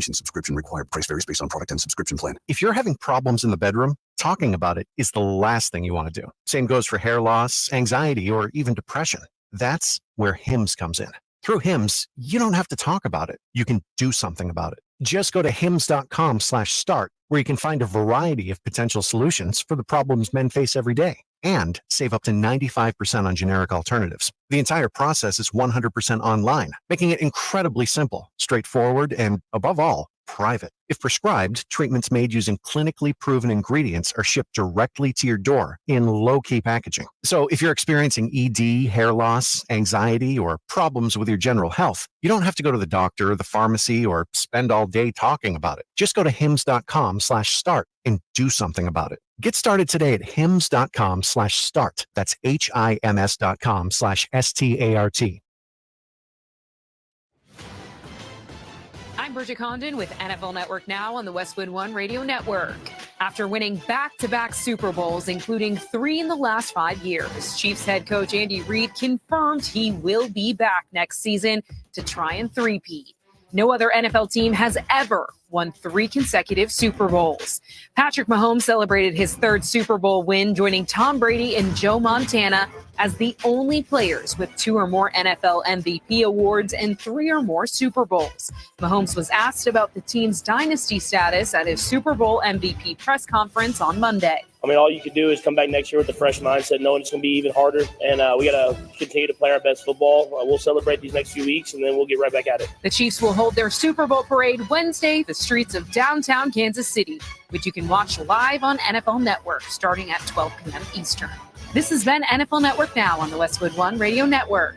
Subscription required. Price varies based on product and subscription plan. If you're having problems in the bedroom, talking about it is the last thing you want to do. Same goes for hair loss, anxiety, or even depression. That's where Hims comes in. Through Hims, you don't have to talk about it. You can do something about it. Just go to hims.com/start, where you can find a variety of potential solutions for the problems men face every day and save up to 95% on generic alternatives. The entire process is 100% online, making it incredibly simple, straightforward, and above all, private. If prescribed, treatments made using clinically proven ingredients are shipped directly to your door in low-key packaging. So if you're experiencing ED, hair loss, anxiety, or problems with your general health, you don't have to go to the doctor, the pharmacy, or spend all day talking about it. Just go to hims.com/start and do something about it. Get started today at hims.com/start. That's HIMS.com/START. I'm Bridget Condon with NFL Network Now on the Westwood One Radio Network. After winning back-to-back Super Bowls, including 3 in the last 5 years, Chiefs head coach Andy Reid confirmed he will be back next season to try and three-peat. No other NFL team has ever won 3 consecutive Super Bowls. Patrick Mahomes celebrated his 3rd Super Bowl win, joining Tom Brady and Joe Montana as the only players with 2 or more NFL MVP awards and 3 or more Super Bowls. Mahomes was asked about the team's dynasty status at his Super Bowl MVP press conference on Monday. I mean, all you can do is come back next year with a fresh mindset, knowing it's going to be even harder. And we got to continue to play our best football. We'll celebrate these next few weeks, and then we'll get right back at it. The Chiefs will hold their Super Bowl parade Wednesday, the streets of downtown Kansas City, which you can watch live on NFL Network starting at 12 p.m. Eastern. This has been NFL Network Now on the Westwood One Radio Network.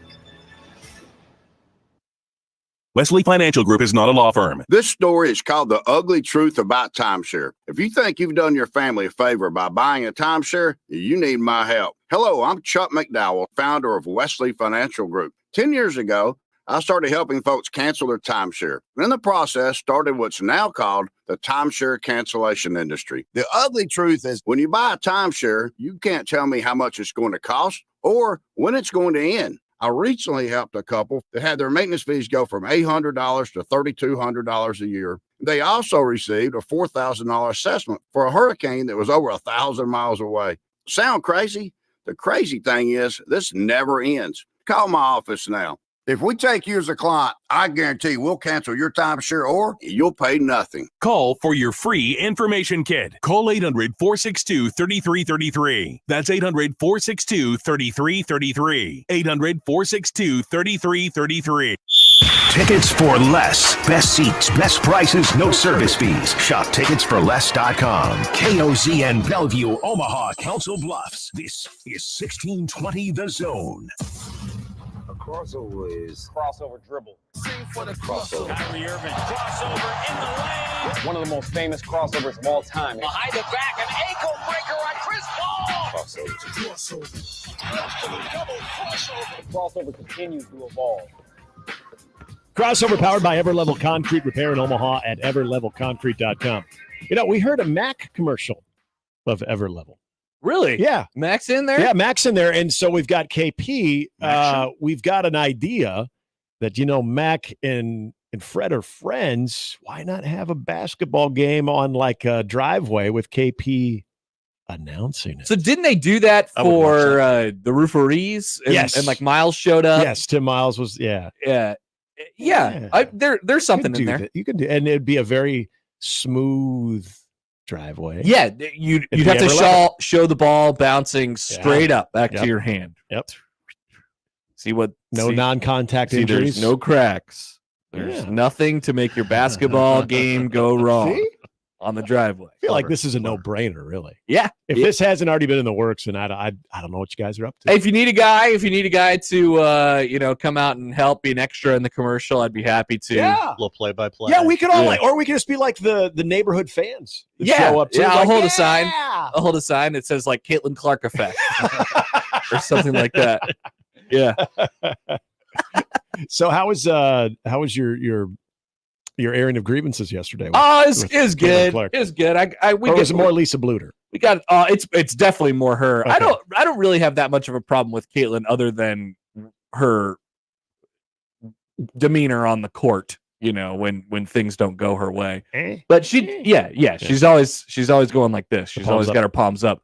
Wesley Financial Group is not a law firm. This story is called The Ugly Truth About Timeshare. If you think you've done your family a favor by buying a timeshare, you need my help. Hello, I'm Chuck McDowell, founder of Wesley Financial Group. 10 years ago, I started helping folks cancel their timeshare. And in the process, started what's now called the timeshare cancellation industry. The ugly truth is when you buy a timeshare, you can't tell me how much it's going to cost or when it's going to end. I recently helped a couple that had their maintenance fees go from $800 to $3,200 a year. They also received a $4,000 assessment for a hurricane that was over 1,000 miles away. Sound crazy? The crazy thing is this never ends. Call my office now. If we take you as a client, I guarantee we'll cancel your timeshare or you'll pay nothing. Call for your free information kit. Call 800-462-3333. That's 800-462-3333. 800-462-3333. Tickets for less. Best seats, best prices, no service fees. Shop ticketsforless.com. KOZN Bellevue, Omaha, Council Bluffs. This is 1620 The Zone. Crossover is crossover dribble. Sing for the crossover. Kyrie Irving, crossover in the lane. One of the most famous crossovers of all time. Behind the back, an ankle breaker on Chris Paul. Crossover. Double crossover. The crossover continues to evolve. Crossover powered by Everlevel Concrete Repair in Omaha at everlevelconcrete.com. You know, we heard a Mac commercial of Everlevel. Really? Yeah. Mac's in there? Yeah, Mac's in there. And so we've got KP. We've got an idea that, you know, Mac and Fred are friends. Why not have a basketball game on like a driveway with KP announcing it? So didn't they do that for the Rooferees? Yes. And like Miles showed up? Yes, Tim Miles was, yeah. There's something in there. You can do, and it'd be a very smooth driveway. Yeah, you'd have to show the ball bouncing straight up back to your hand. Yep. See what? Non-contact injuries. There's no cracks. There's nothing to make your basketball game go wrong on the driveway. I feel like this is a no-brainer, really. Yeah. If this hasn't already been in the works, and I don't know what you guys are up to. Hey, if you need a guy to come out and help be an extra in the commercial, I'd be happy to. Yeah. A little play-by-play. Yeah, we could all or we could just be like the neighborhood fans. Show up too. I'll hold a sign. I'll hold a sign that says like Caitlin Clark effect or something like that. Yeah. So how was your airing of grievances yesterday? It was good. It was good. Was it more Lisa Bluter? We got it's definitely more her. Okay. I don't really have that much of a problem with Caitlin other than her demeanor on the court. when things don't go her way. But she's always going like this. She's always got her palms up.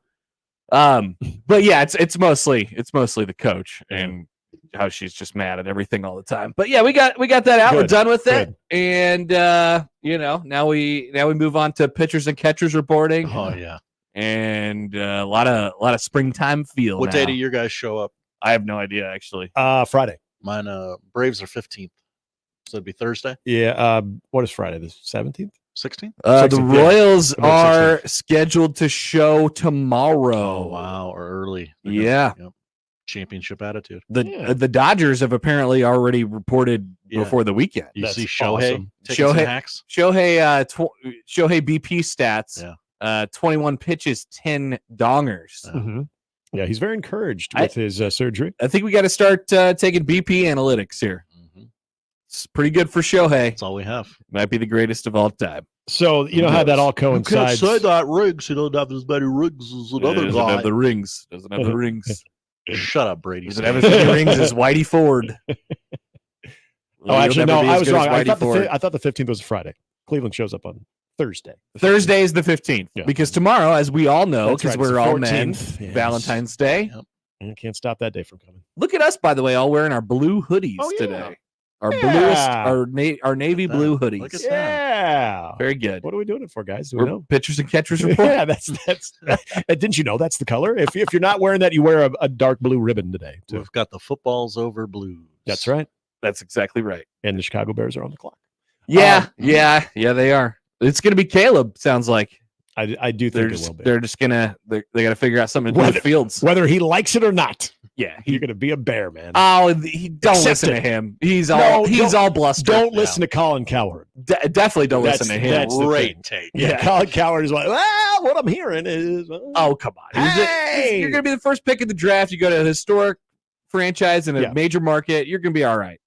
But yeah, it's mostly the coach and how she's just mad at everything all the time. But yeah, we got that out. Good. We're done with it. And now we move on to pitchers and catchers reporting. Oh yeah. And a lot of springtime feel. What day do your guys show up? I have no idea actually. Friday. Mine Braves are 15th. So it'd be Thursday. Yeah. What is Friday? The 17th? 16th? The Royals are scheduled to show tomorrow. Oh wow, or early. Yeah. Championship attitude. The Dodgers have apparently already reported before the weekend. You see Shohei? Awesome. Shohei BP stats. 21 pitches, 10 dongers. Mm-hmm. Yeah, he's very encouraged with his surgery. I think we got to start taking BP analytics here. Mm-hmm. It's pretty good for Shohei. That's all we have. Might be the greatest of all time. So you know how that all coincides. You can't say that rings. He don't have as many rings as another guy. Doesn't have the rings. Doesn't have the rings. Shut up, Brady. Doesn't have as many rings as Whitey Ford. Actually, no, I was wrong. I thought the 15th was Friday. Cleveland shows up on Thursday. Thursday is the 15th. Yeah. Because tomorrow, as we all know, because we're all men, yes. Valentine's Day. Yep. And can't stop that day from coming. Look at us, by the way, all wearing our blue hoodies today. Our bluest, our navy blue hoodies. Look at that. Very good. What are we doing it for, guys? Do we know? Pitchers and catchers report. Yeah, that's. Didn't you know that's the color? If you're not wearing that, you wear a dark blue ribbon today. Too. We've got the footballs over blues. That's right. That's exactly right. And the Chicago Bears are on the clock. Yeah, they are. It's going to be Caleb. Sounds like. I do think it will be. They're just gonna. They got to figure out something to do with Fields, whether he likes it or not. Yeah, you're gonna be a Bear, man. Oh, don't listen to him. He's all bluster. Don't listen to Colin Cowherd. Definitely don't listen to him. That's great take. Yeah, Colin Cowherd is like, well, what I'm hearing is, oh come on, you're gonna be the first pick of the draft. You go to a historic franchise in a major market. You're gonna be all right.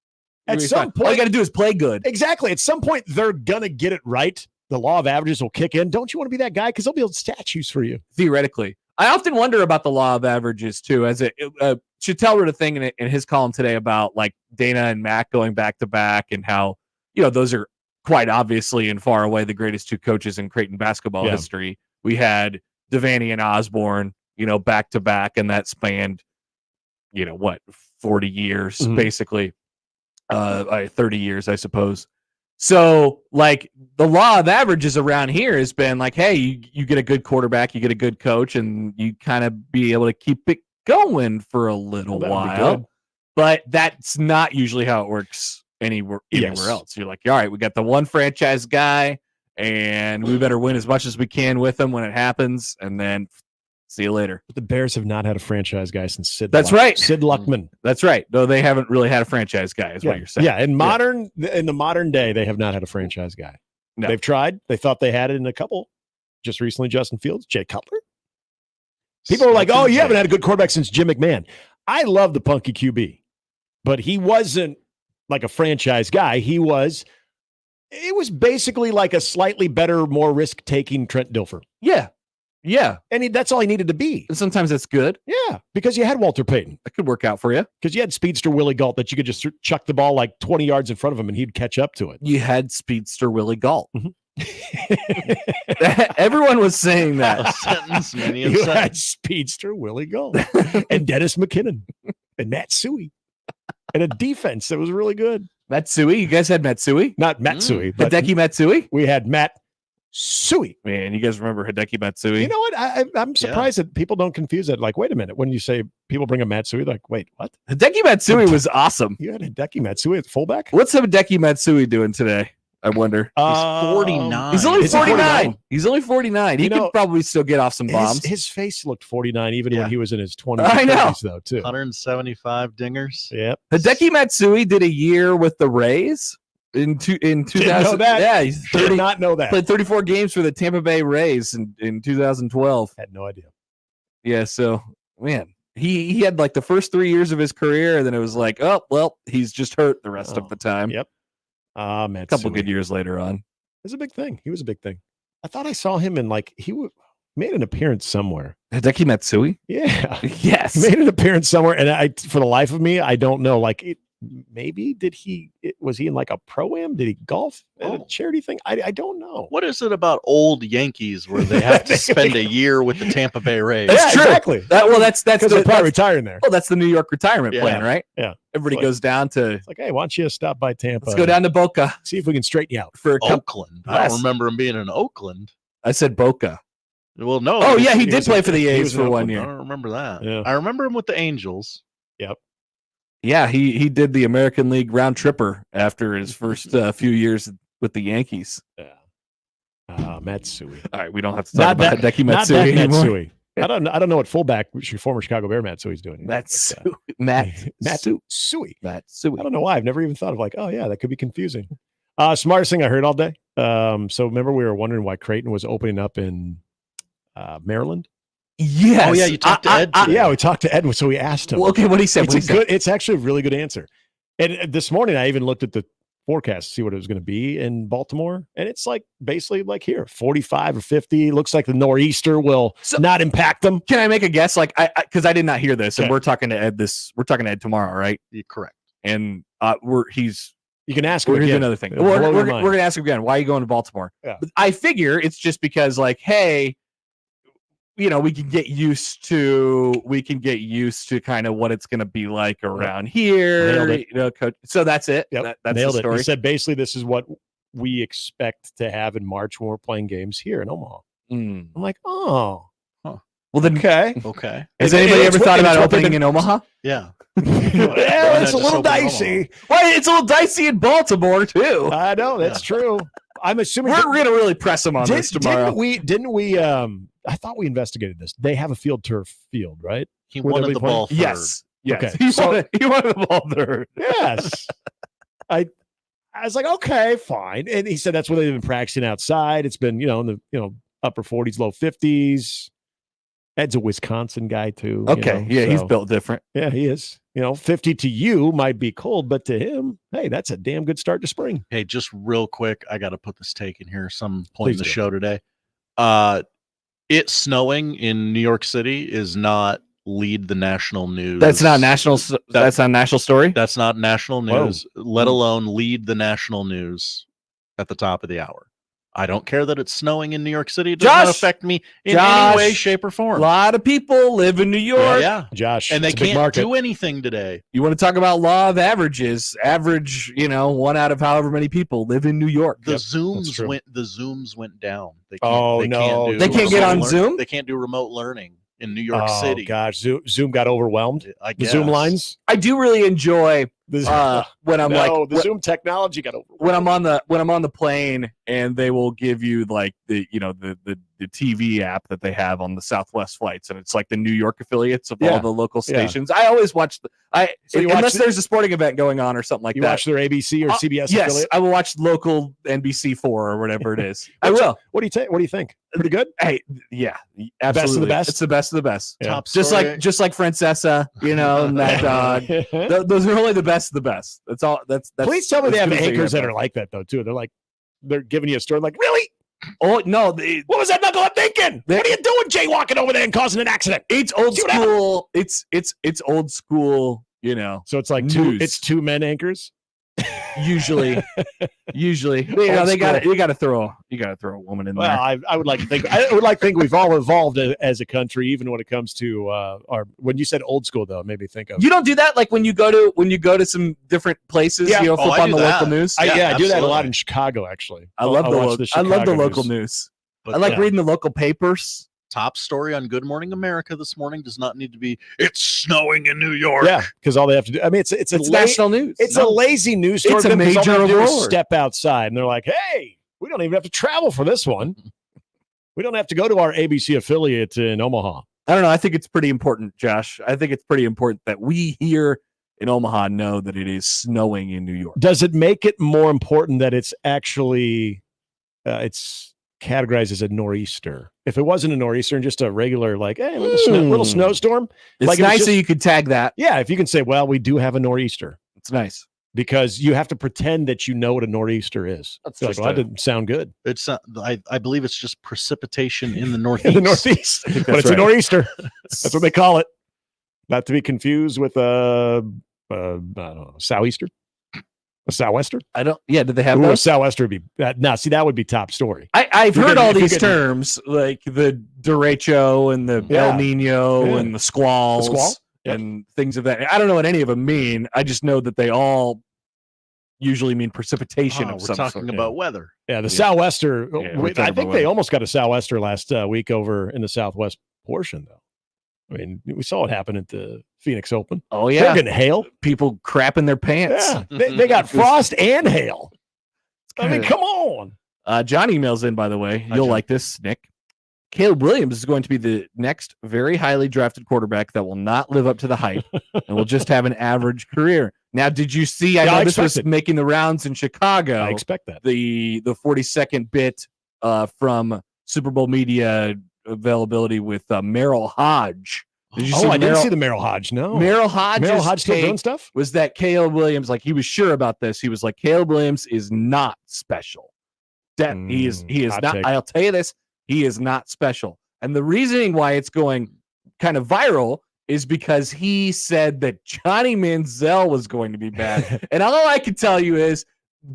At some point, all you got to do is play good. Exactly. At some point, they're gonna get it right. The law of averages will kick in. Don't you want to be that guy? Because they'll build statues for you. Theoretically. I often wonder about the law of averages, too, as Chattel wrote a thing in his column today about, like, Dana and Mac going back-to-back and how, those are quite obviously and far away the greatest two coaches in Creighton basketball history. We had Devaney and Osborne, back-to-back, and that spanned, 40 years, basically. 30 years, I suppose. So, like, the law of averages around here has been like, hey, you get a good quarterback, you get a good coach, and you kind of be able to keep it going for a little while. But that's not usually how it works anywhere else. You're like, all right, we got the one franchise guy, and we better win as much as we can with him when it happens, and then see you later. But the Bears have not had a franchise guy since Sid. That's right, Sid Luckman. That's right. Though they haven't really had a franchise guy, is what you're saying. Yeah, in the modern day, they have not had a franchise guy. No. They've tried. They thought they had it in a couple. Just recently, Justin Fields, Jay Cutler. People are like, "Oh, you haven't had a good quarterback since Jim McMahon." I love the punky QB, but he wasn't like a franchise guy. It was basically like a slightly better, more risk-taking Trent Dilfer. Yeah. And that's all he needed to be. And sometimes that's good. Yeah, because you had Walter Payton. That could work out for you. Because you had Speedster Willie Galt that you could just chuck the ball like 20 yards in front of him and he'd catch up to it. You had Speedster Willie Galt. Mm-hmm. Everyone was saying that. You had Speedster Willie Galt and Dennis McKinnon and Matt Suey and a defense that was really good. Matsui? You guys had Matsui? Not Matsui. But Hideki Matsui? We had Matt Suey. Man, you guys remember Hideki Matsui? You know what? I'm surprised that people don't confuse it. Like, wait a minute. When you say people bring a Matsui, like, wait, what? Hideki Matsui was awesome. You had Hideki Matsui at fullback? What's Hideki Matsui doing today? I wonder. He's 49. He's only 49. He's only 49. He could probably still get off some bombs. His face looked 49 even when he was in his 20s. I know. 30s, though, too. 175 dingers. Yep. Hideki Matsui did a year with the Rays in 2000. Didn't know that. Yeah, did not know that. Played 34 games for the Tampa Bay Rays in 2012. Had no idea. Yeah, so man, he had like the first 3 years of his career, and then it was like, oh well, he's just hurt the rest of the time. Yep. Man, a couple good years later on. It was a big thing. He was a big thing. I thought I saw him in made an appearance somewhere. Hideki Matsui? Yeah. Yes. He made an appearance somewhere, and for the life of me, I don't know. Like maybe was he in like a pro-am? Did he golf at a charity thing? I don't know. What is it about old Yankees where they have to spend a year with the Tampa Bay Rays? That's true. Exactly. That's because they're probably retiring there. Well, that's the New York retirement plan, right? Yeah. Everybody goes down to. It's like, hey, why don't you stop by Tampa? Let's go down to Boca. See if we can straighten you out for Oakland. I don't remember him being in Oakland. I said Boca. Well, no. Oh yeah, he did play for the A's for 1 year. I don't remember that. Yeah. I remember him with the Angels. Yep. Yeah, he did the American League round tripper after his first few years with the Yankees. Yeah. Matsui. All right, we don't have to talk about Hideki Matsui anymore. Matsui. I don't know what fullback your former Chicago Bear Matsui's doing. Matsui. Matsui. Matsui. I don't know why. I've never even thought of like, oh yeah, that could be confusing. Smartest thing I heard all day. So remember we were wondering why Creighton was opening up in Maryland. Yes. Oh yeah, you talked to Ed. Yeah, we talked to Ed, so we asked him. Well, okay, what he said. It's actually a really good answer. And this morning I even looked at the forecast to see what it was going to be in Baltimore, and it's like basically like here, 45 or 50. Looks like the nor'easter will not impact them. Can I make a guess? Like, because I did not hear this, and we're talking to Ed. We're talking to Ed tomorrow, right? You're correct. And you can ask him here's again. Another thing. We're going to ask him again. Why are you going to Baltimore? Yeah. But I figure it's just because, like, hey, we can get used to kind of what it's going to be like around here. Coach. So that's it. Yep. That's Nailed the story. He said basically this is what we expect to have in March when we're playing games here in Omaha. I'm like, oh. Well, then, okay. Has anybody ever thought about opening in Omaha? Yeah. Yeah, it's a little dicey. Well, it's a little dicey in Baltimore too. I know that's true. I'm assuming we're going to really press them on this tomorrow. Didn't we? I thought we investigated this. They have a turf field, right? He wanted the ball third. Yes. Okay. He wanted the ball third. Yes. I was like, okay, fine. And he said that's where they've been practicing outside. It's been, in the upper 40s, low 50s. Ed's a Wisconsin guy too. Okay. He's built different. Yeah, he is. 50 to you might be cold, but to him, hey, that's a damn good start to spring. Hey, just real quick, I got to put this take in here some point in the show today. It snowing in New York City is not lead the national news. That's not national. That's not national story. That's not national news, let alone lead the national news at the top of the hour. I don't care that it's snowing in New York City. It does not affect me in any way, shape, or form. A lot of people live in New York. Yeah. Josh. And they can't do anything today. You want to talk about law of averages? Average, 1 out of however many people live in New York. The Zooms went down. They can't get on Zoom? They can't do remote learning in New York City. Gosh, Zoom got overwhelmed. The Zoom lines. I do really enjoy when I'm the Zoom technology got overwhelmed. When I'm on the plane and they will give you like the TV app that they have on the Southwest flights, and it's like the New York affiliates of all the local stations. I always watch unless there's a sporting event going on or something like that. You watch their ABC or CBS yes, affiliate? I will watch local NBC4 or whatever it is. I will. What do you think? Pretty good? Hey, yeah, absolutely. Best of the best? It's the best of the best. Yeah. Top just story. like Francesa, and that dog. Those are only the best of the best. That's all. That's Please tell me they have anchors that are like that though too. They're giving you a story like, really? Oh no! What was that knucklehead thinking? What are you doing, jaywalking over there and causing an accident? It's old school. It's old school. So it's like news. two men anchors. Usually, you got to throw a woman in there. Well, I would like to think we've all evolved as a country, even when it comes to our. When you said old school, though, it made me think of. You don't do that, like when you go to some different places. Yeah. Flip on the local news. I do that a lot in Chicago. Actually, I love the local news. But I like reading the local papers. Top story on Good Morning America this morning does not need to be, it's snowing in New York. Yeah, because all they have to do, I mean, it's national news. It's a lazy news story. It's a major award. Step outside, and they're like, hey, we don't even have to travel for this one. We don't have to go to our ABC affiliate in Omaha. I don't know. I think it's pretty important, Josh. I think it's pretty important that we here in Omaha know that it is snowing in New York. Does it make it more important that it's actually it's categorized as a nor'easter? If it wasn't a nor'easter and just a regular, like, hey, little snowstorm, it's like nice that you could tag that. Yeah, if you can say, well, we do have a nor'easter. It's nice because you have to pretend that you know what a nor'easter is. That's like, well, that didn't sound good. It's I believe it's just precipitation in the northeast. In the northeast, but it's a nor'easter. That's what they call it. Not to be confused with I don't know, sou'easter? A sou'wester? I don't. Yeah, did they have Ooh, a those? sou'wester would be now. See, that would be top story. I've If you heard could- all if you these could- terms like the derecho and the Yeah. El Nino Yeah. and the squalls The squall? Yep. and things of that. I don't know what any of them mean. I just know that they all usually mean precipitation Oh, of we're some talking sort. about weather. Yeah, the sou'wester. Yeah, we're talking I about think they weather. almost got a sou'wester last week over in the southwest portion, though. I mean, we saw it happen at the Phoenix Open. Oh They're yeah, getting hail. people crapping their pants. Yeah, they got frost and hail. I mean, come on. John emails in, by the way. You'll John. like this, Nick. Caleb Williams is going to be the next very highly drafted quarterback that will not live up to the hype and will just have an average career. Now, did you see? I Yeah, know I this was expect it. making the rounds in Chicago. I expect that. The 40-second bit from Super Bowl media availability with Merrill Hodge. Did you I didn't Merrill- see the Merrill Hodge. No, Merrill Hodge's Merrill Hodge still take doing stuff. was that Caleb Williams, like he was sure about this. He was like, Caleb Williams is not special. He is hot not. take. I'll tell you this, he is not special. And the reasoning why it's going kind of viral is because he said that Johnny Manziel was going to be bad. And all I can tell you is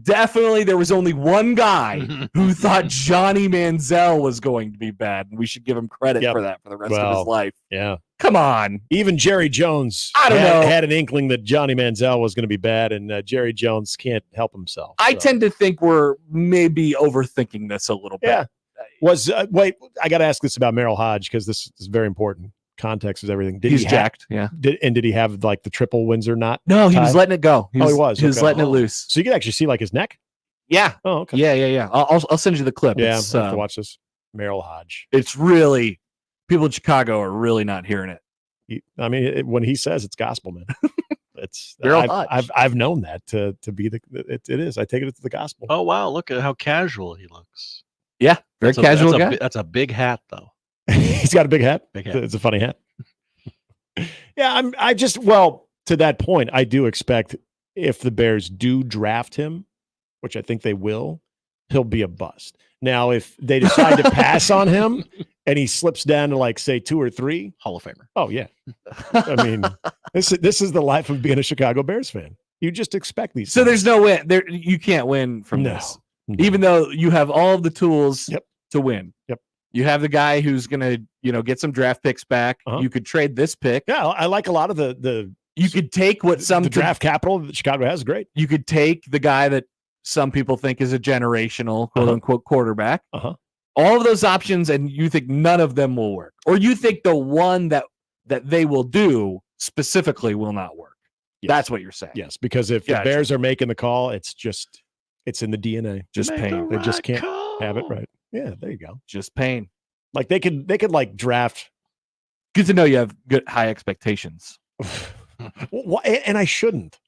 definitely there was only one guy who thought Johnny Manziel was going to be bad. And we should give him credit Yep. for that for the rest of his life. Yeah. Come on. Even Jerry Jones I don't know. had an inkling that Johnny Manziel was going to be bad, and Jerry Jones can't help himself. I so. tend to think we're maybe overthinking this a little bit. Yeah. Wait, I got to ask this about Merrill Hodge because this is very important. Context is everything. Did He's he jacked. Yeah. Did he have like the triple Windsor knot? No, he was tie? letting it go. He was okay. letting it loose. So you could actually see like his neck. Yeah. Oh, okay. Yeah. I'll send you the clip. Yeah, It's, I have to watch this. Merrill Hodge. it's really people in Chicago are really not hearing it. When he says it's gospel, man, it's Merrill Hodge. I've known that to be it is. I take it to the gospel. Oh wow, look at how casual he looks. Yeah, very That's a- casual that's a guy. bi- That's a big hat, though. He's got a big hat. Big hat. It's a funny hat. Yeah, to that point, I do expect if the Bears do draft him, which I think they will, he'll be a bust. Now, if they decide to pass on him and he slips down to like say 2 or 3, Hall of Famer. oh yeah. I mean, this is the life of being a Chicago Bears fan. You just expect these. So things. there's no win. There you can't win from No. this. No. Even though you have all of the tools Yep. to win. Yep. You have the guy who's gonna, get some draft picks back. Uh-huh. You could trade this pick. Yeah, I like a lot of the You could take what some the draft capital that Chicago has. Great. You could take the guy that some people think is a generational quote unquote quarterback. Uh-huh. All of those options, and you think none of them will work, or you think the one that they will do specifically will not work. Yes. That's what you're saying. Yes, because if Gotcha. the Bears are making the call, it's in the DNA. Just Make pain. a They just right can't call. have it right. Yeah, there you go. Just pain. Like they could like draft. Good to know you have good high expectations. And I shouldn't.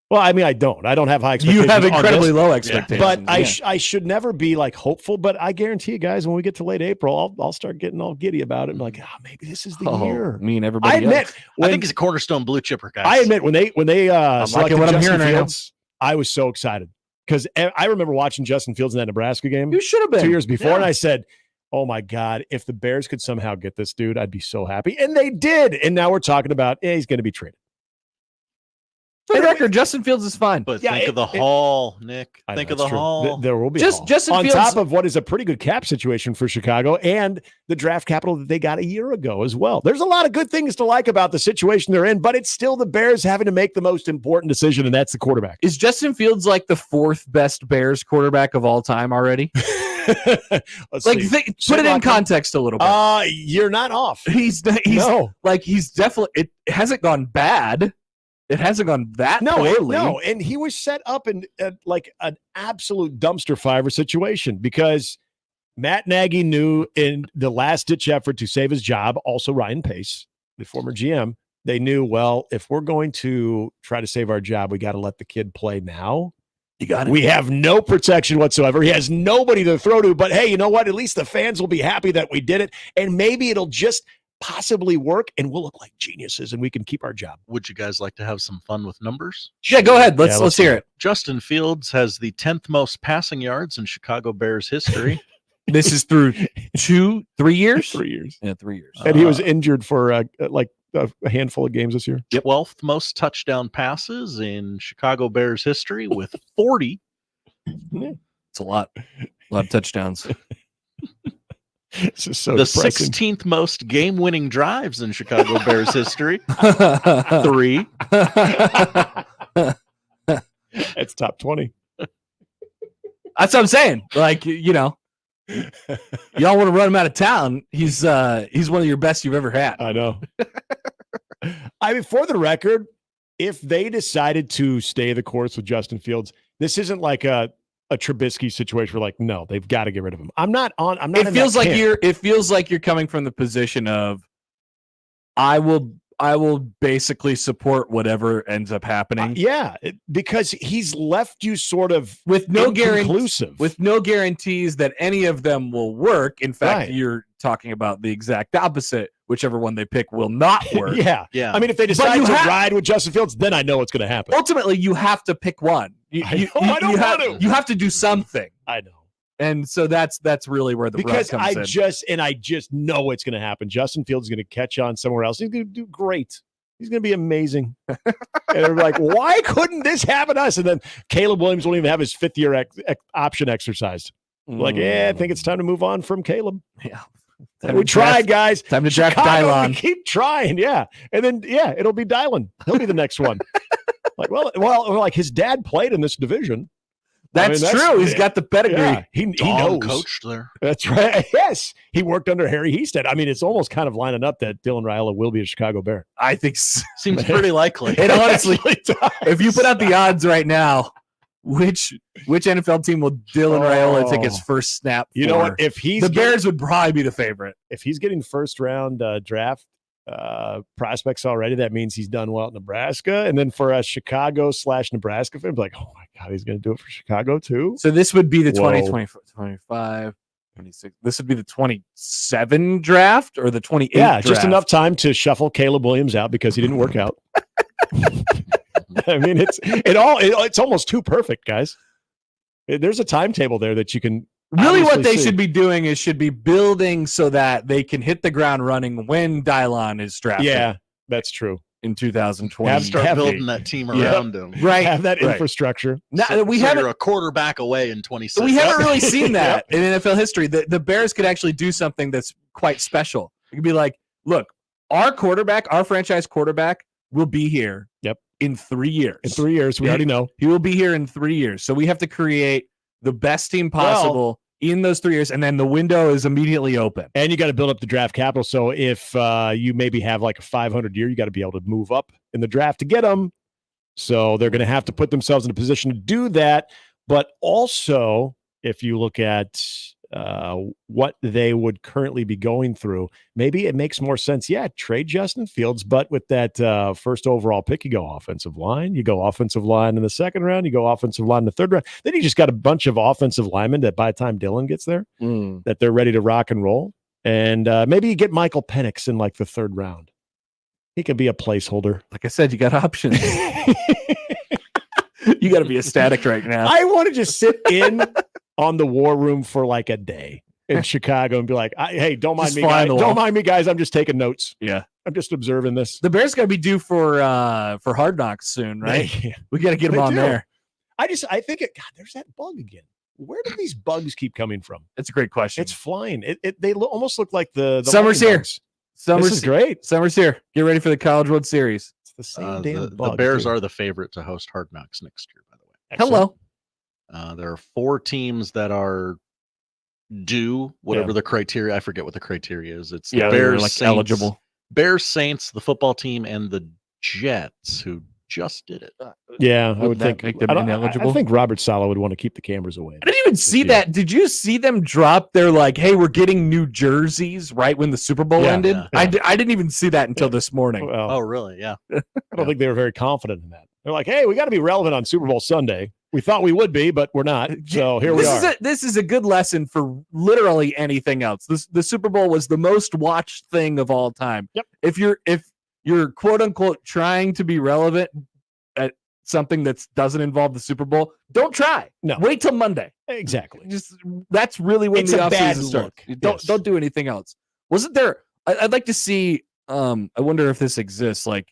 Well, I mean, I don't have high expectations. You have on incredibly this, low expectations. but yeah. I should never be like hopeful. But I guarantee you guys, when we get to late April, I'll start getting all giddy about it. I'm like, maybe this is the year. Me and everybody I admit, else. I think he's a cornerstone blue chipper guy. I admit when they selected liking what I'm Justin hearing right now. Fields, I was so excited because I remember watching Justin Fields in that Nebraska game You should have been 2 years before, Yeah. and I said, "Oh my God, if the Bears could somehow get this dude, I'd be so happy." And they did. And now we're talking about, he's going to be traded. For the record, Justin Fields is fine. But Yeah, think of the haul, Nick. I know, Think of it's the true. haul. There will be Just- a haul. Justin on Fields- top of what is a pretty good cap situation for Chicago and the draft capital that they got a year ago as well. There's a lot of good things to like about the situation they're in, but it's still the Bears having to make the most important decision, and that's the quarterback. Is Justin Fields like the 4th best Bears quarterback of all time already? Let's Like, see. put it in context a little bit. You're not off. He's No. like he's definitely. It hasn't gone bad. It hasn't gone that poorly. No, and he was set up in like an absolute dumpster fire situation because Matt Nagy knew in the last-ditch effort to save his job, also Ryan Pace, the former GM, they knew, well, if we're going to try to save our job, we got to let the kid play now. You got it. We have no protection whatsoever. He has nobody to throw to, but hey, you know what? At least the fans will be happy that we did it, and maybe it'll just possibly work, and we'll look like geniuses, and we can keep our job. Would you guys like to have some fun with numbers? Yeah, go ahead. Let's hear it. Justin Fields has the 10th most passing yards in Chicago Bears history. This is through 3 years. 3 years. Yeah, 3 years. And he was injured for like a handful of games this year. 12th most touchdown passes in Chicago Bears history with 40. It's a lot of touchdowns. This is so the depressing. 16th most game-winning drives in Chicago Bears history. 3. It's top 20. That's what I'm saying. Like, you don't want to run him out of town. He's one of your best you've ever had. I know. I mean, for the record, if they decided to stay the course with Justin Fields, this isn't like a Trubisky situation where, like, no, they've got to get rid of him. It feels like you're coming from the position of I will basically support whatever ends up happening. Because he's left you sort of with no inconclusive. with no guarantees that any of them will work. In fact, Right. You're talking about the exact opposite. Whichever one they pick will not work. Yeah. I mean, if they decide to ride with Justin Fields, then I know what's going to happen. Ultimately, you have to pick one. You have to do something. I know. And so that's really where the rub comes in. I just know it's going to happen. Justin Fields is going to catch on somewhere else. He's going to do great. He's going to be amazing. And they're like, why couldn't this happen to us? And then Caleb Williams won't even have his 5th-year option exercised. Like, I think it's time to move on from Caleb. Yeah. We tried, guys. Time to draft Chicago, Dylon. we keep trying, yeah. And then, it'll be Dylon. He'll be the next one. Like his dad played in this division. That's true. He's got the pedigree. Yeah, he knows. Coached there. That's right. Yes. He worked under Harry Hested. I mean, it's almost kind of lining up that Dylan Raiola will be a Chicago Bear. I think so. Seems pretty likely. It honestly, if you put out the odds right now, which NFL team will Dylan Raiola take his first snap for? You know what? If he's Bears would probably be the favorite. If he's getting first round draft prospects already, that means he's done well at Nebraska. And then for a Chicago/Nebraska fan, like, oh my God, he's going to do it for Chicago too. So this would be the 25, 26. This would be the 27 draft or the 28 draft? Just enough time to shuffle Caleb Williams out because he didn't work out. I mean, it's almost too perfect, guys. There's a timetable there that you can really. What they should be doing is should be building so that they can hit the ground running when Dylon is drafted. Yeah, that's true. In 2020, start building that team around him. Right, have that infrastructure. Now, so you're a quarterback away in 26. We haven't really seen that in NFL history. The Bears could actually do something that's quite special. It could be like, look, our franchise quarterback will be here. Yep. In 3 years. In 3 years, we already know. He will be here in 3 years. So we have to create the best team possible in those 3 years, and then the window is immediately open. And you got to build up the draft capital. So if you maybe have like a 500 year, you got to be able to move up in the draft to get them. So they're going to have to put themselves in a position to do that. But also, if you look at what they would currently be going through, maybe it makes more sense. Yeah, trade Justin Fields, but with that first overall pick, you go offensive line. You go offensive line in the second round. You go offensive line in the third round. Then you just got a bunch of offensive linemen that by the time Dylan gets there, that they're ready to rock and roll. And maybe you get Michael Penix in like the third round. He can be a placeholder. Like I said, you got options. You got to be ecstatic right now. I want to just sit in on the war room for like a day in Chicago and be like, hey, don't mind me, guys. Don't mind me, guys. I'm just taking notes. Yeah. I'm just observing this. The Bears got to be due for Hard Knocks soon, right? Yeah. We got to get them on there. I think God, there's that bug again. Where do these bugs keep coming from? That's a great question. It's flying. They almost look like the summer's here. Bugs. This is great. Summer's here. Get ready for the College World Series. It's the same damn bug. The Bears are the favorite to host Hard Knocks next year, by the way. Excellent. Hello. There are 4 teams that are due, whatever the criteria. I forget what the criteria is. It's the Bears, like Saints, eligible. Bears, Saints, the football team, and the Jets, who just did it. Yeah, I would think. Make them ineligible? I think Robert Saleh would want to keep the cameras away. I didn't even see that. Did you see them drop their like, hey, we're getting new jerseys right when the Super Bowl ended? Yeah. I didn't even see that until this morning. Well, oh, really? Yeah. I don't think they were very confident in that. They're like, hey, we got to be relevant on Super Bowl Sunday. We thought we would be, but we're not. So here we are. This is a good lesson for literally anything else. The Super Bowl was the most watched thing of all time. Yep. If you're quote unquote trying to be relevant at something that doesn't involve the Super Bowl, don't try. No. Wait till Monday. Exactly. That's really when it's the a bad offseason starts. look. Don't do anything else. Wasn't there? I'd like to see I wonder if this exists. Like,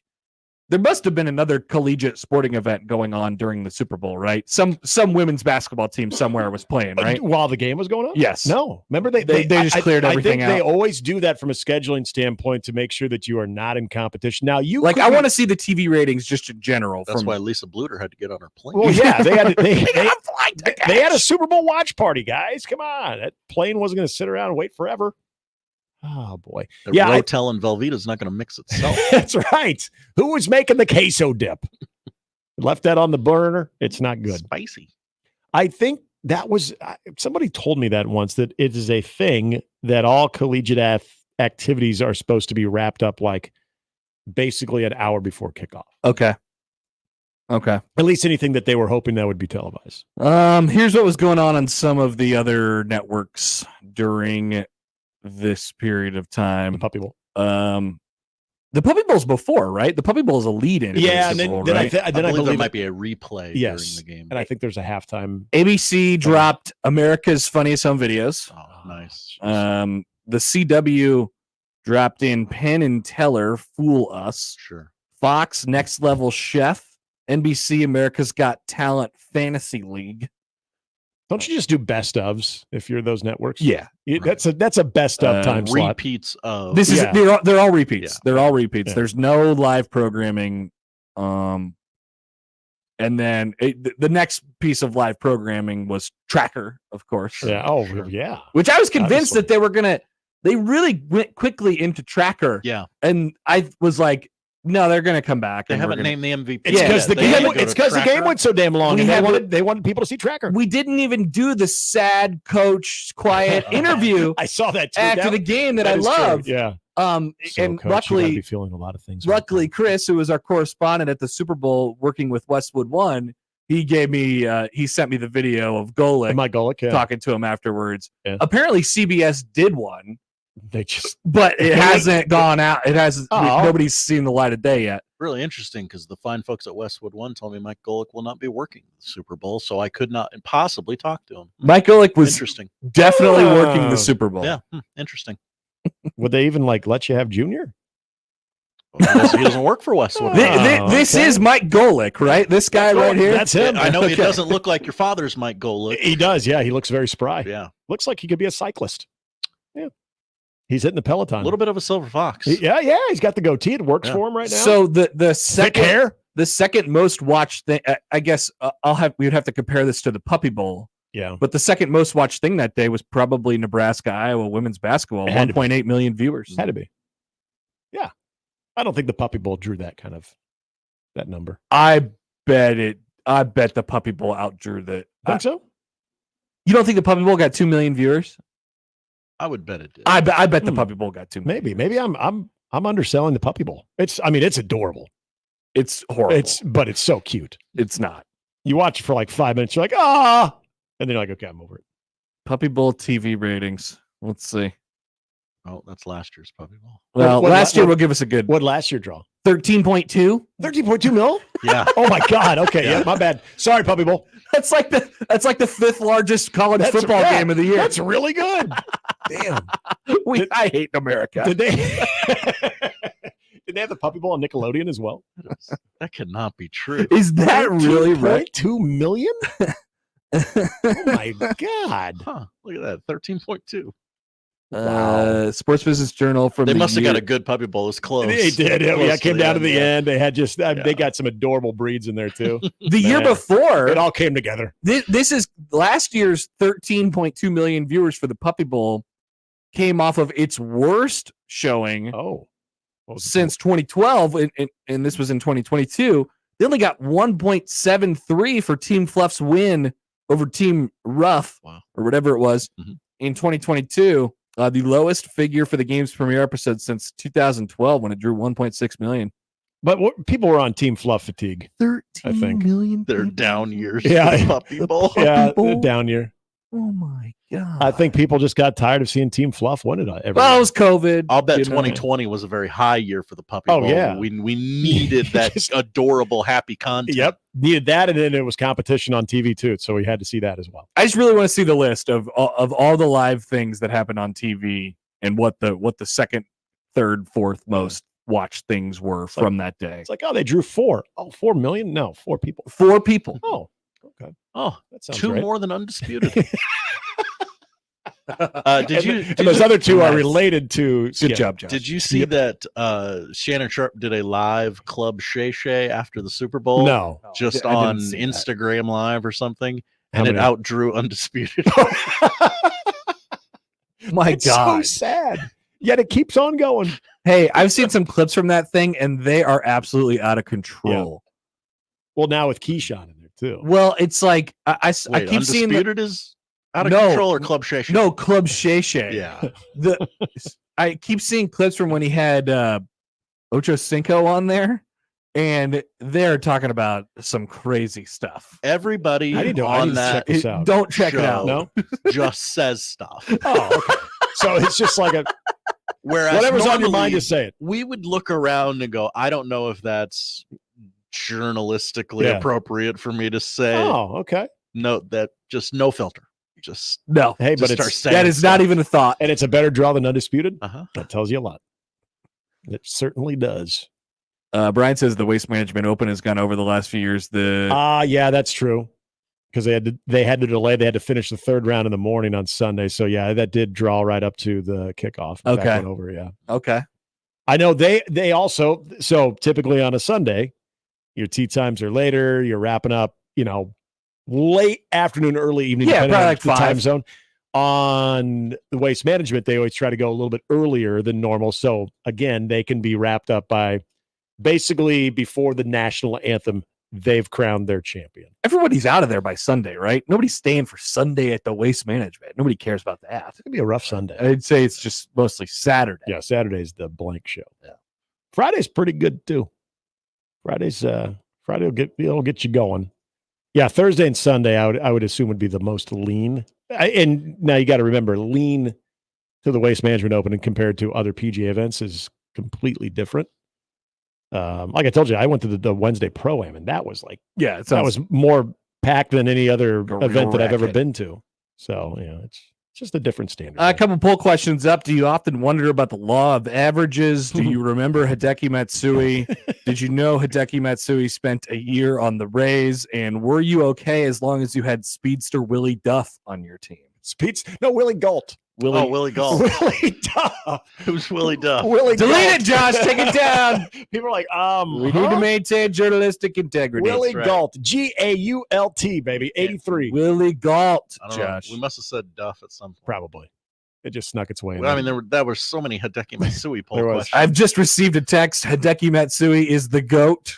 there must have been another collegiate sporting event going on during the Super Bowl, right? Some women's basketball team somewhere was playing, right? While the game was going on? Yes. No. Remember they just cleared everything out. They always do that from a scheduling standpoint to make sure that you are not in competition. Now I want to see the TV ratings just in general. That's why Lisa Bluter had to get on her plane. Well, yeah, they had a Super Bowl watch party, guys. Come on. That plane wasn't going to sit around and wait forever. Oh, boy. The Rotel and Velveeta is not going to mix itself. That's right. Who was making the queso dip? Left that on the burner. It's not good. Spicy. I think that was somebody told me that once, that it is a thing that all collegiate activities are supposed to be wrapped up like basically an hour before kickoff. Okay. At least anything that they were hoping that would be televised. Here's what was going on some of the other networks during this period of time. The Puppy Bowl. The Puppy Bowl's before, right? The Puppy Bowl is a lead-in. Yeah, and then I believe there might be a replay during the game. And I think there's a halftime. ABC dropped America's Funniest Home Videos. Oh, nice. The CW dropped in Penn and Teller, Fool Us. Sure. Fox, Next Level Chef. NBC, America's Got Talent Fantasy League. Don't you just do best ofs if you're those networks? Yeah, that's a best of time slot. Repeats of this is they're all repeats. Yeah. They're all repeats. Yeah. There's no live programming. And then the next piece of live programming was Tracker, of course. Yeah. Oh, yeah. Which I was convinced that they were gonna. They really went quickly into Tracker. Yeah. And I was like, no, they're gonna come back. They haven't named the MVP. It's because the game went so damn long, and they wanted people to see Tracker. We didn't even do the sad coach quiet interview. I saw that too. After the game that I loved. True. Yeah. And Coach, luckily, be feeling a lot of things. Luckily, Chris, who was our correspondent at the Super Bowl, working with Westwood One, he gave me. He sent me the video of Golick. Mike Golick, talking to him afterwards. Yeah. Apparently, CBS did one. But it hasn't gone out. It hasn't. Nobody's seen the light of day yet. Really interesting, because the fine folks at Westwood One told me Mike Golick will not be working the Super Bowl, so I could not possibly talk to him. Mike Golick was interesting. Definitely working the Super Bowl. Yeah, interesting. Would they even let you have Junior? Well, he doesn't work for Westwood. This is Mike Golick, right? This guy right here. That's him. I know. It doesn't look like your father's Mike Golick. He does. Yeah, he looks very spry. Yeah, looks like he could be a cyclist. Yeah. He's hitting the Peloton. A little bit of a silver fox. Yeah. He's got the goatee. It works for him right now. So the second hair, the second most watched thing, I guess we would have to compare this to the Puppy Bowl. Yeah. But the second most watched thing that day was probably Nebraska, Iowa women's basketball. 1.8 million viewers. Had to be. Yeah. I don't think the Puppy Bowl drew that number. I bet the Puppy Bowl outdrew that. Think so? You don't think the Puppy Bowl got 2 million viewers? I would bet it did. I bet the Puppy Bowl got 2 million. Maybe I'm underselling the Puppy Bowl. It's adorable. It's horrible. But it's so cute. It's not. You watch it for like 5 minutes, you're like, and then you're like, okay, I'm over it. Puppy Bowl TV ratings. Let's see. Oh, that's last year's Puppy Bowl. Well, last year will give us a good. What last year draw? 13.2. 13.2 mil? Yeah. Oh my God. Okay. Yeah. My bad. Sorry, Puppy Bowl. That's like the fifth largest college football game of the year. That's really good. Damn. I hate America. Did they have the Puppy Bowl on Nickelodeon as well? That could not be true. Is that really right? 2 million? Oh my God. Huh. Look at that. 13.2. Wow. Sports Business Journal from they must have got a good Puppy Bowl. It's close. They did. Yeah, it came down to the end. They had they got some adorable breeds in there too. The year before, it all came together. This is last year's 13.2 million viewers for the Puppy Bowl came off of its worst showing. Since 2012, and this was in 2022. They only got 1.73 for Team Fluff's win over Team Rough, or whatever it was, in 2022. The lowest figure for the game's premiere episode since 2012, when it drew 1.6 million. But people were on Team Fluff fatigue. 13 I think. million. They're down years. Yeah, for the Puppy Bowl. Yeah, down year. Oh my God! I think people just got tired of seeing Team Fluff win it every Well, it was COVID. I'll bet 2020 was a very high year for the Puppy Bowl. Yeah. We needed that adorable, happy content. Yep, needed that, and then it was competition on TV too, so we had to see that as well. I just really want to see the list of all the live things that happened on TV and what the second, third, fourth most watch things were from that day. It's like, oh, they drew 4. Oh, 4 million? No, 4 people. 4 people. Oh, okay. Oh, that sounds 2 right. more than undisputed. Did those other 2 are related to. Good job, Josh. Did you see that Shannon Sharp did a live Club Shay Shay after the Super Bowl? No. Just I on didn't see that. Instagram Live or something, How and it many? outdrew undisputed. My It's God. so sad. Yet it keeps on going. Hey, I've seen some clips from that thing, and they are absolutely out of control. Well, now with Keyshawn in there too. Well, it's like I Wait, keep seeing undisputed is out of No. control, or Club Shay Shay? no Club Shay Shay. Yeah. I keep seeing clips from when he had Ocho Cinco on there, and they're talking about some crazy stuff. Everybody I need to on check that this out. Don't check it show out. No. just says stuff. Oh, okay. So it's just like a Whereas whatever's on your normally, mind, just say it. we would look around and go, I don't know if that's journalistically Yeah. appropriate for me to say. Oh, okay. No, that just no filter. Just No, Hey, but just start it's saying that is stuff. not even a thought. and it's a better draw than undisputed. Uh-huh. That tells you a lot. It certainly does. Brian says the Waste Management Open has gone over the last few years. Yeah, that's true. Because they had to delay. They had to finish the 3rd round in the morning on Sunday. So yeah, that did draw right up to the kickoff. Okay. That went over. Yeah. Okay. I know they also, so typically on a Sunday, your tee times are later, you're wrapping up, late afternoon, early evening, Yeah, depending probably on like the 5. time zone. On the Waste Management, they always try to go a little bit earlier than normal. So again, they can be wrapped up by basically before the national anthem. They've crowned their champion. Everybody's out of there by Sunday, right? Nobody's staying for Sunday at the Waste Management. Nobody cares about that. It's gonna be a rough Sunday. I'd say it's just mostly Saturday. Yeah, Saturday's the blank show. Yeah. Friday's pretty good too. Friday will get you going. Yeah, Thursday and Sunday I would assume would be the most lean. And now you got to remember, lean to the Waste Management Open and compared to other PGA events is completely different. Like I told you, I went to the Wednesday Pro-Am, and that was like that was more packed than any other event that I've ever been to. So it's just a different standard. A couple poll questions up. Do you often wonder about the law of averages? Do you remember Hideki Matsui? Did you know Hideki Matsui spent a year on the Rays? And were you okay as long as you had speedster Willie Duff on your team? Willie Galt. Willie Galt. Willie Duff. Who's Willie Duff? Willie Delete Galt. it, Josh. Take it down. People are like, We need to maintain journalistic integrity. Willie right. Galt. Gault, baby. 83. Willie Galt, I don't know. Josh. We must have said Duff at some point. Probably. It just snuck its way in. Well, I mean, there were so many Hideki Matsui poll There was. questions. I've just received a text. Hideki Matsui is the GOAT.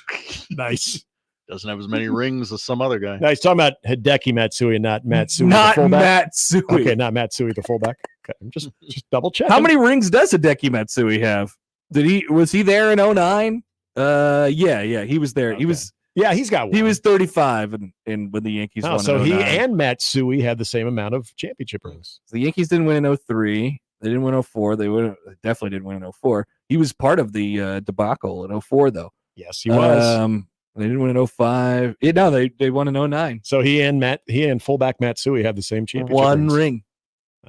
Nice. Doesn't have as many rings as some other guy. Now he's talking about Hideki Matsui and not Matsui, Not the fullback. Matsui. Okay, not Matsui, the fullback. Okay, I'm just double checking. How many rings does Hideki Matsui have? Was he there in 09? Yeah, he was there. Okay. He's got one. He was 35 and when the Yankees won. So in he 09. and Matsui had the same amount of championship rings. The Yankees didn't win in 03. They didn't win 04. They definitely didn't win in 04. He was part of the debacle in 04 though. Yes, he was. They didn't win in 05. They won in 09. So he and fullback Matsui have the same championship One rings. ring.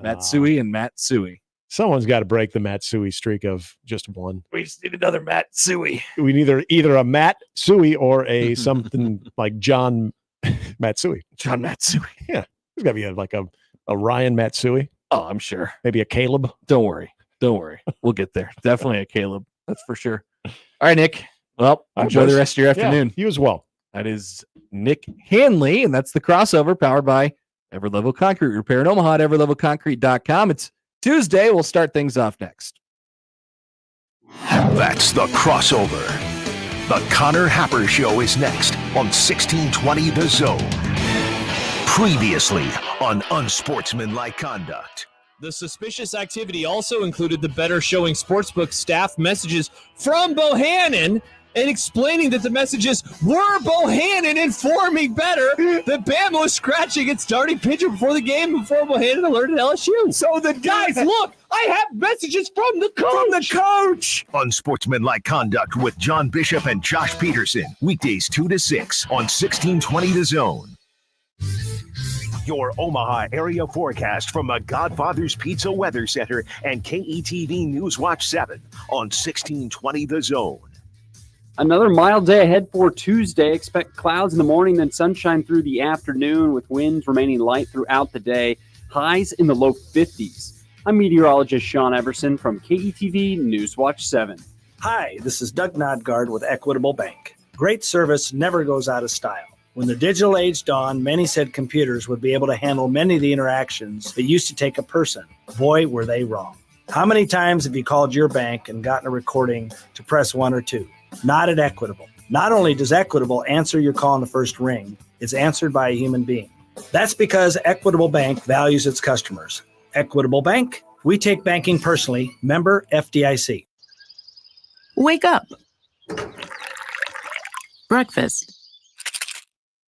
Matsui and Matsui. Someone's got to break the Matsui streak of just one. We just need another Matsui. We need either a Matsui or a something like John Matsui. John Matsui. Yeah, there's got to be like a Ryan Matsui. Oh, I'm sure. Maybe a Caleb. Don't worry. We'll get there. Definitely a Caleb. That's for sure. All right, Nick. Well, enjoy the rest of your afternoon. Yeah, you as well. That is Nick Hanley, and that's the crossover powered by Everlevel Concrete Repair in Omaha at everlevelconcrete.com. It's Tuesday. We'll start things off next. That's the crossover. The Connor Happer Show is next on 1620 The Zone. Previously on Unsportsmanlike Conduct. The suspicious activity also included the Better Showing Sportsbook staff messages from Bohannon and explaining that the messages were Bohannon informing Better that Bama was scratching its starting pitcher before the game before Bohannon alerted LSU. So the guys, look, I have messages from the coach. Unsportsmanlike Conduct with John Bishop and Josh Peterson. Weekdays 2 to 6 on 1620 The Zone. Your Omaha area forecast from the Godfather's Pizza Weather Center and KETV News Watch 7 on 1620 The Zone. Another mild day ahead for Tuesday. Expect clouds in the morning, then sunshine through the afternoon with winds remaining light throughout the day. Highs in the low 50s. I'm meteorologist Sean Everson from KETV News Watch 7. Hi, this is Doug Nodgard with Equitable Bank. Great service never goes out of style. When the digital age dawned, many said computers would be able to handle many of the interactions that used to take a person. Boy, were they wrong. How many times have you called your bank and gotten a recording to press 1 or 2? Not at Equitable. Not only does Equitable answer your call in the first ring, it's answered by a human being. That's because Equitable Bank values its customers. Equitable Bank, we take banking personally. Member FDIC. Wake up. Breakfast.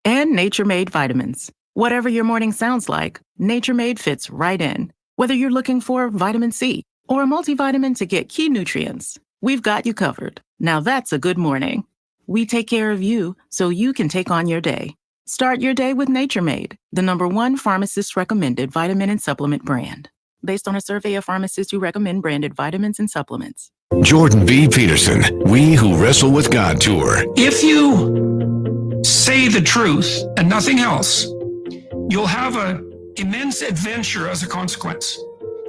And Nature Made vitamins. Whatever your morning sounds like, Nature Made fits right in. Whether you're looking for vitamin C or a multivitamin to get key nutrients, we've got you covered. Now that's a good morning. We take care of you so you can take on your day. Start your day with Nature Made, the #1 pharmacist-recommended vitamin and supplement brand. Based on a survey of pharmacists who recommend branded vitamins and supplements. Jordan B. Peterson, We Who Wrestle with God Tour. If you say the truth and nothing else, you'll have an immense adventure as a consequence.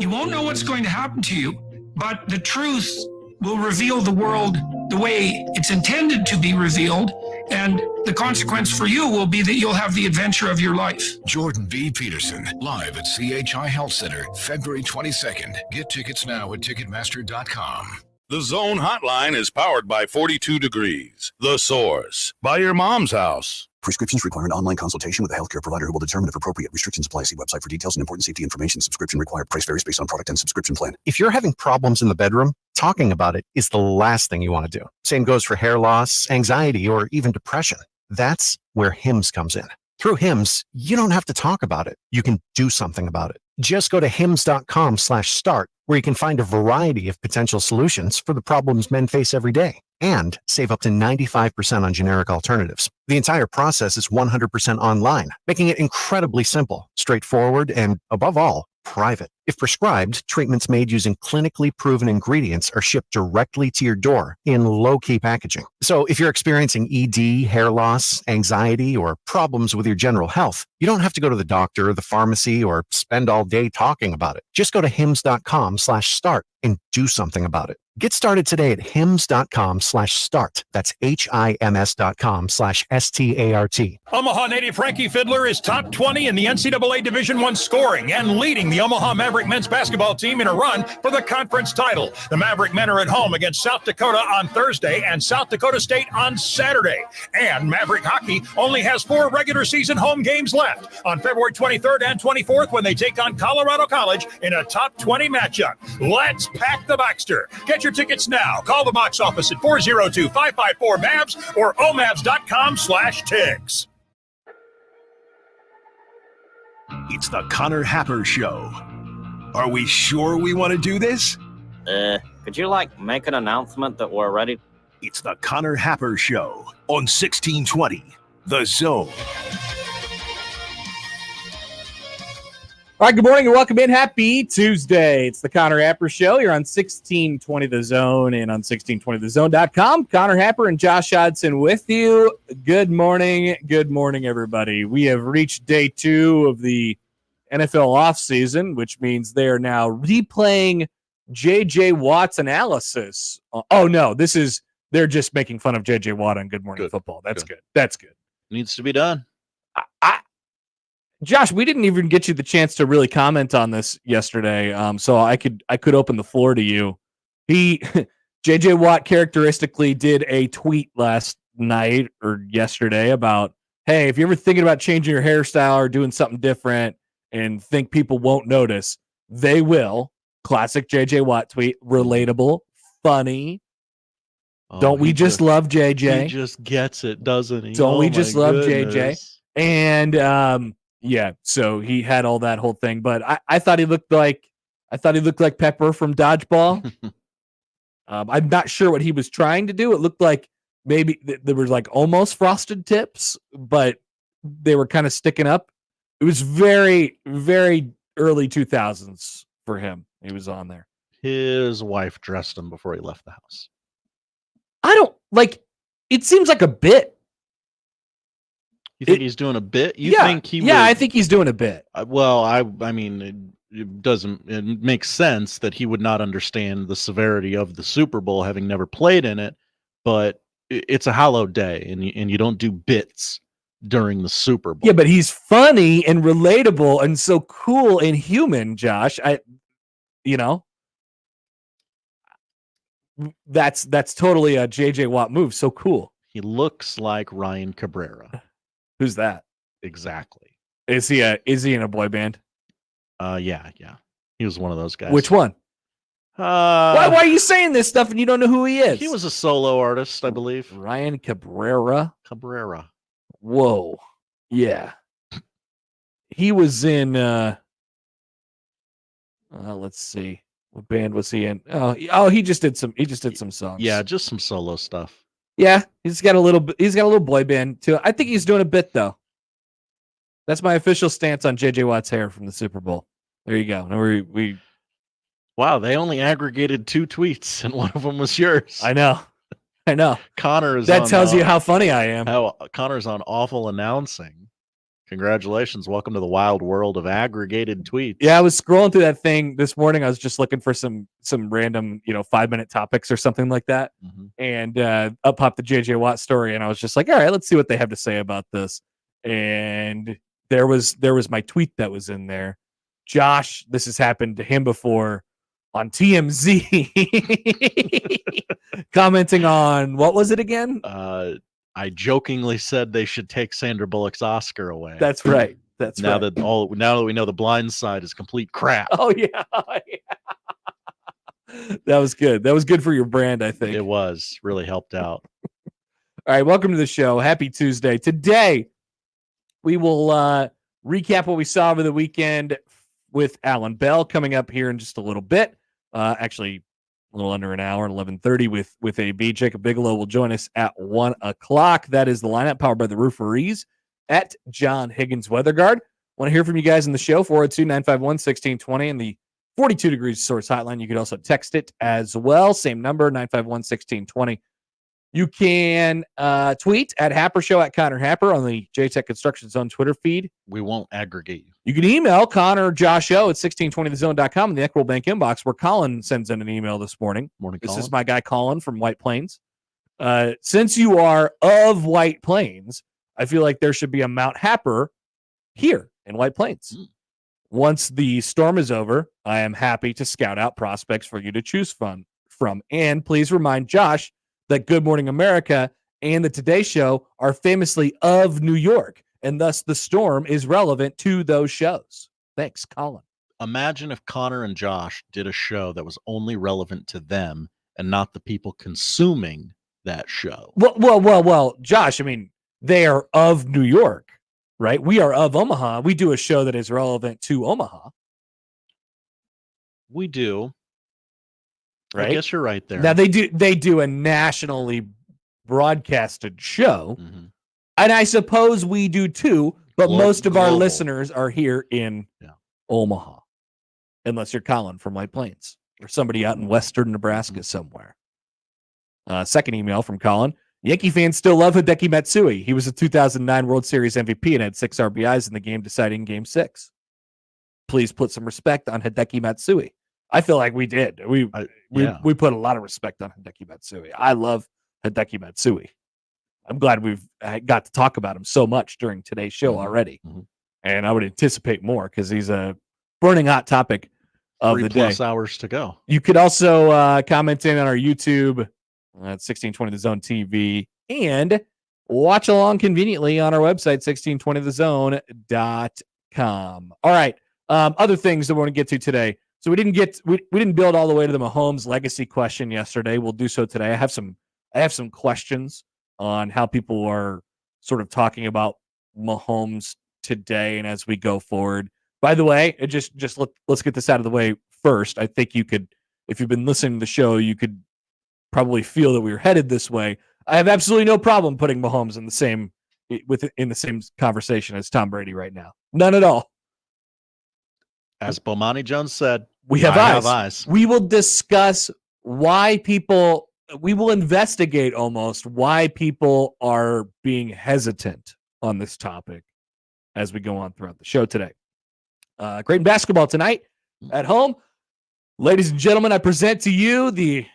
You won't know what's going to happen to you, but the truth will reveal the world the way it's intended to be revealed, and the consequence for you will be that you'll have the adventure of your life. Jordan B. Peterson, live at CHI Health Center, February 22nd. Get tickets now at Ticketmaster.com. The Zone Hotline is powered by 42 Degrees. The Source. By your mom's house. Prescriptions require an online consultation with a healthcare provider who will determine if appropriate. Restrictions apply. See website for details and important safety information. Subscription required. Price varies based on product and subscription plan. If you're having problems in the bedroom, talking about it is the last thing you want to do. Same goes for hair loss, anxiety, or even depression. That's where HIMS comes in. Through HIMS, you don't have to talk about it. You can do something about it. Just go to hims.com/start, where you can find a variety of potential solutions for the problems men face every day and save up to 95% on generic alternatives. The entire process is 100% online, making it incredibly simple, straightforward, and above all, private. If prescribed, treatments made using clinically proven ingredients are shipped directly to your door in low-key packaging. So if you're experiencing ED, hair loss, anxiety, or problems with your general health, you don't have to go to the doctor or the pharmacy or spend all day talking about it. Just go to hims.com/start and do something about it. Get started today at hims.com/start. That's HIMS.com/START. Omaha native Frankie Fiddler is top 20 in the NCAA Division I scoring and leading the Omaha Maverick men's basketball team in a run for the conference title. The Maverick men are at home against South Dakota on Thursday and South Dakota State on Saturday. And Maverick hockey only has 4 regular season home games left on February 23rd and 24th when they take on Colorado College in a top 20 matchup. Let's pack the Baxter. Get your tickets now. Call the box office at 402-554-MAVS or omavs.com/tigs. It's the Connor Happer Show. Are we sure we want to do this? Could you, make an announcement that we're ready? It's the Connor Happer Show on 1620 The Zone. All right, good morning and welcome in. Happy Tuesday. It's the Connor Happer Show. You're on 1620 The Zone and on 1620thezone.com. Connor Happer and Josh Hodson with you. Good morning. Good morning, everybody. We have reached day 2 of the NFL offseason, which means they are now replaying J.J. Watt's analysis. Oh, no, they're just making fun of J.J. Watt on Good Morning Football. That's good. That's good. Needs to be done. Josh, we didn't even get you the chance to really comment on this yesterday, so I could open the floor to you. J.J. Watt characteristically did a tweet last night or yesterday about, hey, if you're ever thinking about changing your hairstyle or doing something different and think people won't notice, they will. Classic J.J. Watt tweet, relatable, funny. Don't we just love JJ? He just gets it, doesn't he? Don't we just love JJ? And yeah, so he had all that whole thing, but I thought he looked like Pepper from Dodgeball. I'm not sure what he was trying to do. It looked like maybe there was almost frosted tips, but they were kind of sticking up. It was very, very early 2000s for him. He was on there. His wife dressed him before he left the house. I don't like. It seems like a bit. You think he's doing a bit? You yeah, think he? Yeah, would, I think he's doing a bit. Well, I mean, it doesn't. It makes sense that he would not understand the severity of the Super Bowl, having never played in it. But it's a hallowed day, and you don't do bits during the Super Bowl. Yeah, but he's funny and relatable and so cool and human, Josh. That's totally a JJ Watt move. So cool. He looks like Ryan Cabrera. Who's that? Exactly. Is he in a boy band? Yeah. He was one of those guys. Which one? Why are you saying this stuff and you don't know who he is? He was a solo artist, I believe. Ryan Cabrera. Whoa. Yeah. He was in let's see. What band was he in? Oh, he just did some songs. Yeah, just some solo stuff. Yeah, he's got a little boy band too. I think he's doing a bit though. That's my official stance on JJ Watt's hair from the Super Bowl. There you go. We Wow, they only aggregated 2 tweets, and one of them was yours. I know. Connor is. That tells you how funny I am. How Connor's on awful announcing. Congratulations. Welcome to the wild world of aggregated tweets. Yeah, I was scrolling through that thing this morning. I was just looking for some random, 5-minute topics or something like that. Mm-hmm. And up popped the JJ Watt story. And I was just like, all right, let's see what they have to say about this. And there was my tweet that was in there. Josh, this has happened to him before on TMZ. Commenting on, what was it again? I jokingly said they should take Sandra Bullock's Oscar away. That's right. Now that we know The Blind Side is complete crap. Oh yeah. That was good. That was good for your brand, I think. It was. Really helped out. All right, welcome to the show. Happy Tuesday. Today, we will recap what we saw over the weekend with Allan Bell coming up here in just a little bit. Actually, a little under an hour, 11:30 with AB. Jacob Bigelow will join us at 1 o'clock. That is the lineup powered by the Rooferees at John Higgins Weather Guard. Want to hear from you guys in the show, 402-951-1620 and the 42 Degrees Source Hotline. You could also text it as well. Same number, 951-1620. You can tweet at Happer Show at Connor Happer on the JTech Construction Zone Twitter feed. We won't aggregate you. You can email Connor or Josh O at 1620thezone.com in the Equitable Bank inbox, where Colin sends in an email this morning. This Colin. is my guy Colin from White Plains. Since you are of White Plains, I feel like there should be a Mount Happer here in White Plains. Once the storm is over, I am happy to scout out prospects for you to choose from. And please remind Josh that Good Morning America and the Today Show are famously of New York, and thus the storm is relevant to those shows. Thanks, Colin. Imagine if Connor and Josh did a show that was only relevant to them and not the people consuming that show. Well, Josh, I mean, they are of New York, right? We are of Omaha. We do a show that is relevant to Omaha. We do. Right? I guess you're right there. Now they do a nationally broadcasted show, and I suppose we do too. But most of our listeners are here in Omaha, unless you're Colin from White Plains or somebody out in western Nebraska somewhere. Second email from Colin: Yankee fans still love Hideki Matsui. He was a 2009 World Series MVP and had 6 RBIs in the game-deciding Game 6. Please put some respect on Hideki Matsui. I feel like we did. We put a lot of respect on Hideki Matsui. I love Hideki Matsui. I'm glad we've got to talk about him so much during today's show already. And I would anticipate more because he's a burning hot topic of the day. 3+ hours to go. You could also comment in on our YouTube at 1620 The Zone TV and watch along conveniently on our website, 1620thezone.com. All right. Other things that we want to get to today. So we didn't build all the way to the Mahomes legacy question yesterday. We'll do so today. I have some questions on how people are sort of talking about Mahomes today and as we go forward. By the way, let's get this out of the way first. I think you could, if you've been listening to the show, you could probably feel that we were headed this way. I have absolutely no problem putting Mahomes in the same in the same conversation as Tom Brady right now. None at all. As Bomani Jones said, We have eyes. We will discuss why people, we will investigate almost why people are being hesitant on this topic as we go on throughout the show today. Creighton basketball tonight at home. Ladies and gentlemen, I present to you the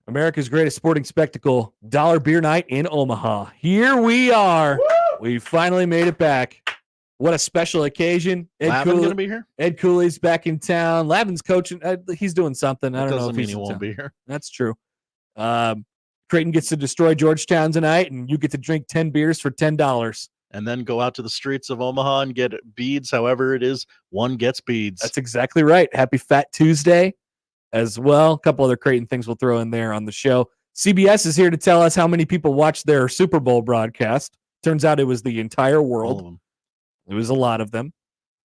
America's greatest sporting spectacle, Dollar Beer Night in Omaha. Here we are. Woo! We finally made it back. What a special occasion. Lavin going to be here? Ed Cooley's back in town. Lavin's coaching. He's doing something. I don't know if doesn't mean he's he won't be here. That's true. Creighton gets to destroy Georgetown tonight, and you get to drink 10 beers for $10. And then go out to the streets of Omaha and get beads. However it is, one gets beads. That's exactly right. Happy Fat Tuesday as well. A couple other Creighton things we'll throw in there on the show. CBS is here to tell us how many people watched their Super Bowl broadcast. Turns out it was the entire world. It was a lot of them.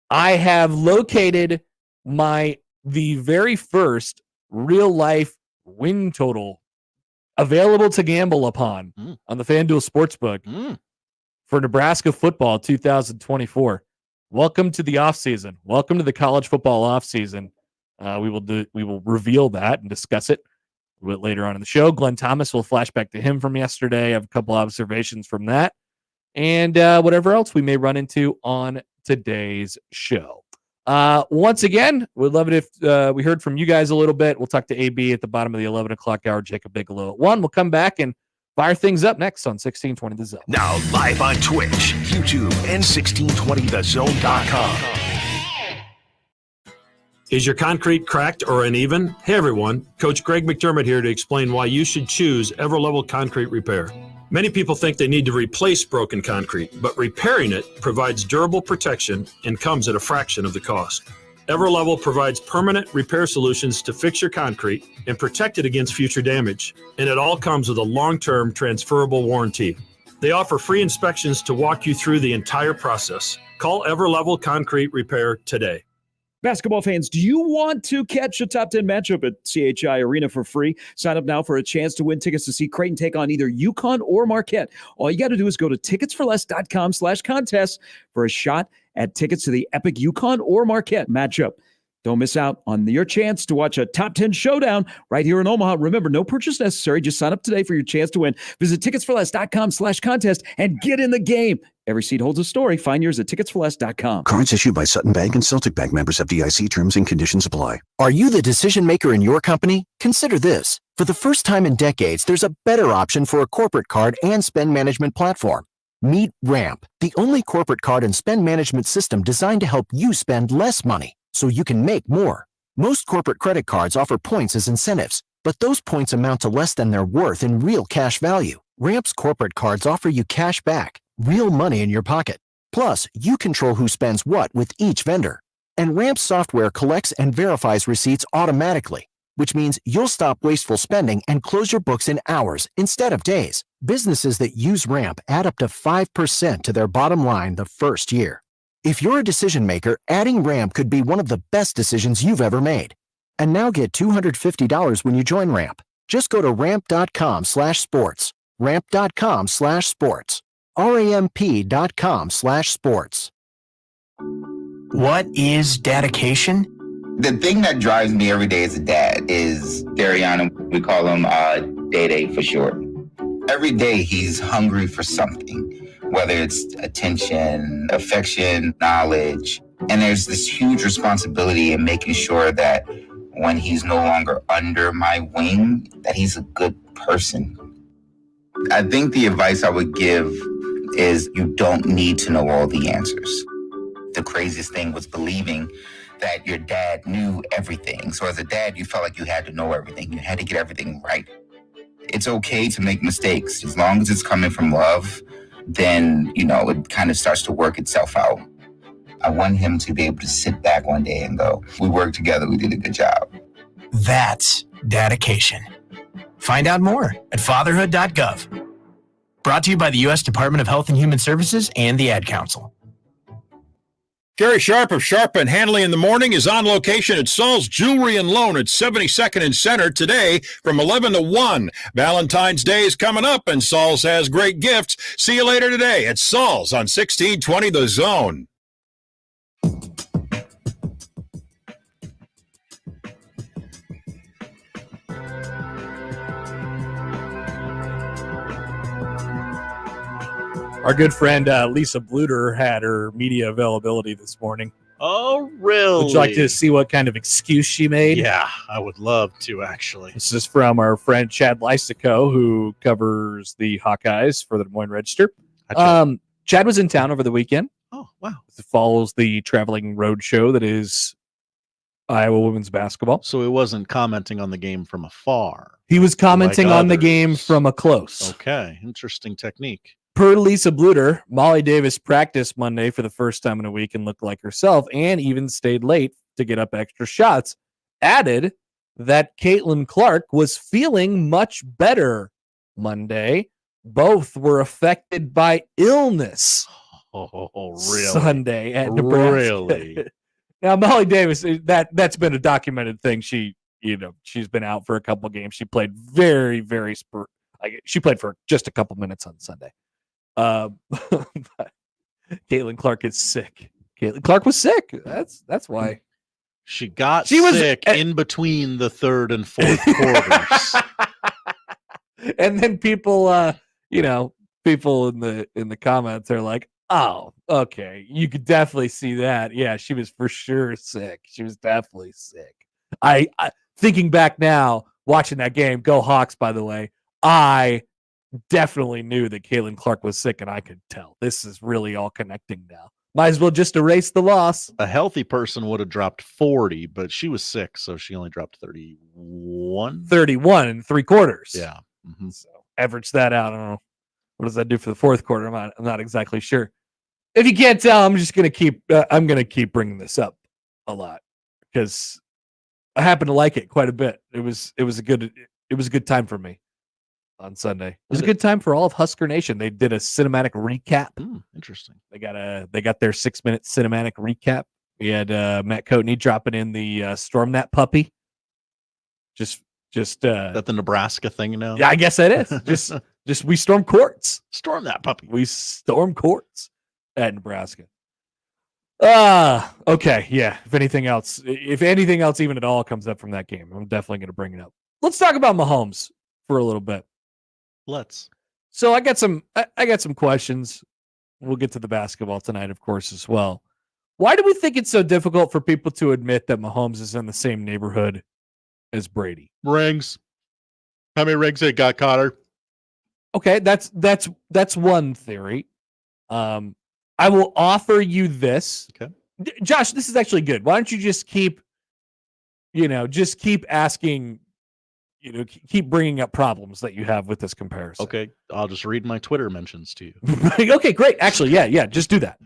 I have located the very first real life win total available to gamble upon on the FanDuel Sportsbook for Nebraska football 2024. Welcome to the offseason. Welcome to the college football offseason. We will reveal that and discuss it a bit later on in the show. Glenn Thomas will flash back to him from yesterday. I have a couple observations from that. And whatever else we may run into on today's show. Once again, we'd love it if we heard from you guys a little bit. We'll talk to AB at the bottom of the 11 o'clock hour, Jacob Bigelow at 1. We'll come back and fire things up next on 1620 The Zone. Now live on Twitch, YouTube, and 1620thezone.com. Is your concrete cracked or uneven? Hey everyone, Coach Greg McDermott here to explain why you should choose Everlevel Concrete Repair. Many people think they need to replace broken concrete, but repairing it provides durable protection and comes at a fraction of the cost. Everlevel provides permanent repair solutions to fix your concrete and protect it against future damage, and it all comes with a long-term transferable warranty. They offer free inspections to walk you through the entire process. Call Everlevel Concrete Repair today. Basketball fans, do you want to catch a top 10 matchup at CHI Arena for free? Sign up now for a chance to win tickets to see Creighton take on either UConn or Marquette. All you got to do is go to ticketsforless.com/contest for a shot at tickets to the epic UConn or Marquette matchup. Don't miss out on your chance to watch a top 10 showdown right here in Omaha. Remember, no purchase necessary. Just sign up today for your chance to win. Visit ticketsforless.com/contest and get in the game. Every seat holds a story. Find yours at ticketsforless.com. Cards issued by Sutton Bank and Celtic Bank, members FDIC. Terms and conditions apply. Are you the decision maker in your company? Consider this. For the first time in decades, there's a better option for a corporate card and spend management platform. Meet Ramp, the only corporate card and spend management system designed to help you spend less money so you can make more. Most corporate credit cards offer points as incentives, but those points amount to less than their worth in real cash value. Ramp's corporate cards offer you cash back, real money in your pocket. Plus, you control who spends what with each vendor. And Ramp's software collects and verifies receipts automatically, which means you'll stop wasteful spending and close your books in hours instead of days. Businesses that use Ramp add up to 5% to their bottom line the first year. If you're a decision maker, adding Ramp could be one of the best decisions you've ever made. And now get $250 when you join Ramp. Just go to ramp.com/sports. ramp.com/sports. ramp.com/sports. What is dedication? The thing that drives me every day as a dad is Dariana. We call him Day for short. Every day he's hungry for something, whether it's attention, affection, knowledge. And there's this huge responsibility in making sure that when he's no longer under my wing, that he's a good person. I think the advice I would give is you don't need to know all the answers. The craziest thing was believing that your dad knew everything. So as a dad, you felt like you had to know everything. You had to get everything right. It's okay to make mistakes. As long as it's coming from love, then, it kind of starts to work itself out. I want him to be able to sit back one day and go, we worked together, we did a good job. That's dedication. Find out more at fatherhood.gov. Brought to you by the U.S. Department of Health and Human Services and the Ad Council. Gary Sharp of Sharp and Hanley in the Morning is on location at Saul's Jewelry and Loan at 72nd and Center today from 11 to 1. Valentine's Day is coming up, and Saul's has great gifts. See you later today at Saul's on 1620 The Zone. Our good friend Lisa Bluter had her media availability this morning. Oh, really? Would you like to see what kind of excuse she made? Yeah, I would love to, actually. This is from our friend Chad Lysico, who covers the Hawkeyes for the Des Moines Register. Chad was in town over the weekend. Oh, wow. It follows the traveling road show that is Iowa women's basketball. So he wasn't commenting on the game from afar. He was commenting like on the others. game from a close. Okay, interesting technique. Per Lisa Bluter, Molly Davis practiced Monday for the first time in a week and looked like herself, and even stayed late to get up extra shots. Added that Caitlin Clark was feeling much better Monday. Both were affected by illness. Oh, really? Sunday at Nebraska. Really? Now, Molly Davis, that's been a documented thing. She's been out for a couple games. She played very, very she played for just a couple minutes on Sunday. Caitlin Clark is sick. Caitlin Clark was sick. That's why she was sick in between the third and fourth quarters. And then people, people in the comments are like, "Oh, okay, you could definitely see that. Yeah, she was for sure sick. She was definitely sick." I thinking back now, watching that game, go Hawks, by the way, I definitely knew that Caitlin Clark was sick, and I could tell. This is really all connecting now. Might as well just erase the loss. A healthy person would have dropped 40, but she was sick, so she only dropped 31. 31 in 3 quarters. Yeah. Mm-hmm. So average that out. I don't know. What does that do for the fourth quarter? I'm not exactly sure. If you can't tell, I'm just going to keep I'm going to keep bringing this up a lot because I happen to like it quite a bit. It was a good time for me on Sunday. It was a good time for all of Husker Nation. They did a cinematic recap. Interesting. They got their 6-minute cinematic recap. We had Matt Coatney dropping in the Storm That Puppy. Just that the Nebraska thing, Yeah, I guess that is. just we storm courts. Storm that puppy. We storm courts at Nebraska. Okay, yeah. If anything else even at all comes up from that game, I'm definitely going to bring it up. Let's talk about Mahomes for a little bit. Let's. So I got some questions. We'll get to the basketball tonight, of course, as well. Why do we think it's so difficult for people to admit that Mahomes is in the same neighborhood as Brady? Rings. How many rings they got, Cotter? Okay, that's one theory. I will offer you this. Okay. Josh, this is actually good. Why don't you just keep asking, keep bringing up problems that you have with this comparison. Okay, I'll just read my Twitter mentions to you. Okay, great. Actually, yeah, just do that.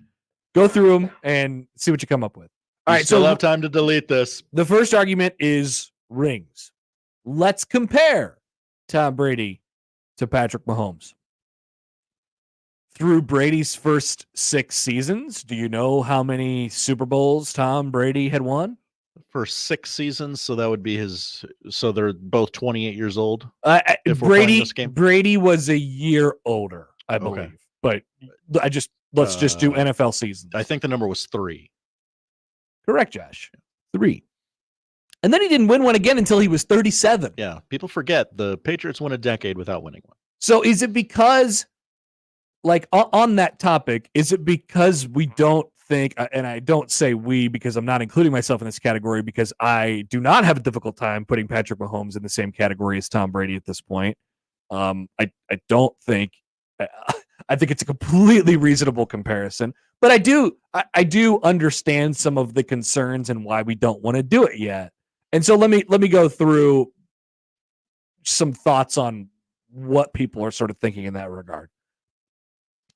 Go through them and see what you come up with. All right, still have time to delete this. The first argument is rings. Let's compare Tom Brady to Patrick Mahomes. Through Brady's first 6 seasons, do you know how many Super Bowls Tom Brady had won? For 6 seasons, so that would be his. So they're both 28 years old. Brady was a year older, I believe. Okay. But let's just do NFL seasons. I think the number was 3. Correct, Josh. 3. And then he didn't win one again until he was 37. Yeah, people forget the Patriots won a decade without winning one. So is it because, like, on that topic, is it because we don't think, and I don't say we because I'm not including myself in this category because I do not have a difficult time putting Patrick Mahomes in the same category as Tom Brady at this point. I don't think, I think it's a completely reasonable comparison, but I do understand some of the concerns and why we don't want to do it yet. And so let me go through some thoughts on what people are sort of thinking in that regard.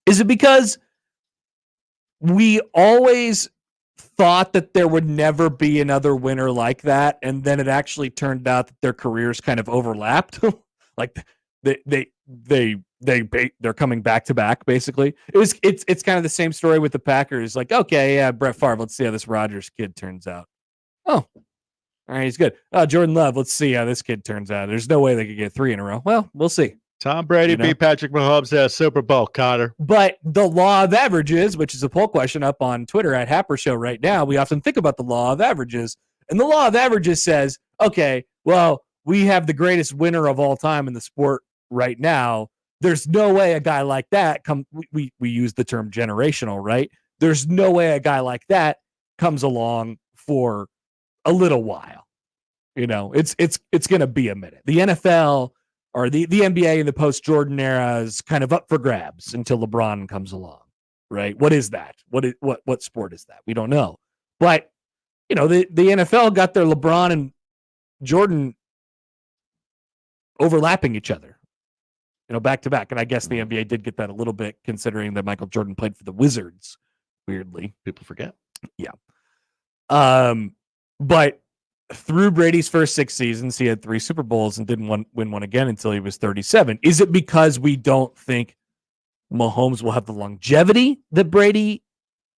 Is it because we always thought that there would never be another winner like that, and then it actually turned out that their careers kind of overlapped? Like they they're coming back to back. Basically, it's kind of the same story with the Packers. Like, okay, yeah, Brett Favre. Let's see how this Rodgers kid turns out. Oh, all right, he's good. Jordan Love. Let's see how this kid turns out. There's no way they could get 3 in a row. Well, we'll see. Tom Brady beat Patrick Mahomes at a Super Bowl, Connor. But the law of averages, which is a poll question up on Twitter at Happer Show right now, we often think about the law of averages. And the law of averages says, okay, well, we have the greatest winner of all time in the sport right now. There's no way a guy like that we use the term generational, right? There's no way a guy like that comes along for a little while. It's going to be a minute. The NFL or the NBA in the post-Jordan era is kind of up for grabs until LeBron comes along, right? What is that? What sport is that? We don't know. But, the NFL got their LeBron and Jordan overlapping each other, back to back. And I guess the NBA did get that a little bit considering that Michael Jordan played for the Wizards, weirdly. People forget. Yeah. But through Brady's first 6 seasons, he had 3 Super Bowls and didn't win one again until he was 37. Is it because we don't think Mahomes will have the longevity that Brady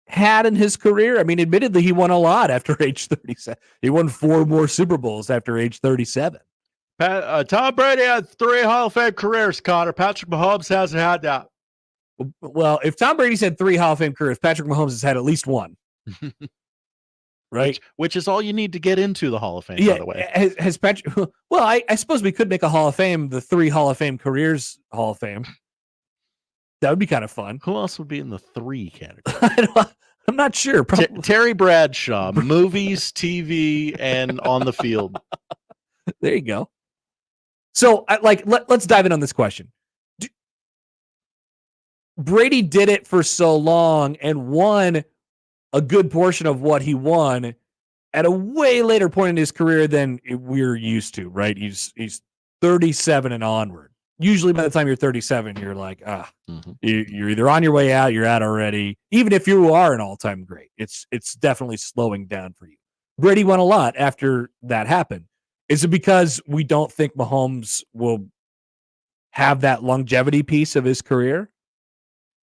had in his career? I mean, admittedly, he won a lot after age 37. He won 4 more Super Bowls after age 37. Tom Brady had 3 Hall of Fame careers, Connor. Patrick Mahomes hasn't had that. Well, if Tom Brady's had 3 Hall of Fame careers, Patrick Mahomes has had at least 1. Right? Which is all you need to get into the Hall of Fame, by the way. Has Patrick? Well, I suppose we could make a Hall of Fame, the 3 Hall of Fame careers Hall of Fame. That would be kind of fun. Who else would be in the 3 category? I'm not sure. Probably. Terry Bradshaw, movies, TV, and on the field. There you go. So, let's dive in on this question. Brady did it for so long and won a good portion of what he won at a way later point in his career than we're used to, right? He's 37 and onward. Usually by the time you're 37, you're like, you're either on your way out, you're out already. Even if you are an all-time great, it's definitely slowing down for you. Brady won a lot after that happened. Is it because we don't think Mahomes will have that longevity piece of his career?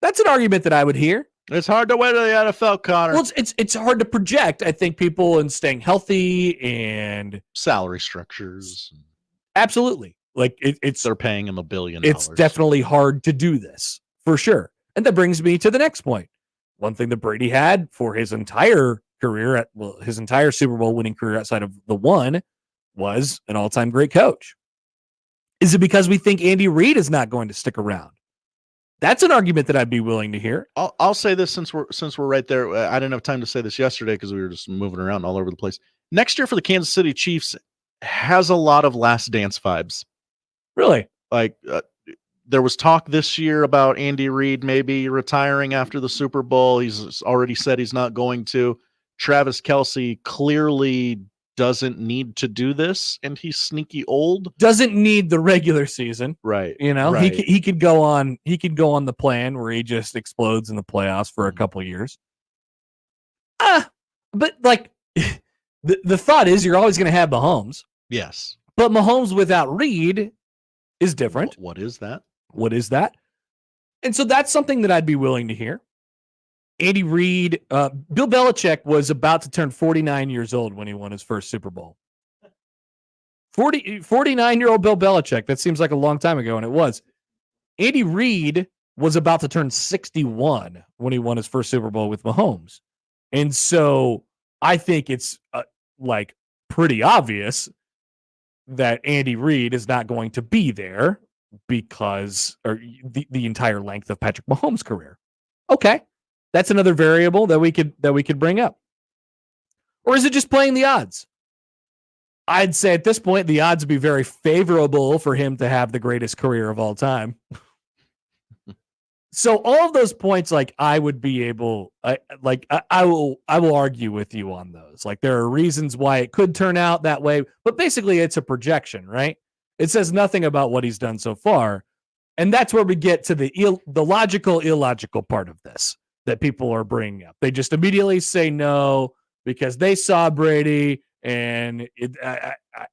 That's an argument that I would hear. It's hard to win in the NFL, Connor. Well, it's hard to project. I think people in staying healthy and salary structures. Absolutely. Like they're paying him $1 billion. It's definitely hard to do this for sure. And that brings me to the next point. One thing that Brady had for his entire career, his entire Super Bowl winning career outside of the one, was an all-time great coach. Is it because we think Andy Reid is not going to stick around? That's an argument that I'd be willing to hear. I'll say this since we're right there. I didn't have time to say this yesterday because we were just moving around all over the place. Next year for the Kansas City Chiefs has a lot of Last Dance vibes. Really? Like there was talk this year about Andy Reid maybe retiring after the Super Bowl. He's already said he's not going to. Travis Kelce clearly doesn't need to do this, and he's sneaky old. Doesn't need the regular season, right? Right. He could go on. He could go on the plan where he just explodes in the playoffs for a couple years. But like the thought is, you're always going to have Mahomes. Yes, but Mahomes without Reid is different. What is that? What is that? And so that's something that I'd be willing to hear. Andy Reid, Bill Belichick was about to turn 49 years old when he won his first Super Bowl. 49-year-old Bill Belichick. That seems like a long time ago, and it was. Andy Reid was about to turn 61 when he won his first Super Bowl with Mahomes. And so I think it's pretty obvious that Andy Reid is not going to be there because the entire length of Patrick Mahomes' career. Okay. That's another variable that we could bring up. Or is it just playing the odds? I'd say at this point, the odds would be very favorable for him to have the greatest career of all time. So all of those points, I would be able, I will argue with you on those. Like there are reasons why it could turn out that way, but basically it's a projection, right? It says nothing about what he's done so far. And that's where we get to the logical, illogical part of this that people are bringing up. They just immediately say no because they saw Brady, and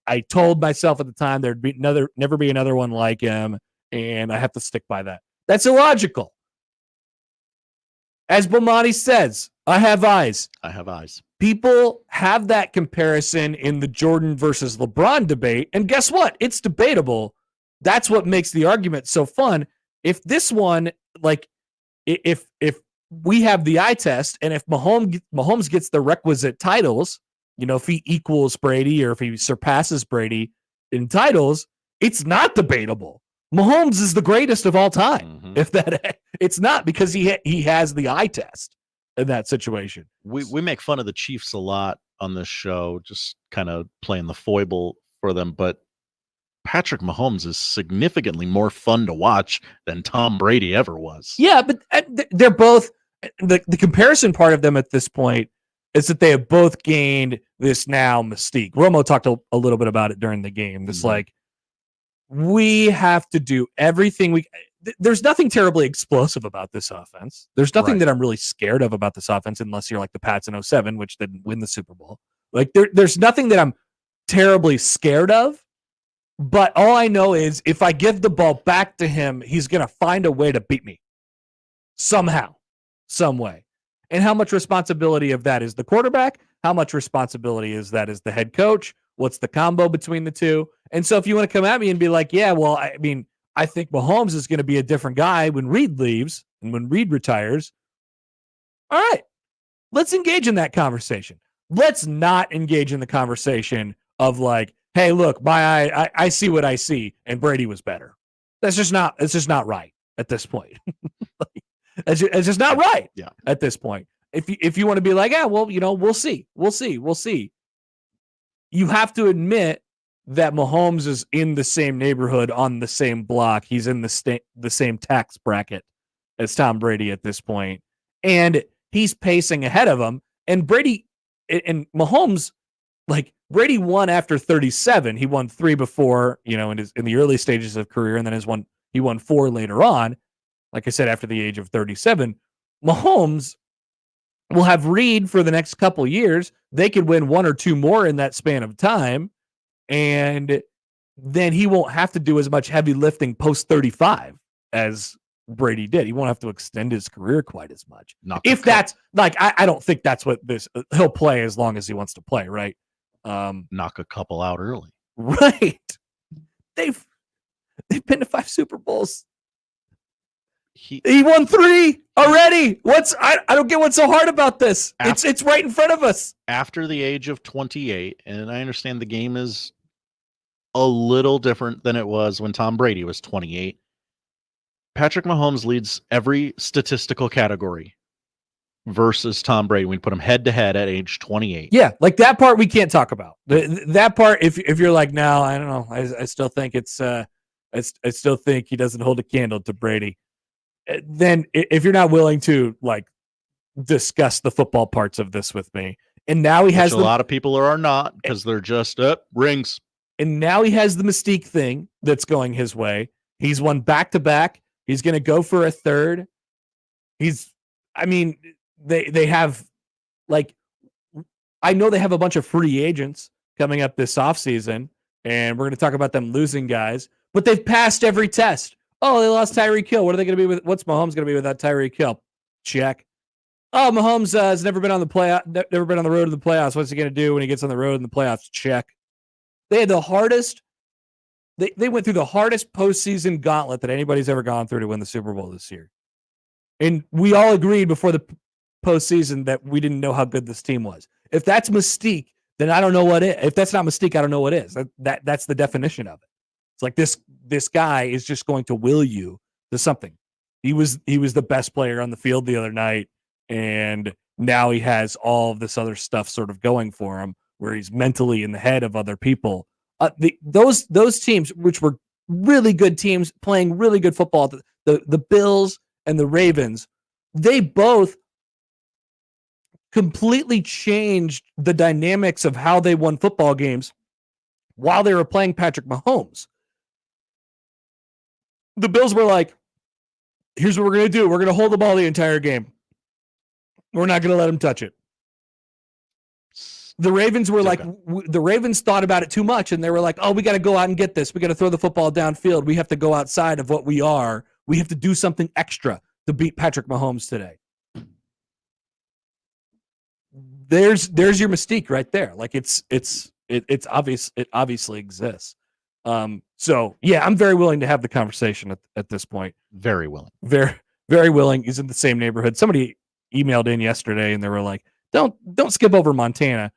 I told myself at the time there'd be never be another one like him, And I have to stick by that. That's illogical. As Bomani says, I have eyes. I have eyes. People have that comparison in the Jordan versus LeBron debate. And guess what? It's debatable. That's what makes the argument so fun. If this one, like, if we have the eye test, and if Mahomes gets the requisite titles, if he equals Brady or if he surpasses Brady in titles, it's not debatable. Mahomes is the greatest of all time. If that, it's not because he has the eye test in that situation. We make fun of the Chiefs a lot on this show, just kind of playing the foible for them. But Patrick Mahomes is significantly more fun to watch than Tom Brady ever was. Yeah, but they're both the comparison part of them at this point is that they have both gained this now mystique. Romo talked a little bit about it during the game. This like, we have to do everything there's nothing terribly explosive about this offense. There's nothing that I'm really scared of about this offense, unless you're like the Pats in 2007, which didn't win the Super Bowl. Like there's nothing that I'm terribly scared of, but all I know is if I give the ball back to him, he's going to find a way to beat me somehow, some way. And how much responsibility of that is the quarterback? How much responsibility is that as the head coach? What's the combo between the two? And so if you want to come at me and be like, yeah, well, I mean, I think Mahomes is going to be a different guy when Reed leaves and when Reed retires. All right, let's engage in that conversation. Let's not engage in the conversation of like, hey, look, I see what I see, and Brady was better. It's just not right at this point. It's just not right at this point. If you want to be like, yeah, well, we'll see. You have to admit that Mahomes is in the same neighborhood, on the same block. He's in the same tax bracket as Tom Brady at this point, and he's pacing ahead of him. And Brady and Mahomes, like Brady won after 37. He won 3 before, in the early stages of career, and then he won 4 later on. Like I said, after the age of 37, Mahomes will have Reed for the next couple years. They could win 1 or 2 more in that span of time. And then he won't have to do as much heavy lifting post 35 as Brady did. He won't have to extend his career quite as much. If that's like, I don't think that's what he'll play as long as he wants to play. Right. Knock a couple out early. Right. They've been to 5 Super Bowls. He won 3 already. I don't get what's so hard about this. It's right in front of us. After the age of 28, and I understand the game is a little different than it was when Tom Brady was 28. Patrick Mahomes leads every statistical category versus Tom Brady. We put him head to head at age 28. Yeah, like that part we can't talk about. That part, if you're like, no, I don't know. I still think it's I still think he doesn't hold a candle to Brady. Then if you're not willing to like discuss the football parts of this with me, and now he has a lot of people are not, because they're just rings. And now he has the mystique thing that's going his way. He's won back-to-back. He's going to go for a third. They have, like, I know they have a bunch of free agents coming up this offseason, and we're going to talk about them losing guys, but they've passed every test. Oh, they lost Tyreek Hill. What are they going to be with? What's Mahomes going to be without Tyreek Hill? Check. Oh, Mahomes has never been on the road to the playoffs. What's he going to do when he gets on the road in the playoffs? Check. They had the hardest. They went through the hardest postseason gauntlet that anybody's ever gone through to win the Super Bowl this year. And we all agreed before the postseason that we didn't know how good this team was. If that's mystique, then I don't know what it is. If that's not mystique, I don't know what is. That's the definition of it. It's like this guy is just going to will you to something. He was the best player on the field the other night, and now he has all of this other stuff sort of going for him, where he's mentally in the head of other people. Those teams, which were really good teams playing really good football, the Bills and the Ravens, they both completely changed the dynamics of how they won football games while they were playing Patrick Mahomes. The Bills were like, here's what we're going to do. We're going to hold the ball the entire game. We're not going to let him touch it. The Ravens were like, the Ravens thought about it too much, and they were like, oh, we got to go out and get this. We got to throw the football downfield. We have to go outside of what we are. We have to do something extra to beat Patrick Mahomes today. There's your mystique right there. Like it's obvious. It obviously exists. So yeah, I'm very willing to have the conversation at this point. Very willing. Very, very willing. He's in the same neighborhood. Somebody emailed in yesterday and they were like, don't skip over Montana.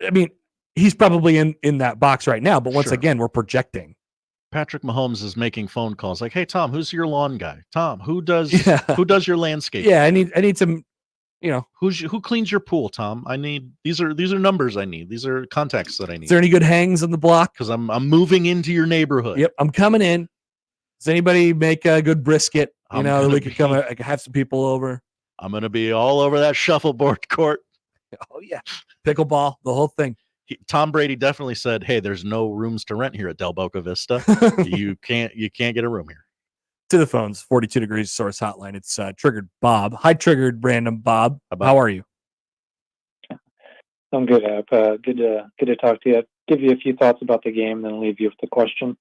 I mean, he's probably in that box right now, but once again, we're projecting. Patrick Mahomes is making phone calls like, "Hey Tom, who's your lawn guy? Tom, who does your landscape? Yeah, I need some, who cleans your pool, Tom? I need these are numbers I need. These are contacts that I need. Is there any good hangs on the block? Because I'm moving into your neighborhood. Yep, I'm coming in. Does anybody make a good brisket? We could come. I could have some people over. I'm gonna be all over that shuffleboard court. Oh yeah, pickleball, the whole thing. Tom Brady definitely said, "Hey, there's no rooms to rent here at Del Boca Vista. you can't get a room here." To the phones, 42 Degrees Source Hotline. It's Triggered Bob. Hi, Triggered Random Bob. How are you? I'm good, Hap. Good to talk to you. Give you a few thoughts about the game, then leave you with the question.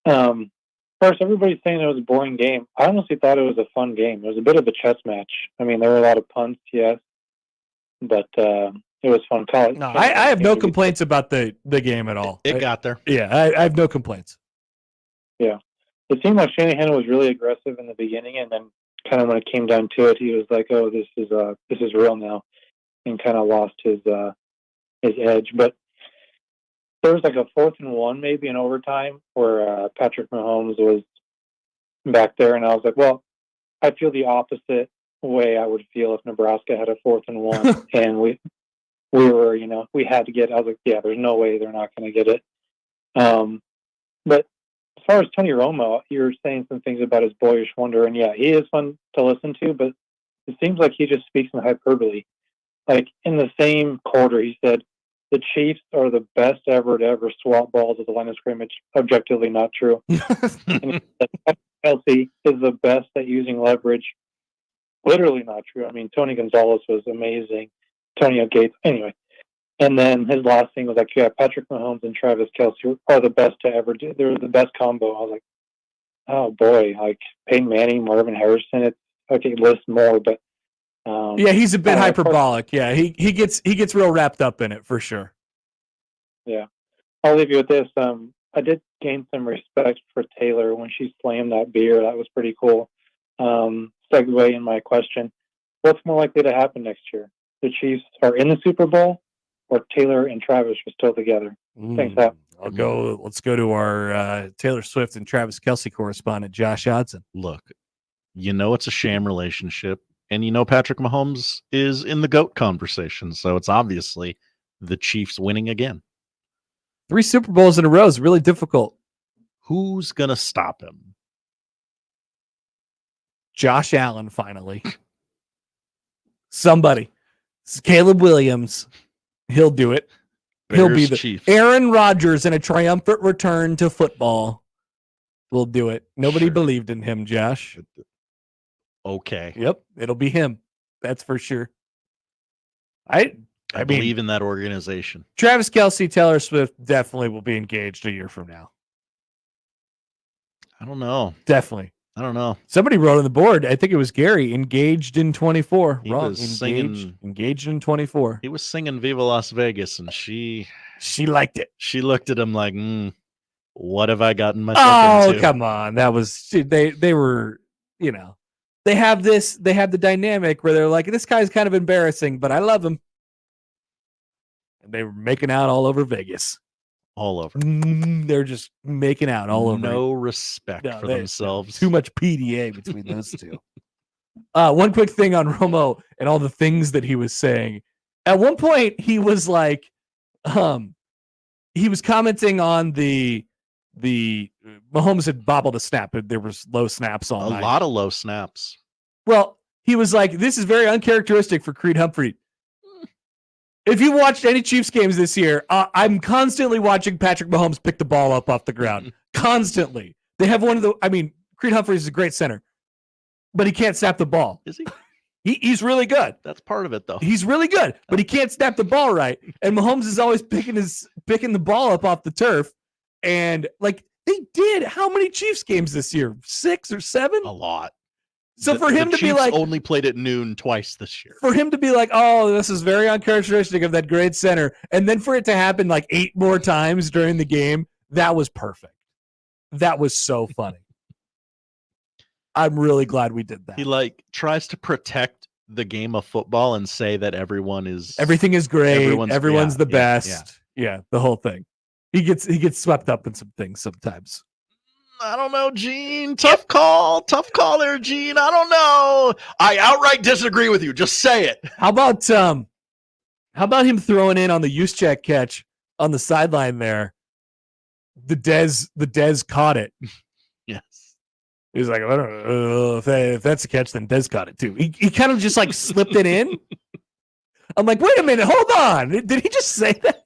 First, everybody's saying it was a boring game. I honestly thought it was a fun game. It was a bit of a chess match. I mean, there were a lot of punts, yes, but it was fun. No, I have no complaints about the game at all. It got there. Yeah, I have no complaints. Yeah. It seemed like Shanahan was really aggressive in the beginning, and then kind of when it came down to it, he was like, "Oh, this is real now," and kind of lost his edge. But there was like a 4th and 1 maybe in overtime where Patrick Mahomes was back there, and I was like, "Well, I feel the opposite way I would feel if Nebraska had a 4th and 1, and we were, we had to get." I was like, "Yeah, there's no way they're not going to get it." But as far as Tony Romo, you're saying some things about his boyish wonder, and yeah, he is fun to listen to, but it seems like he just speaks in hyperbole. Like in the same quarter, he said, "The Chiefs are the best ever to ever swap balls at the line of scrimmage." Objectively not true. And he said, Kelsey is the best at using leverage. Literally not true. I mean, Tony Gonzalez was amazing. Antonio Gates. Anyway. And then his last thing was like, yeah, Patrick Mahomes and Travis Kelsey are the best to ever do. They're the best combo. I was like, oh boy, like Peyton Manning, Marvin Harrison. It's okay, list more, but yeah, he's a bit hyperbolic. Yeah, he gets real wrapped up in it for sure. Yeah, I'll leave you with this. I did gain some respect for Taylor when she slammed that beer. That was pretty cool. Segue in my question: what's more likely to happen next year? The Chiefs are in the Super Bowl, or Taylor and Travis are still together? Thanks, Hap. Let's go to our Taylor Swift and Travis Kelce correspondent, Josh Hodson. Look, it's a sham relationship, and Patrick Mahomes is in the GOAT conversation, so it's obviously the Chiefs winning again. 3 Super Bowls in a row is really difficult. Who's going to stop him? Josh Allen, finally. Somebody. It's Caleb Williams. He'll do it. He'll be the Chiefs. Aaron Rodgers in a triumphant return to football. Will do it. Nobody believed in him, Josh. Okay. Yep, it'll be him. That's for sure. I believe in that organization. Travis Kelce, Taylor Swift definitely will be engaged a year from now. I don't know. Definitely. I don't know. Somebody wrote on the board, I think it was Gary, engaged in 24. He Wrong. was singing, engaged in 24. He was singing Viva Las Vegas, and she liked it. She looked at him like, what have I gotten myself into? Oh, come on. That was, they were, they have the dynamic where they're like, this guy's kind of embarrassing, but I love him. And they were making out all over Vegas. All over. They're just making out all over. No respect for themselves. Too much PDA between those two. One quick thing on Romo and all the things that he was saying. At one point, he was like, he was commenting on the Mahomes had bobbled a snap. There was low snaps all night. A lot of low snaps. Well, he was like, this is very uncharacteristic for Creed Humphrey. If you watched any Chiefs games this year, I'm constantly watching Patrick Mahomes pick the ball up off the ground. Constantly. They have Creed Humphreys is a great center, but he can't snap the ball. Is he? He's really good. That's part of it, though. He's really good, but he can't snap the ball right. And Mahomes is always picking the ball up off the turf. And like they did, how many Chiefs games this year? 6 or 7? A lot. So for him to Chiefs be like, only played at noon twice this year. For him to be like, oh, this is very uncharacteristic of that great center, and then for it to happen like 8 more times during the game, that was perfect. That was so funny. I'm really glad we did that. He like tries to protect the game of football and say that everything is great. Everyone's the yeah, best. Yeah, the whole thing. He gets swept up in some things sometimes. I don't know, Gene. Tough call there, Gene. I don't know. I outright disagree with you. Just say it. How about him throwing in on the Juszczyk catch on the sideline there? The Dez caught it. Yes. He was like, I don't know if that's a catch, then Dez caught it too. He kind of just like slipped it in. I'm like, wait a minute, hold on. Did he just say that?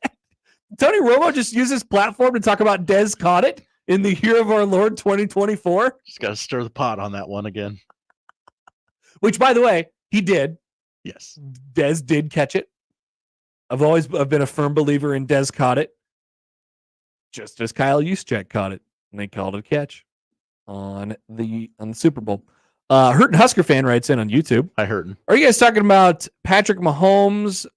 Tony Romo just used his platform to talk about Dez caught it in the year of our Lord 2024. Just got to stir the pot on that one again. Which, by the way, he did. Yes. Dez did catch it. I've been a firm believer in Dez caught it. Just as Kyle Juszczyk caught it. And they called it a catch on the Super Bowl. Hurtin Husker fan writes in on YouTube. Hi, Hurtin. Are you guys talking about Patrick Mahomes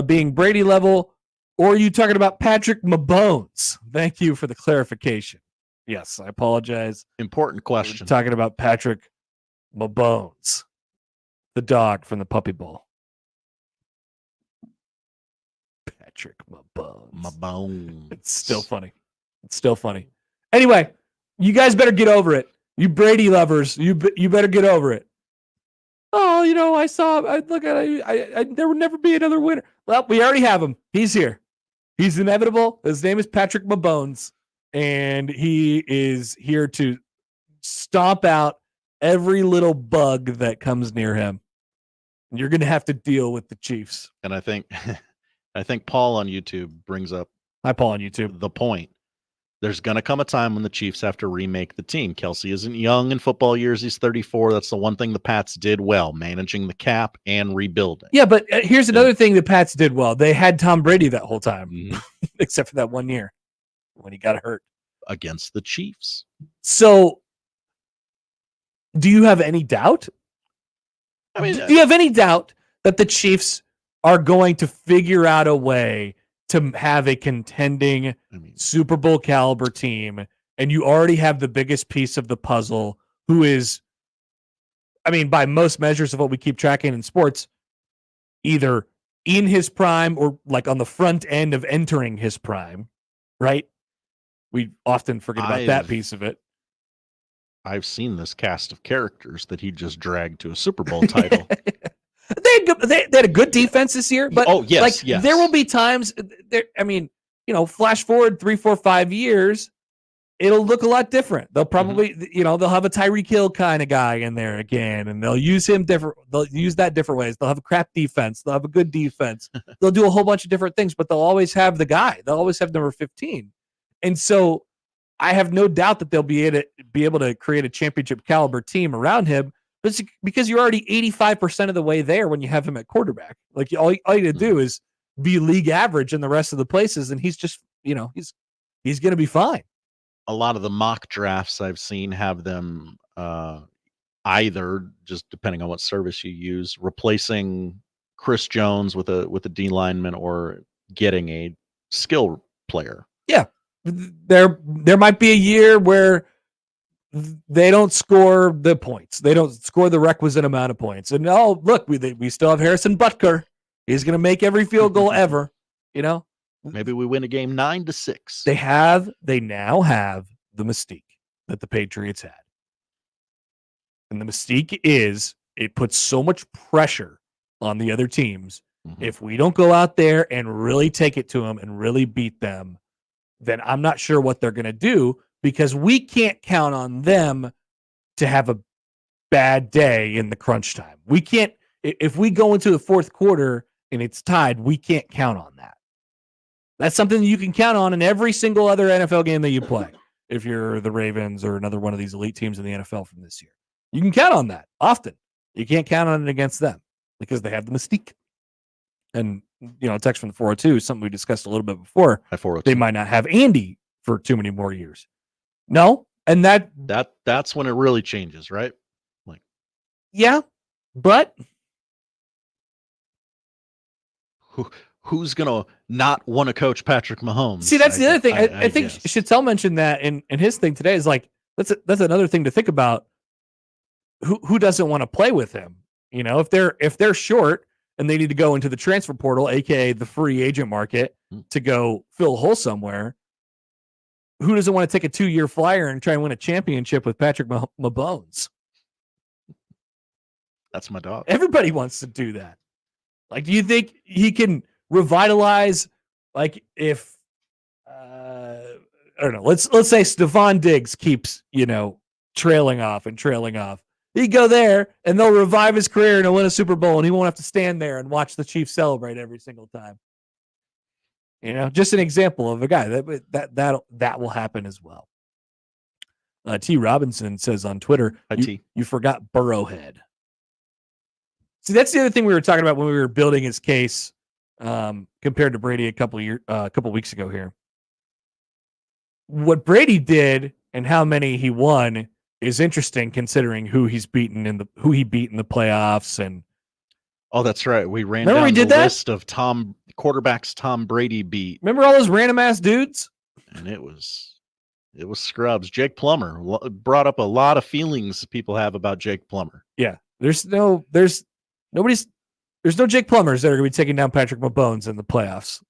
being Brady level, or are you talking about Patrick Mabones? Thank you for the clarification. Yes, I apologize. Important question. We're talking about Patrick Mabones, the dog from the Puppy Bowl. Patrick Mabones. It's still funny. Anyway, you guys better get over it. You Brady lovers, you better get over it. Oh, there will never be another winner. Well, we already have him. He's here. He's inevitable. His name is Patrick Mabones, and he is here to stomp out every little bug that comes near him. And you're going to have to deal with the Chiefs. And I think Paul on YouTube brings up. Hi, Paul on YouTube. The point. There's going to come a time when the Chiefs have to remake the team. Kelsey isn't young in football years. He's 34. That's the one thing the Pats did well, managing the cap and rebuilding. Yeah, but here's another thing the Pats did well. They had Tom Brady that whole time, except for that one year when he got hurt. Against the Chiefs. So, do you have any doubt? Do you have any doubt that the Chiefs are going to figure out a way to have a contending Super Bowl caliber team, and you already have the biggest piece of the puzzle, who is, by most measures of what we keep tracking in sports, either in his prime or like on the front end of entering his prime, right? We often forget about that piece of it. I've seen this cast of characters that he just dragged to a Super Bowl title. They had a good defense this year, but yes. There will be times flash forward 3, 4, 5 years, it'll look a lot different. They'll probably, they'll have a Tyreek Hill kind of guy in there again, and they'll use him different. They'll use that different ways. They'll have a crap defense. They'll have a good defense. They'll do a whole bunch of different things, but they'll always have the guy. They'll always have number 15. And so I have no doubt that they'll be able to create a championship caliber team around him. But it's because you're already 85% of the way there when you have him at quarterback. Like all you got to do is be league average in the rest of the places, and he's just, he's going to be fine. A lot of the mock drafts I've seen have them either, just depending on what service you use, replacing Chris Jones with a D lineman or getting a skill player. Yeah, there might be a year where they don't score the points. They don't score the requisite amount of points. And look, we still have Harrison Butker. He's going to make every field goal ever. Maybe we win a game 9-6. They now have the mystique that the Patriots had. And the mystique is it puts so much pressure on the other teams. If we don't go out there and really take it to them and really beat them, then I'm not sure what they're going to do, because we can't count on them to have a bad day in the crunch time. We can't, if we go into the fourth quarter and it's tied, we can't count on that. That's something you can count on in every single other NFL game that you play. If you're the Ravens or another one of these elite teams in the NFL from this year, you can count on that often. You can't count on it against them. because they have the mystique. And, text from the 402, something we discussed a little bit before. They might not have Andy for too many more years. No. And that's when it really changes, right? Yeah, but who's gonna not want to coach Patrick Mahomes? See, that's the other thing. I think Chattel mentioned that in his thing today. Is like that's another thing to think about. Who doesn't want to play with him? If they're short and they need to go into the transfer portal, aka the free agent market, to go fill a hole somewhere. Who doesn't want to take a 2-year flyer and try and win a championship with Patrick Mahomes? That's my dog. Everybody wants to do that. Like, do you think he can revitalize? Like, if I don't know, let's say Stephon Diggs keeps trailing off. He'd go there and they'll revive his career and he'll win a Super Bowl and he won't have to stand there and watch the Chiefs celebrate every single time. Just an example of a guy that will happen as well. T. Robinson says on Twitter, you forgot Burrowhead. See, that's the other thing we were talking about when we were building his case compared to Brady a couple weeks ago here. What Brady did and how many he won is interesting considering who he beat in the playoffs. And that's right. We ran down the list of quarterbacks Tom Brady beat. Remember all those random ass dudes? And it was scrubs. Jake Plummer brought up a lot of feelings people have about Jake Plummer. Yeah, there's no Jake Plumbers that are going to be taking down Patrick Mahomes in the playoffs.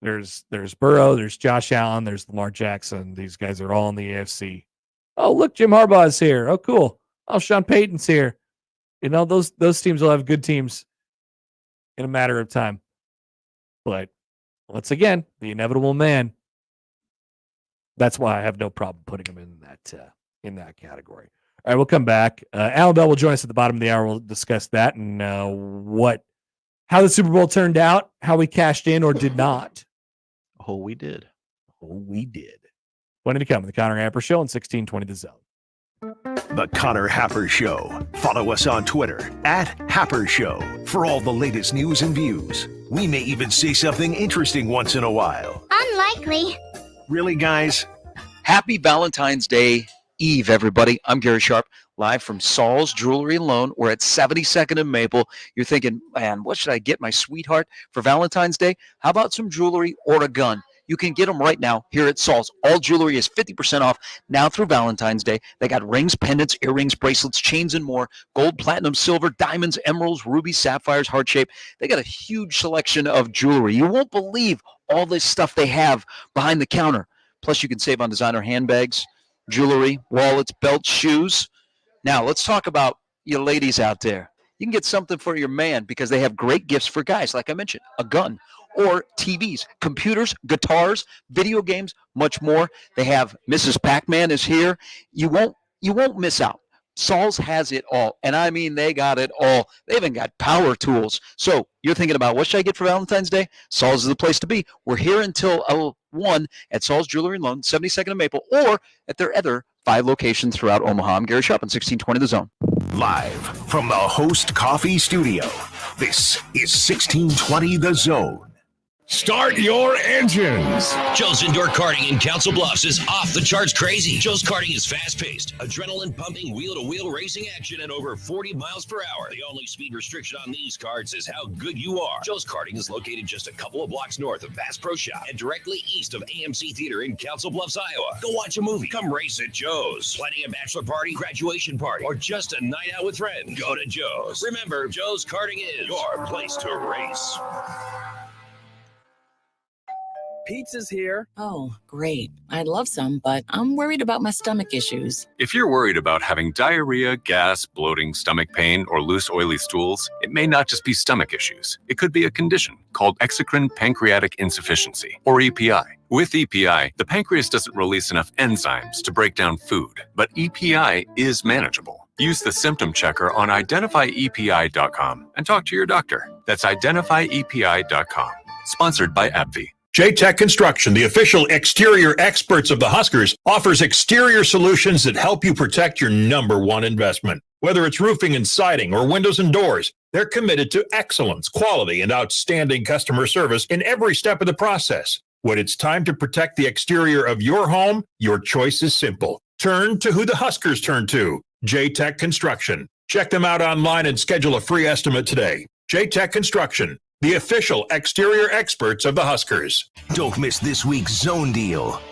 There's Burrow, there's Josh Allen, there's Lamar Jackson. These guys are all in the AFC. Oh, look, Jim Harbaugh's here. Oh, cool. Oh, Sean Payton's here. Those teams will have good teams in a matter of time. But once again, the inevitable man. That's why I have no problem putting him in that category. All right, we'll come back. Allan Bell will join us at the bottom of the hour. We'll discuss that and how the Super Bowl turned out, how we cashed in or did not. Oh, we did. Plenty to come. The Connor Happer Show on 1620 The Zone. The Connor Happer Show. Follow us on Twitter @Happer Show for all the latest news and views. We may even say something interesting once in a while. Unlikely. Really, guys? Happy Valentine's Day Eve, everybody. I'm Gary Sharp, live from Saul's Jewelry and Loan. We're at 72nd and Maple. You're thinking, man, what should I get my sweetheart for Valentine's Day? How about some jewelry or a gun? You can get them right now here at Saul's. All jewelry is 50% off now through Valentine's Day. They got rings, pendants, earrings, bracelets, chains, and more. Gold, platinum, silver, diamonds, emeralds, rubies, sapphires, heart shape. They got a huge selection of jewelry. You won't believe all this stuff they have behind the counter. Plus, you can save on designer handbags, jewelry, wallets, belts, shoes. Now, let's talk about you ladies out there. You can get something for your man because they have great gifts for guys, like I mentioned, a gun, or TVs, computers, guitars, video games, much more. They have Mrs. Pac-Man is here. You won't miss out. Saul's has it all, and I mean they got it all. They even got power tools. So you're thinking about what should I get for Valentine's Day? Saul's is the place to be. We're here until 1 at Saul's Jewelry and Loan, 72nd and Maple, or at their other 5 locations throughout Omaha. I'm Gary Sharp on 1620 The Zone. Live from the Host Coffee Studio, this is 1620 The Zone. Start your engines. Joe's Indoor Karting in Council Bluffs is off the charts crazy. Joe's Karting is fast-paced, adrenaline-pumping, wheel-to-wheel racing action at over 40 miles per hour. The only speed restriction on these karts is how good you are. Joe's Karting is located just a couple of blocks north of Bass Pro Shop and directly east of AMC Theater in Council Bluffs, Iowa. Go watch a movie. Come race at Joe's. Planning a bachelor party, graduation party, or just a night out with friends? Go to Joe's. Remember, Joe's Karting is your place to race. Pizza's here. Oh, great. I'd love some, but I'm worried about my stomach issues. If you're worried about having diarrhea, gas, bloating, stomach pain, or loose, oily stools, it may not just be stomach issues. It could be a condition called exocrine pancreatic insufficiency, or EPI. With EPI, the pancreas doesn't release enough enzymes to break down food, but EPI is manageable. Use the symptom checker on identifyepi.com and talk to your doctor. That's identifyepi.com. Sponsored by AbbVie. J-Tech Construction, the official exterior experts of the Huskers, offers exterior solutions that help you protect your number one investment. Whether it's roofing and siding or windows and doors, they're committed to excellence, quality, and outstanding customer service in every step of the process. When it's time to protect the exterior of your home, your choice is simple. Turn to who the Huskers turn to, J-Tech Construction. Check them out online and schedule a free estimate today. J-Tech Construction, the official exterior experts of the Huskers. Don't miss this week's Zone Deal.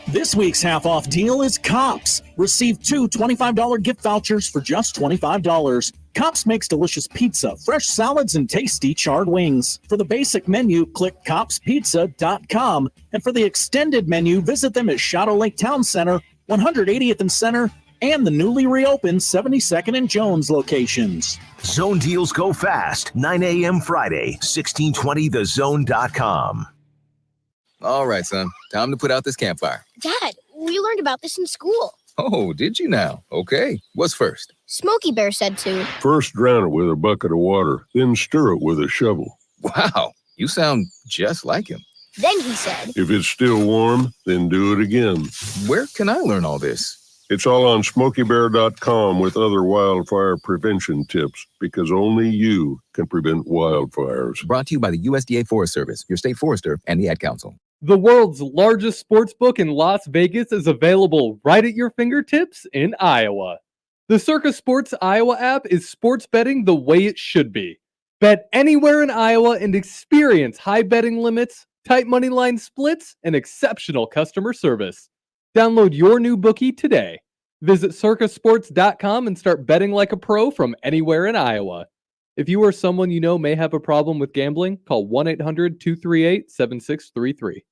This week's half-off deal is Cops. Receive 2 $25 gift vouchers for just $25. Cops makes delicious pizza, fresh salads, and tasty charred wings. For the basic menu, click copspizza.com. And for the extended menu, visit them at Shadow Lake Town Center, 180th and Center, and the newly reopened 72nd and Jones locations. Zone deals go fast. 9 a.m. Friday, 1620thezone.com. All right, son. Time to put out this campfire. Dad, we learned about this in school. Oh, did you now? Okay. What's first? Smokey Bear said to. First drown it with a bucket of water, then stir it with a shovel. Wow, you sound just like him. Then he said. If it's still warm, then do it again. Where can I learn all this? It's all on SmokeyBear.com with other wildfire prevention tips, because only you can prevent wildfires. Brought to you by the USDA Forest Service, your state forester, and the Ad Council. The world's largest sports book in Las Vegas is available right at your fingertips in Iowa. The Circa Sports Iowa app is sports betting the way it should be. Bet anywhere in Iowa and experience high betting limits, tight money line splits, and exceptional customer service. Download your new bookie today. Visit circasports.com and start betting like a pro from anywhere in Iowa. If you or someone you know may have a problem with gambling, call 1-800-238-7633.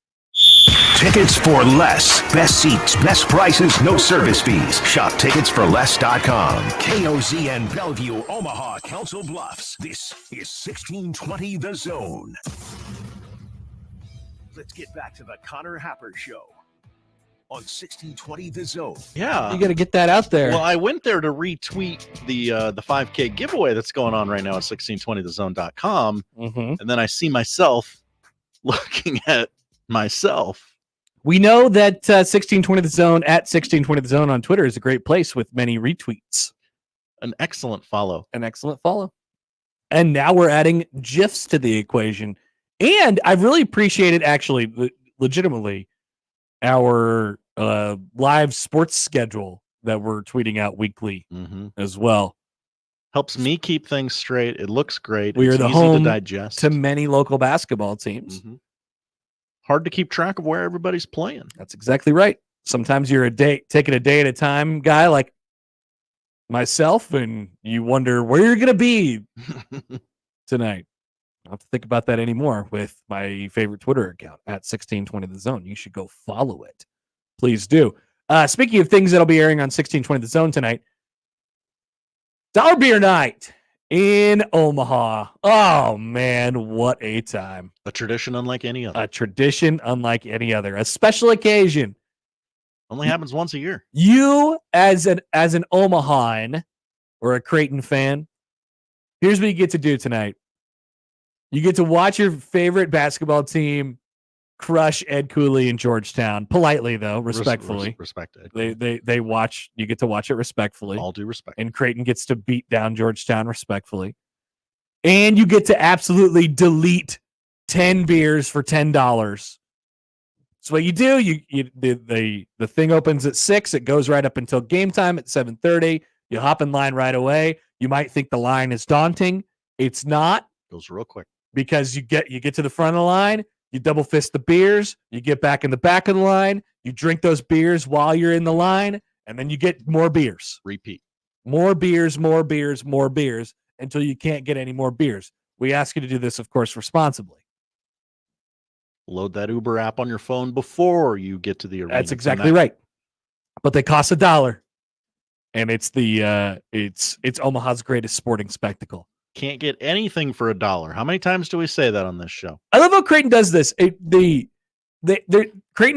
Tickets for less. Best seats, best prices, no service fees. Shop ticketsforless.com. KOZN Bellevue, Omaha, Council Bluffs. This is 1620 The Zone. Let's get back to the Connor Happer Show on 1620 The Zone. Yeah. You got to get that out there. Well, I went there to retweet the 5K giveaway that's going on right now at 1620thezone.com. Mm-hmm. And then I see myself looking at myself. We know that 1620 The Zone at 1620 The Zone on Twitter is a great place with many retweets. An excellent follow. An excellent follow. And now we're adding GIFs to the equation. And I've really appreciated, actually, legitimately, our live sports schedule that we're tweeting out weekly as well. Helps me keep things straight. It looks great. We it's are the easy home to digest. to many local basketball teams. Hard to keep track of where everybody's playing. That's exactly right. Sometimes you're taking a day at a time guy like myself, and you wonder where you're going to be tonight. I don't have to think about that anymore with my favorite Twitter account at 1620 The Zone. You should go follow it. Please do. Speaking of things that'll be airing on 1620 The Zone tonight, Dollar Beer Night in Omaha. Oh, man, what a time. A tradition unlike any other. A tradition unlike any other. A special occasion. Only happens once a year. You, as an Omahan or a Creighton fan, here's what you get to do tonight. You get to watch your favorite basketball team crush Ed Cooley in Georgetown. Politely, though, respectfully. Respect it. They watch. You get to watch it respectfully. All due respect. And Creighton gets to beat down Georgetown respectfully. And you get to absolutely delete 10 beers for $10. So what you do, the thing opens at 6. It goes right up until game time at 7:30. You hop in line right away. You might think the line is daunting. It's not. Goes real quick. Because you get to the front of the line, you double fist the beers, you get back in the back of the line, you drink those beers while you're in the line, and then you get more beers. Repeat. More beers, more beers, more beers, until you can't get any more beers. We ask you to do this, of course, responsibly. Load that Uber app on your phone before you get to the arena. That's exactly right. But they cost $1. And it's it's Omaha's greatest sporting spectacle. Can't get anything for $1. How many times do we say that on this show? I love how Creighton does this. Creighton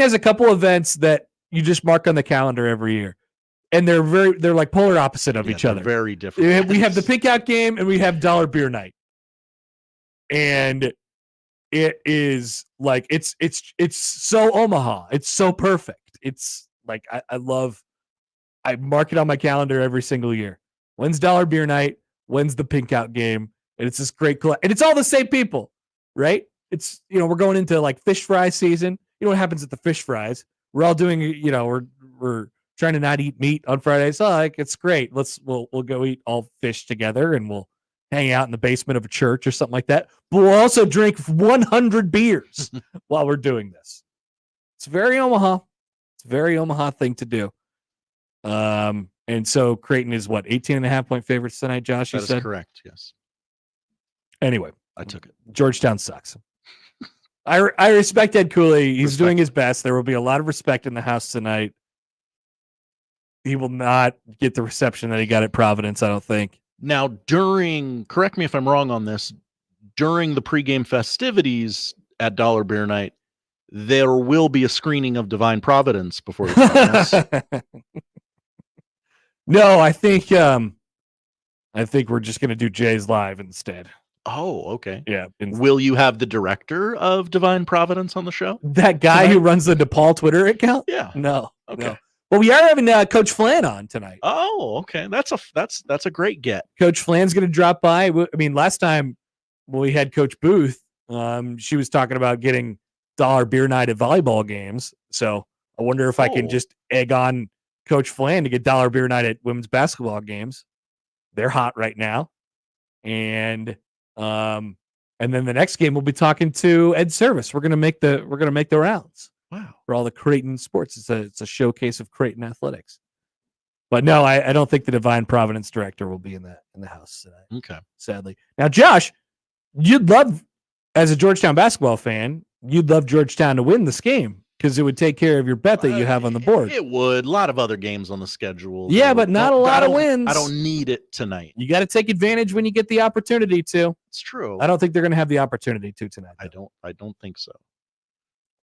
has a couple events that you just mark on the calendar every year, and they're like polar opposite of each other. Very different. We have the Pink Out game and we have Dollar Beer Night, and it is like it's so Omaha. It's so perfect. It's like I mark it on my calendar every single year. When's Dollar Beer Night? When's the Pink Out game? And it's this great and it's all the same people, right? It's we're going into like fish fry season. You know what happens at the fish fries? We're all doing we're trying to not eat meat on Fridays. Oh, like it's great. We'll go eat all fish together and we'll hang out in the basement of a church or something like that. But we'll also drink 100 beers while we're doing this. It's very Omaha. It's a very Omaha thing to do. And so Creighton is 18.5-point favorites tonight, Josh? That is correct, yes. Anyway. I took it. Georgetown sucks. I respect Ed Cooley. He's doing his best. There will be a lot of respect in the house tonight. He will not get the reception that he got at Providence, I don't think. Now, correct me if I'm wrong on this, during the pregame festivities at Dollar Beer Night, there will be a screening of Divine Providence before the finals. No, I think we're just going to do Jay's live instead. Oh, okay. Yeah. Will you have the director of Divine Providence on the show? That guy who runs the DePaul Twitter account? Yeah. No. Okay. No. Well, we are having Coach Flan on tonight. Oh, okay. That's a great get. Coach Flan's going to drop by. I mean, last time when we had Coach Booth, she was talking about getting Dollar Beer Night at volleyball games. So I wonder if I can just egg on Coach Flan to get Dollar Beer Night at women's basketball games. They're hot right now. And then the next game we'll be talking to Ed Service. We're gonna make the rounds. Wow. For all the Creighton sports. It's a showcase of Creighton athletics. But no, I don't think the Divine Providence director will be in the house tonight. Okay. Sadly. Now, Josh, you'd love, as a Georgetown basketball fan, you'd love Georgetown to win this game because it would take care of your bet that you have on the board. It would. A lot of other games on the schedule. Yeah, but not a lot of wins. I don't need it tonight. You got to take advantage when you get the opportunity to. It's true. I don't think they're going to have the opportunity to tonight. I don't think so.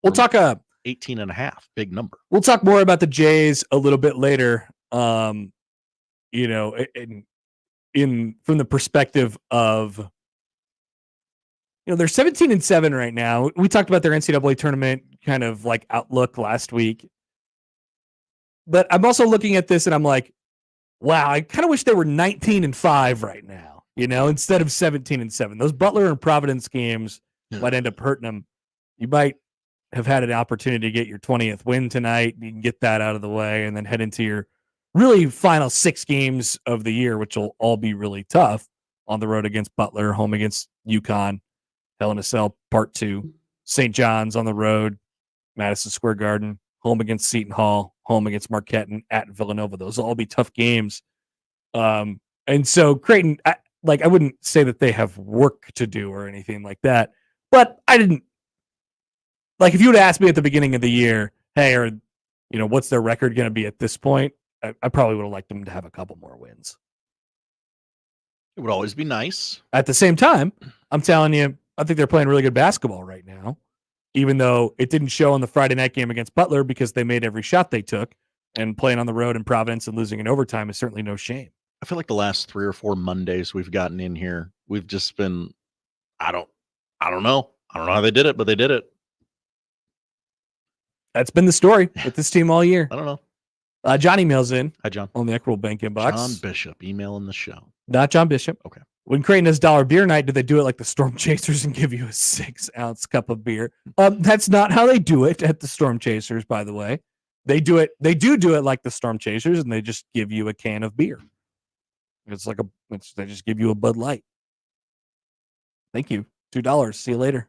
We'll talk 18.5, big number. We'll talk more about the Jays a little bit later. From the perspective of, they're 17-7 right now. We talked about their NCAA tournament kind of like outlook last week. But I'm also looking at this and I'm like, wow, I kind of wish they were 19-5 right now, instead of 17-7. Those Butler and Providence games might end up hurting them. You might have had an opportunity to get your 20th win tonight. You can get that out of the way and then head into your really final 6 games of the year, which will all be really tough on the road against Butler, home against UConn, Hell in a Cell Part 2, St. John's on the road, Madison Square Garden, home against Seton Hall, home against Marquette, and at Villanova. Those will all be tough games. And so Creighton, I wouldn't say that they have work to do or anything like that, but I didn't, if you would ask me at the beginning of the year, hey, what's their record going to be at this point? I probably would have liked them to have a couple more wins. It would always be nice. At the same time, I'm telling you, I think they're playing really good basketball right now, even though it didn't show in the Friday night game against Butler because they made every shot they took, and playing on the road in Providence and losing in overtime is certainly no shame. I feel like the last 3 or 4 Mondays we've gotten in here, we've just been, I don't know. I don't know how they did it, but they did it. That's been the story with this team all year. I don't know. John emails in. Hi, John. On the Equitable Bank inbox. John Bishop emailing the show. Not John Bishop. Okay. When Creighton has Dollar Beer Night, do they do it like the Storm Chasers and give you a 6-ounce cup of beer? That's not how they do it at the Storm Chasers, by the way. They do it like the Storm Chasers, and they just give you a can of beer. It's like they just give you a Bud Light. Thank you. $2. See you later.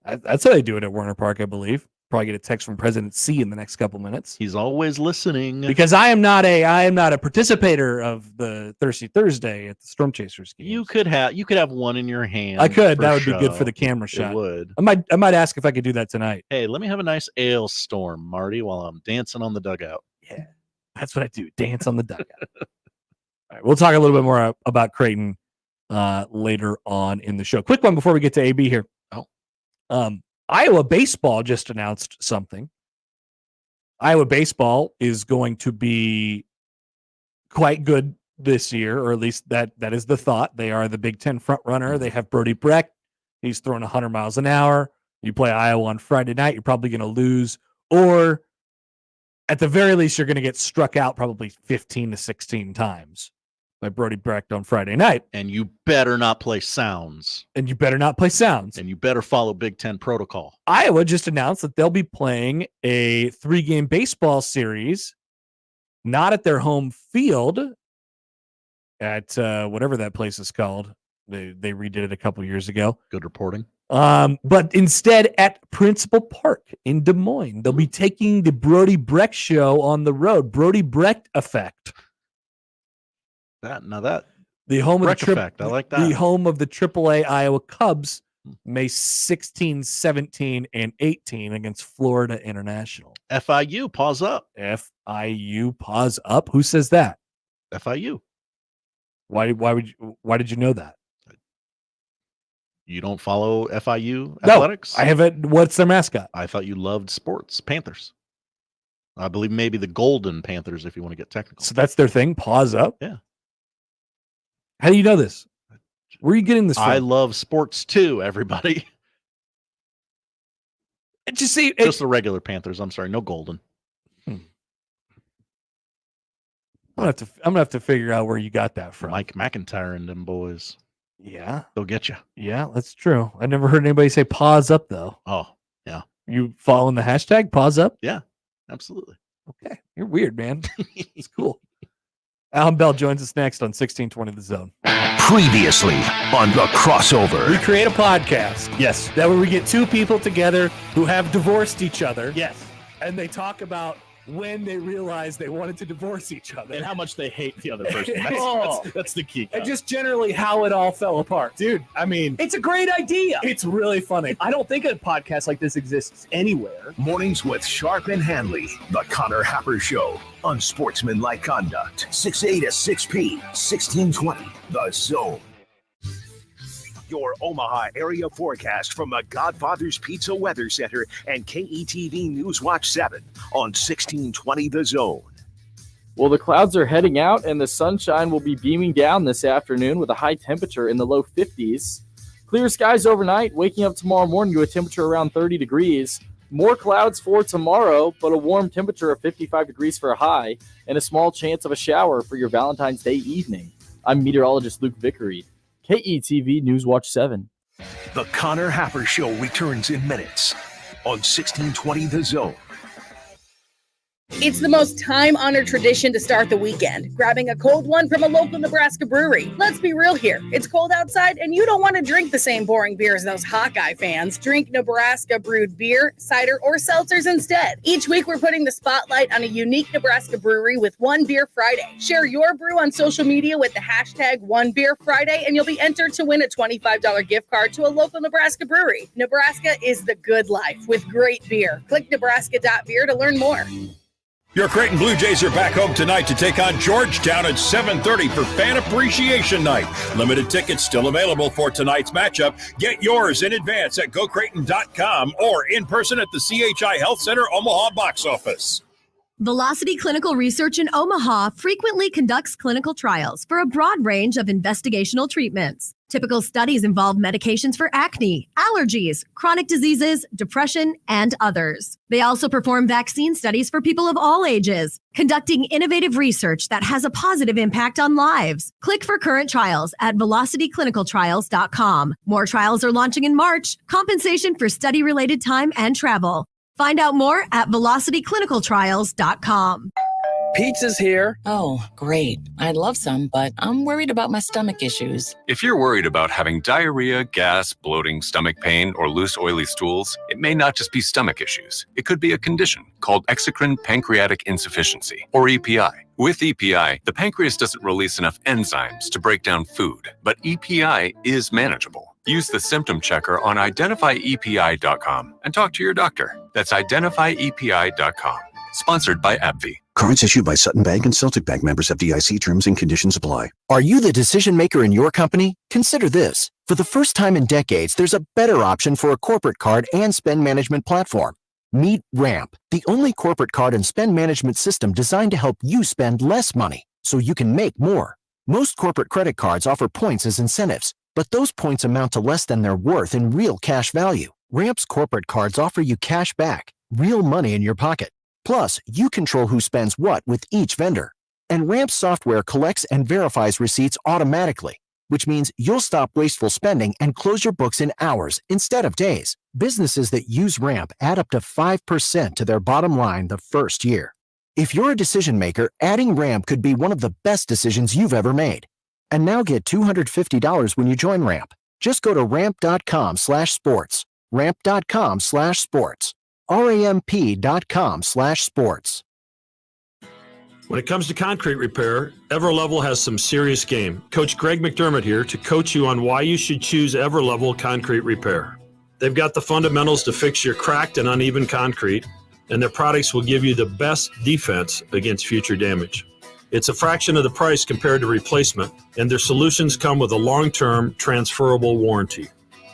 That's how they do it at Warner Park, I believe. Probably get a text from President C in the next couple minutes. He's always listening. Because I am not a participator of the Thirsty Thursday at the Storm Chasers game. You could have one in your hand. I could. That would be good for the camera shot. It would. I might ask if I could do that tonight. Hey, let me have a nice ale storm, Marty, while I'm dancing on the dugout. Yeah, that's what I do. Dance on the dugout. All right, we'll talk a little bit more about Creighton later on in the show. Quick one before we get to AB here. Iowa baseball just announced something. Iowa baseball is going to be quite good this year, or at least that is the thought. They are the Big Ten front runner. They have Brody Brecht. He's throwing 100 miles an hour. You play Iowa on Friday night, you're probably going to lose. Or at the very least, you're going to get struck out probably 15 to 16 times by Brody Brecht on Friday night. And you better not play sounds. And you better not play sounds. And you better follow Big Ten protocol. Iowa just announced that they'll be playing a 3-game baseball series, not at their home field, at whatever that place is called. They redid it a couple years ago. Good reporting. But instead at Principal Park in Des Moines. They'll be taking the Brody Brecht show on the road. Brody Brecht effect. The home Brecht of the effect. I like that. The home of the AAA Iowa Cubs, May 16, 17, and 18 against Florida International. FIU, pause up. FIU, pause up. Who says that? FIU. Why did you know that? You don't follow FIU athletics? No, I haven't. What's their mascot? I thought you loved sports. Panthers. I believe maybe the Golden Panthers, if you want to get technical. So that's their thing? Pause up? Yeah. How do you know this? Where are you getting this from? I love sports too, everybody. Just the regular Panthers. I'm sorry, no Golden. I'm gonna have to figure out where you got that from. Mike McIntyre and them boys. Yeah. They'll get you. Yeah, that's true. I never heard anybody say pause up though. Oh, yeah. You following the hashtag pause up? Yeah, absolutely. Okay. You're weird, man. It's cool. Allan Bell joins us next on 1620 The Zone. Previously on The Crossover. We create a podcast. Yes. That way we get two people together who have divorced each other. Yes. And they talk about when they realized they wanted to divorce each other. And how much they hate the other person. That's the key. And just generally how it all fell apart. Dude, I mean, It's a great idea. It's really funny. I don't think a podcast like this exists anywhere. Mornings with Sharp and Hanley. The Connor Happer Show. Unsportsmanlike conduct. 6A to 6P. 1620. The Zone. Your Omaha area forecast from the Godfather's Pizza Weather Center and KETV News Watch 7 on 1620 The Zone. Well, the clouds are heading out and the sunshine will be beaming down this afternoon with a high temperature in the low 50s. Clear skies overnight, waking up tomorrow morning to a temperature around 30 degrees. More clouds for tomorrow, but a warm temperature of 55 degrees for a high and a small chance of a shower for your Valentine's Day evening. I'm meteorologist Luke Vickery. KETV News Watch 7. The Connor Happer Show returns in minutes on 1620 The Zone. It's the most time-honored tradition to start the weekend, grabbing a cold one from a local Nebraska brewery. Let's be real here. It's cold outside, and you don't want to drink the same boring beer as those Hawkeye fans. Drink Nebraska-brewed beer, cider, or seltzers instead. Each week, we're putting the spotlight on a unique Nebraska brewery with One Beer Friday. Share your brew on social media with the hashtag One Beer Friday, and you'll be entered to win a $25 gift card to a local Nebraska brewery. Nebraska is the good life with great beer. Click nebraska.beer to learn more. Your Creighton Blue Jays are back home tonight to take on Georgetown at 7:30 for Fan Appreciation Night. Limited tickets still available for tonight's matchup. Get yours in advance at gocreighton.com or in person at the CHI Health Center Omaha box office. Velocity Clinical Research in Omaha frequently conducts clinical trials for a broad range of investigational treatments. Typical studies involve medications for acne, allergies, chronic diseases, depression, and others. They also perform vaccine studies for people of all ages, conducting innovative research that has a positive impact on lives. Click for current trials at velocityclinicaltrials.com. More trials are launching in March. Compensation for study-related time and travel. Find out more at velocityclinicaltrials.com. Pizza's here. Oh, great. I'd love some, but I'm worried about my stomach issues. If you're worried about having diarrhea, gas, bloating, stomach pain, or loose, oily stools, it may not just be stomach issues. It could be a condition called exocrine pancreatic insufficiency, or EPI. With EPI, the pancreas doesn't release enough enzymes to break down food, but EPI is manageable. Use the symptom checker on identifyepi.com and talk to your doctor. That's identifyepi.com. Sponsored by AbbVie. Cards issued by Sutton Bank and Celtic Bank, members FDIC. Terms and conditions apply. Are you the decision maker in your company? Consider this. For the first time in decades, there's a better option for a corporate card and spend management platform. Meet Ramp, the only corporate card and spend management system designed to help you spend less money so you can make more. Most corporate credit cards offer points as incentives, But those points amount to less than their worth in real cash value. Ramp's corporate cards offer you cash back, real money in your pocket. Plus, you control who spends what with each vendor. And Ramp software collects and verifies receipts automatically, which means you'll stop wasteful spending and close your books in hours instead of days. Businesses that use Ramp add up to 5% to their bottom line the first year. If you're a decision maker, adding Ramp could be one of the best decisions you've ever made. And now get $250 when you join Ramp. Just go to ramp.com/sports. Ramp.com/sports. ramp.com/sports. When it comes to concrete repair, Everlevel has some serious game. Coach Greg McDermott here to coach you on why you should choose Everlevel Concrete Repair. They've got the fundamentals to fix your cracked and uneven concrete, and their products will give you the best defense against future damage. It's a fraction of the price compared to replacement, and their solutions come with a long-term transferable warranty.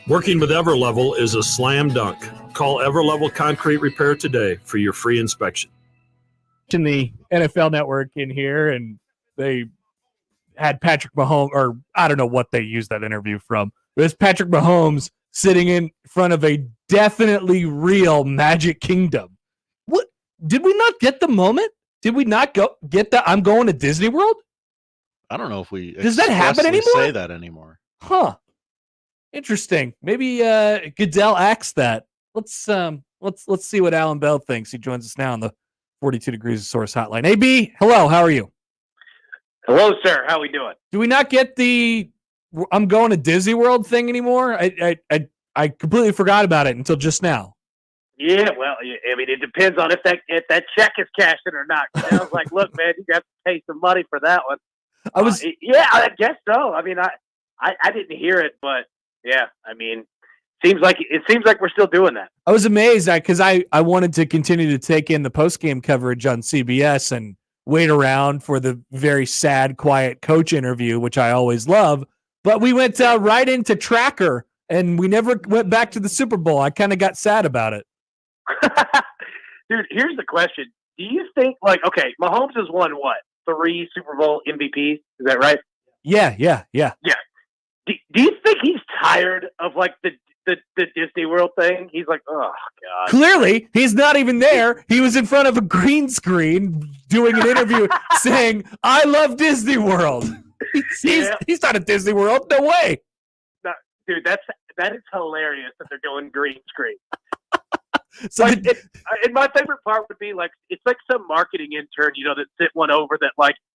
Working with Everlevel is a slam dunk. Call Everlevel Concrete Repair today for your free inspection. In the NFL Network in here, and they had Patrick Mahomes, or I don't know what they used that interview from. It was Patrick Mahomes sitting in front of a definitely real Magic Kingdom. What did we not get the moment? Did we not get that? I'm going to Disney World. I don't know if we does that happen anymore? Say that anymore? Huh? Interesting. Maybe Goodell asked that. Let's see what Allan Bell thinks. He joins us now on the 42 Degrees of Source hotline. AB, hello. How are you? Hello, sir. How we doing? Do we not get the I'm going to Disney World thing anymore? I completely forgot about it until just now. Yeah, well, I mean, it depends on if that check is cashed in or not. I was like, look, man, you got to pay some money for that one. I guess so. I mean, I didn't hear it, but yeah, I mean, it seems like we're still doing that. I was amazed because I wanted to continue to take in the post-game coverage on CBS and wait around for the very sad, quiet coach interview, which I always love. But we went right into Tracker, and we never went back to the Super Bowl. I kind of got sad about it. Dude, here's the question. Do you think, okay, Mahomes has won, 3 Super Bowl MVPs? Is that right? Yeah. Do you think he's tired of, the Disney World thing? He's like, oh, God. Clearly, he's not even there. He was in front of a green screen doing an interview saying, I love Disney World. He's not at Disney World. No way. No, dude, that is hilarious that they're going green screen. So and my favorite part would be it's like some marketing intern, that sent one over that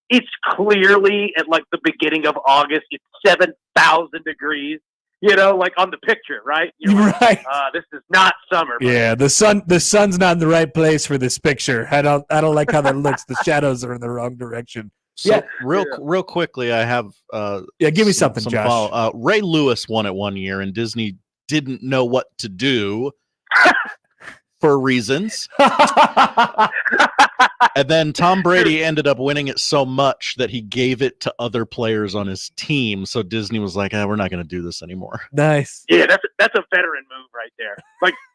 it's clearly at the beginning of August, it's 7,000 degrees, on the picture, right? Right. This is not summer. Yeah, the sun's not in the right place for this picture. I don't like how that looks. The shadows are in the wrong direction. So real quickly, I have give me something, Josh. Ray Lewis won it one year, and Disney didn't know what to do. For reasons. And then Tom Brady ended up winning it so much that he gave it to other players on his team. So Disney was like, we're not going to do this anymore. Nice. Yeah, that's a veteran move right there.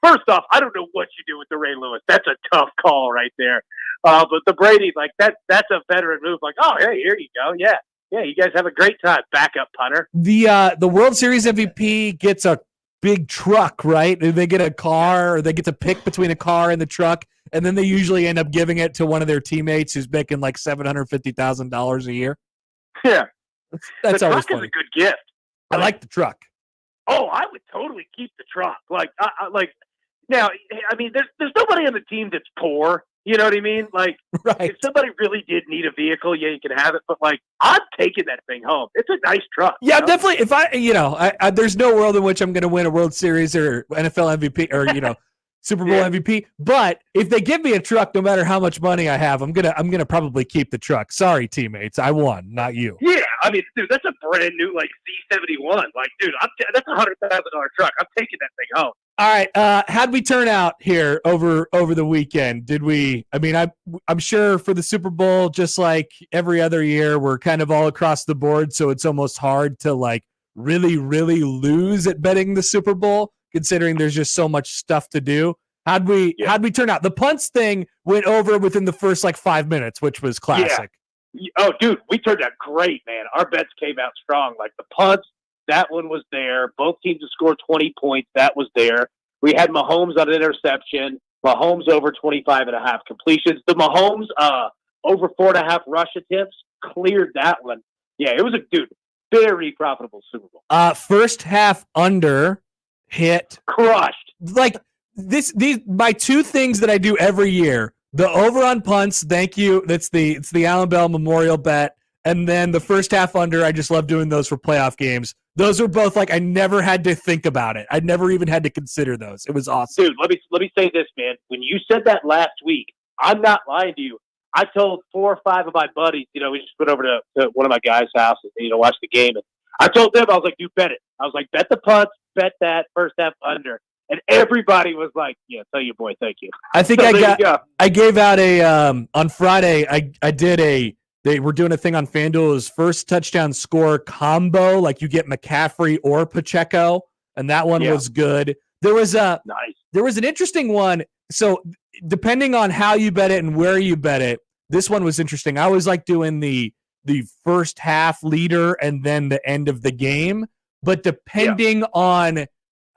First off, I don't know what you do with the Ray Lewis. That's a tough call right there. But the Brady, that's a veteran move. Oh, hey, here you go. Yeah, you guys have a great time. Backup punter. The World Series MVP gets a big truck, right? They get a car, or they get to pick between a car and the truck, and then they usually end up giving it to one of their teammates who's making $750,000 a year. Yeah, that's always funny. Is a good gift. I like the truck. Oh, I would totally keep the truck. Now, I mean, there's nobody on the team that's poor. You know what I mean? Right. If somebody really did need a vehicle, you can have it. But I'm taking that thing home. It's a nice truck. Yeah, definitely. If I there's no world in which I'm going to win a World Series or NFL MVP or Super Bowl MVP. But if they give me a truck, no matter how much money I have, I'm gonna probably keep the truck. Sorry, teammates, I won, not you. Yeah, I mean, dude, that's a brand new C71. Dude, that's $100,000 truck. I'm taking that thing home. All right, how'd we turn out here over the weekend? Did we? I mean, I'm sure for the Super Bowl, just like every other year, we're kind of all across the board, so it's almost hard to really, really lose at betting the Super Bowl, considering there's just so much stuff to do. How'd we turn out? The punts thing went over within the first 5 minutes, which was classic. Yeah. Oh, dude, we turned out great, man. Our bets came out strong. The punts, That one was there. Both teams have scored 20 points. That was there. We had Mahomes on an interception. Mahomes over 25.5 completions. The Mahomes over 4.5 rush attempts cleared that one. Yeah, it was very profitable Super Bowl. First half under hit crushed. Like these my two things that I do every year. The over on punts, thank you. It's the Allan Bell Memorial bet. And then the first half under, I just love doing those for playoff games. Those were both like I never had to think about it. I never even had to consider those. It was awesome. Dude, let me say this, man. When you said that last week, I'm not lying to you. I told 4 or 5 of my buddies, we just went over to one of my guys' house and, watch the game. And I told them, I was like, dude, bet it. I was like, bet the punts, bet that first half under. And everybody was like, yeah, tell your boy, thank you. I think I gave out on Friday, they were doing a thing on FanDuel. It was first touchdown score combo. Like you get McCaffrey or Pacheco. And that one was good. There was an interesting one. So depending on how you bet it and where you bet it, this one was interesting. I was like doing the first half leader and then the end of the game. But depending on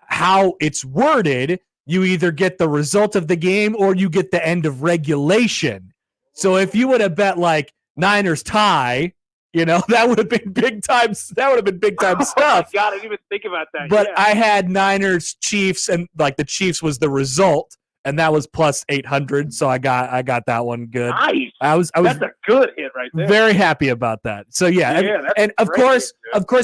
how it's worded, you either get the result of the game or you get the end of regulation. So if you would have bet like Niners tie, that would have been big time. That would have been big time stuff. Oh my God, I didn't even think about that. But I had Niners Chiefs, and like the Chiefs was the result, and that was plus 800. So I got that one good. Nice. I was that's a good hit right there. Very happy about that. So and of course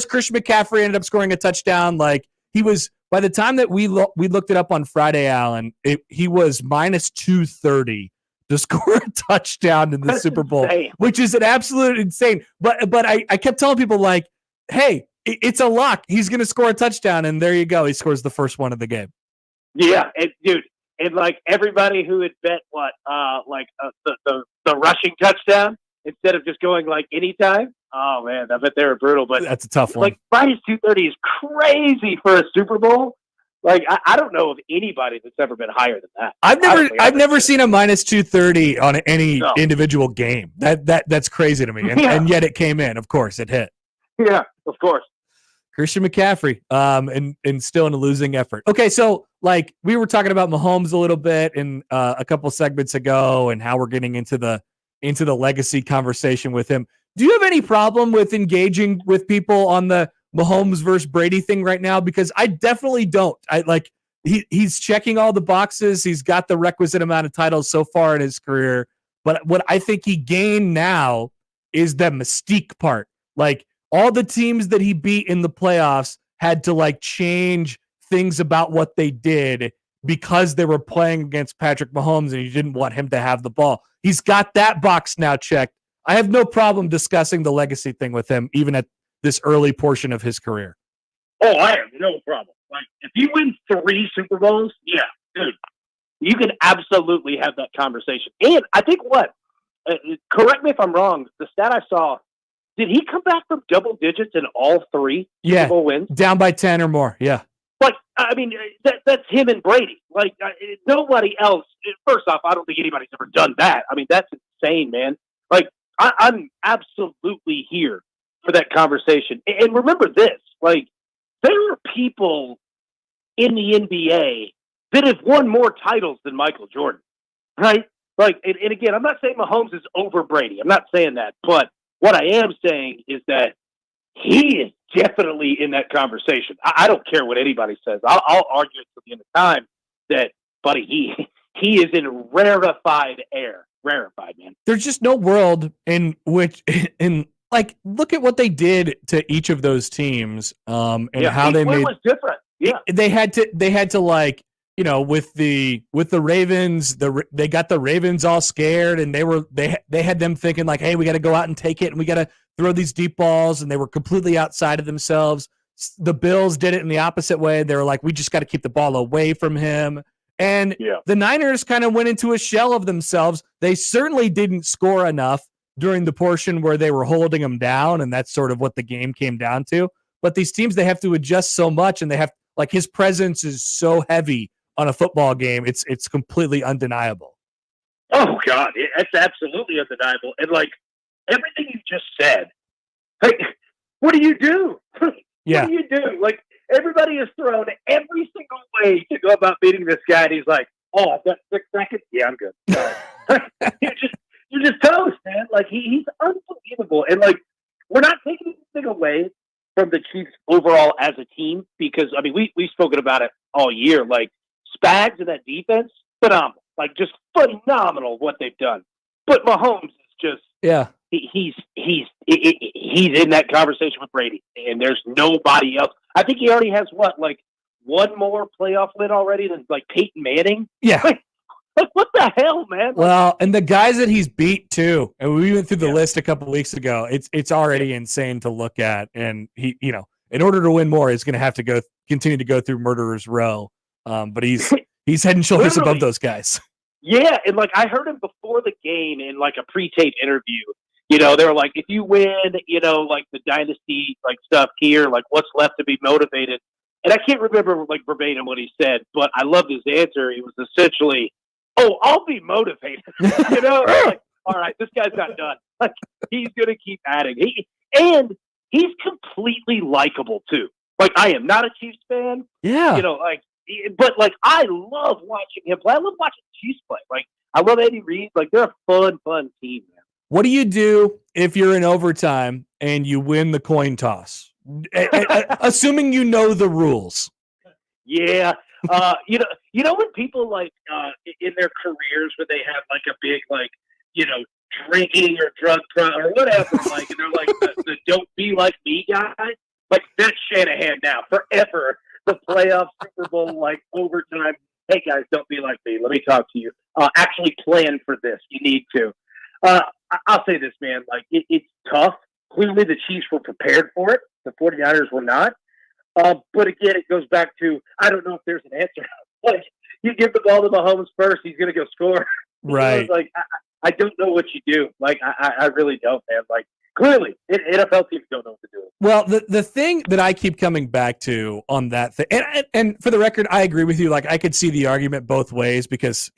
Christian McCaffrey ended up scoring a touchdown. Like he was by the time that we looked it up on Friday, Allan, he was minus 230. To score a touchdown in the Super Bowl, which is an absolute insane. But I kept telling people like, hey, it's a lock. He's going to score a touchdown, and there you go. He scores the first one of the game. Yeah, and like everybody who had bet the rushing touchdown instead of just going like anytime. Oh man, I bet they were brutal. But that's a tough one. Like minus 230 is crazy for a Super Bowl. Like I don't know of anybody that's ever been higher than that. I've never seen a minus 230 on any individual game. That's crazy to me. And yet it came in. Of course, it hit. Yeah, of course. Christian McCaffrey, and still in a losing effort. Okay, so like we were talking about Mahomes a little bit in a couple segments ago, and how we're getting into the legacy conversation with him. Do you have any problem with engaging with people on the Mahomes versus Brady thing right now? Because I definitely don't. He's checking all the boxes. He's got the requisite amount of titles so far in his career. But what I think he gained now is the mystique part. Like all the teams that he beat in the playoffs had to like change things about what they did because they were playing against Patrick Mahomes and you didn't want him to have the ball. He's got that box now checked. I have no problem discussing the legacy thing with him, even at this early portion of his career. Oh, I have no problem. Like, if you win 3 Super Bowls, yeah, dude, you can absolutely have that conversation. And I think correct me if I'm wrong, the stat I saw, did he come back from double digits in all 3 Super Bowl wins? Down by 10 or more, yeah. Like, I mean, that's him and Brady. Like, nobody else, first off, I don't think anybody's ever done that. I mean, that's insane, man. Like, I'm absolutely here for that conversation. And remember this, like, there are people in the NBA that have won more titles than Michael Jordan, right? Like, and again, I'm not saying Mahomes is over Brady. I'm not saying that. But what I am saying is that he is definitely in that conversation. I don't care what anybody says. I'll argue it to the end of time that, buddy, he is in rarefied air. Rarefied, man. There's just no world in which like, look at what they did to each of those teams, and how they made. It was different. Yeah, they had to like, with the Ravens, they got the Ravens all scared, and they had them thinking like, hey, we got to go out and take it, and we got to throw these deep balls, and they were completely outside of themselves. The Bills did it in the opposite way. They were like, we just got to keep the ball away from him. And the Niners kind of went into a shell of themselves. They certainly didn't score enough during the portion where they were holding them down, and that's sort of what the game came down to. But these teams, they have to adjust so much, and they have, like, his presence is so heavy on a football game. It's completely undeniable. Oh, God, it's absolutely undeniable. And, like, everything you just said, like, what do? Yeah. What do you do? Like, everybody is thrown every single way to go about beating this guy, and he's like, "Oh, I've got 6 seconds. Yeah, I'm good." You're just toast, man. Like, he's unbelievable, and like, we're not taking anything away from the Chiefs overall as a team because I mean we've spoken about it all year. Like, Spags and that defense, phenomenal. Like, just phenomenal what they've done. But Mahomes is just he's in that conversation with Brady, and there's nobody else. I think he already has one more playoff win already than like Peyton Manning. Yeah. Like what the hell, man? Like, Well, and the guys that he's beat too, and we went through the list a couple weeks ago. It's already insane to look at, and he, in order to win more, he's going to have to continue to go through murderer's row. But he's head and shoulders above those guys. Yeah, and like I heard him before the game in like a pre-tape interview. They were like, if you win, like the dynasty like stuff here, like what's left to be motivated. And I can't remember like verbatim what he said, but I loved his answer. It was essentially, "Oh, I'll be motivated." Like, all right, this guy's not done. Like, he's gonna keep adding. He's completely likable too. Like, I am not a Chiefs fan. Yeah. But like I love watching him play. I love watching the Chiefs play. Like, I love Andy Reid. Like, they're a fun team, man. What do you do if you're in overtime and you win the coin toss? Assuming you know the rules. Yeah. When people like in their careers when they have like a big like, drinking or drug or whatever, like, and they're like the "don't be like me" guy, like that's Shanahan now forever. The playoff Super Bowl, like overtime. Hey guys, don't be like me. Let me talk to you. Actually plan for this. You need to. I'll say this, man. Like it's tough. Clearly the Chiefs were prepared for it. The 49ers were not. But again, it goes back to, I don't know if there's an answer. Like, you give the ball to Mahomes first, he's going to go score. Right. Like, I don't know what you do. Like, I really don't, man. Like, clearly, NFL teams don't know what to do. Well, the thing that I keep coming back to on that thing, and for the record, I agree with you. Like, I could see the argument both ways because,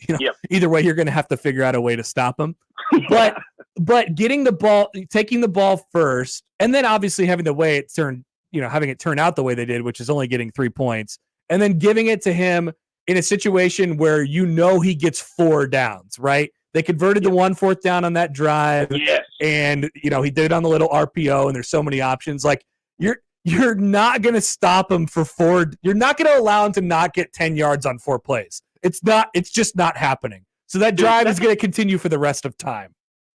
either way, you're going to have to figure out a way to stop them. But getting the ball, taking the ball first, and then obviously having having it turn out the way they did, which is only getting 3 points, and then giving it to him in a situation where he gets 4 downs, right? They converted the 1 4th down on that drive, and he did it on the little RPO, and there's so many options. Like, you're not going to stop him for 4. You're not going to allow him to not get 10 yards on 4 plays. It's just not happening. So that drive is going to continue for the rest of time.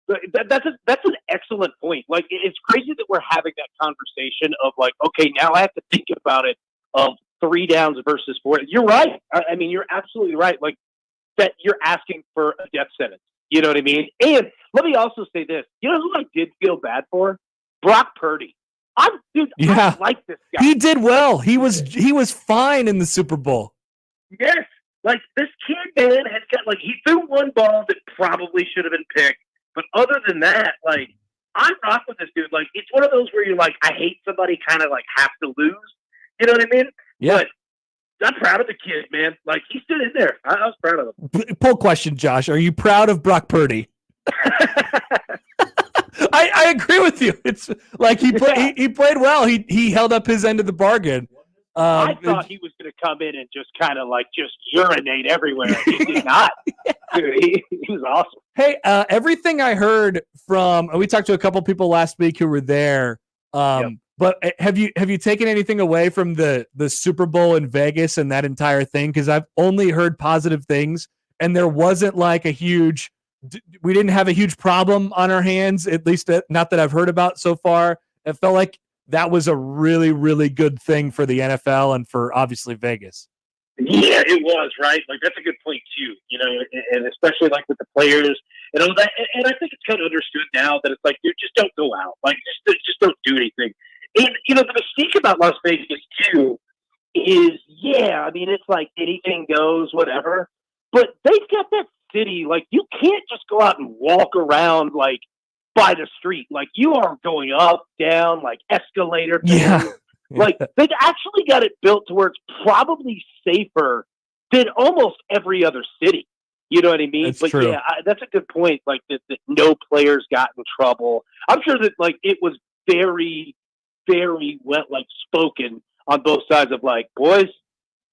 That's an excellent point. Like, it's crazy that we're having that conversation of like, okay, now I have to think about it of 3 downs versus 4. You're right. I mean, you're absolutely right. Like, that you're asking for a death sentence. You know what I mean? And let me also say this. You know who I did feel bad for? Brock Purdy. I like this guy. He did well. He was fine in the Super Bowl. Yes. Like, this kid, man, has got, like, he threw one ball that probably should have been picked. But other than that, like, I rock with this dude. Like, it's one of those where you're like, I hate somebody kind of like have to lose. You know what I mean? Yeah. But I'm proud of the kid, man. Like, he stood in there. I was proud of him. Poll question, Josh. Are you proud of Brock Purdy? I agree with you. It's like he played well. He held up his end of the bargain. I thought he was going to come in and just kind of like just urinate everywhere. He did not. Dude, he was awesome. Hey, everything I heard from, we talked to a couple people last week who were there. But have you taken anything away from the Super Bowl in Vegas and that entire thing? Because I've only heard positive things, and there wasn't like we didn't have a huge problem on our hands, at least not that I've heard about so far. It felt like that was a really, really good thing for the NFL and for obviously Vegas. Yeah, it was, right? Like, that's a good point too, and especially like with the players and all that. And I think it's kind of understood now that it's like, dude, just don't go out. Like, just don't do anything. And, the mistake about Las Vegas too is, I mean, it's like anything goes, whatever. But they've got that city, like, you can't just go out and walk around like by the street. Like, you are going up, down, like escalator. Like, they've actually got it built to where it's probably safer than almost every other city. You know what I mean? That's true. Yeah, that's a good point. Like, that no players got in trouble. I'm sure that, like, it was very very well, like, spoken on both sides of, like, boys,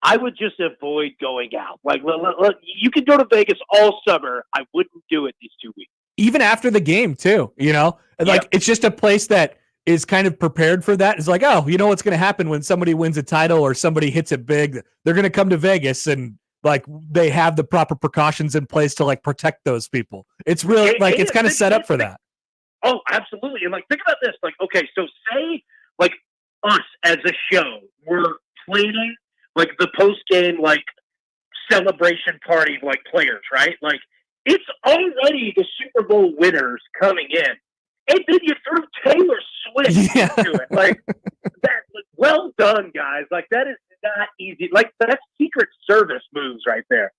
I would just avoid going out. Like, look, you can go to Vegas all summer. I wouldn't do it these 2 weeks. Even after the game, too, you know? And like, it's just a place that is kind of prepared for that. It's like, oh, you know what's going to happen when somebody wins a title or somebody hits it big? They're going to come to Vegas and, like, they have the proper precautions in place to, like, protect those people. It's really, like, it's kind of set up for that. Oh, absolutely. And, like, think about this. Like, okay, so say, like, us as a show, we're planning, like, the post-game, like, celebration party of, like, players, right? Like, it's already the Super Bowl winners coming in. And then you threw Taylor Swift into it. Like, that, like, well done, guys. Like, that is not easy. Like, that's Secret Service moves right there.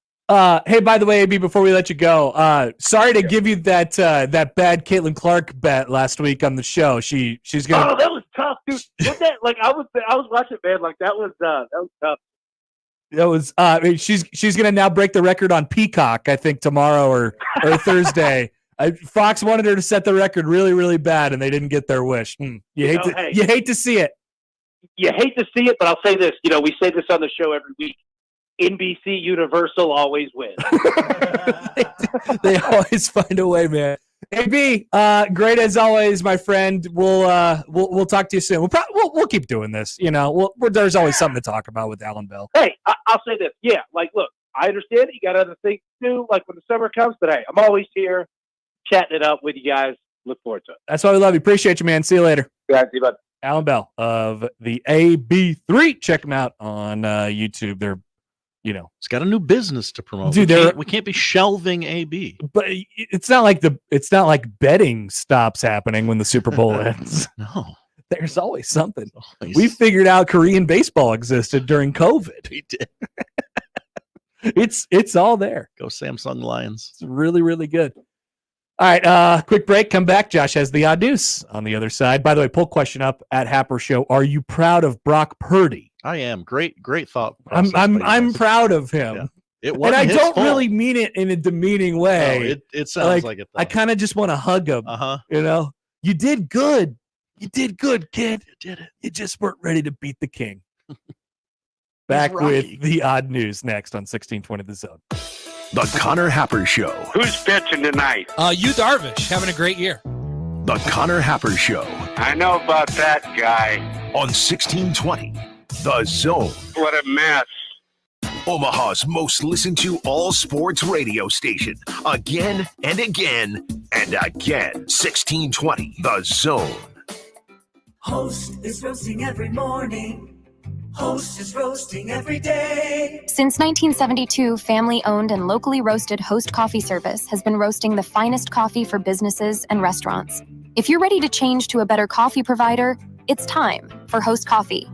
Hey, by the way, AB, before we let you go, sorry to give you that that bad Caitlin Clark bet last week on the show. She's gonna. Oh, that was tough, dude. Wasn't that, like, I was watching, man. Like, that was tough. That was she's gonna now break the record on Peacock, I think, tomorrow or Thursday. Fox wanted her to set the record really, really bad, and they didn't get their wish. You hate to see it. You hate to see it, but I'll say this. You know, we say this on the show every week. NBC Universal always wins. They always find a way, man. AB, great as always, my friend. We'll talk to you soon. We'll keep doing this. You know, there's always something to talk about with Allan Bell. Hey, I'll say this. Yeah, like, look, I understand it. You got other things to do, like when the summer comes. But hey, I'm always here, chatting it up with you guys. Look forward to it. That's why we love you. Appreciate you, man. See you later. Yeah, see you, bud. Allan Bell of the AB3. Check them out on YouTube. They're, you know, it's got a new business to promote. Dude, we can't be shelving AB. But it's not like betting stops happening when the Super Bowl ends. No, there's always something. We figured out Korean baseball existed during COVID. We did. It's all there. Go Samsung Lions. It's really, really good. All right, quick break. Come back. Josh has the odd deuce on the other side. By the way, poll question up at Happer Show. Are you proud of Brock Purdy? I am. Great thought. I'm proud of him. Yeah. It and I don't really mean it in a demeaning way. No, it sounds like it. Though. I kind of just want to hug him. You know, you did good. You did good, kid. You did it. You just weren't ready to beat the king. Back with the odd news next on 1620 The Zone. The Connor Happer Show. Who's pitching tonight? You Darvish, having a great year. The Connor Happer Show. I know about that guy. On 1620 The Zone. What a mess. Omaha's most listened to all sports radio station. Again and again and again. 1620 The Zone. Host is roasting every morning. Host is roasting every day. Since 1972, family-owned and locally roasted Host Coffee Service has been roasting the finest coffee for businesses and restaurants. If you're ready to change to a better coffee provider, it's time for Host Coffee.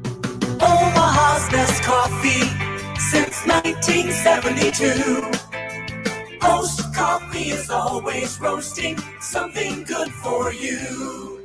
Omaha's best coffee since 1972. Host Coffee is always roasting something good for you.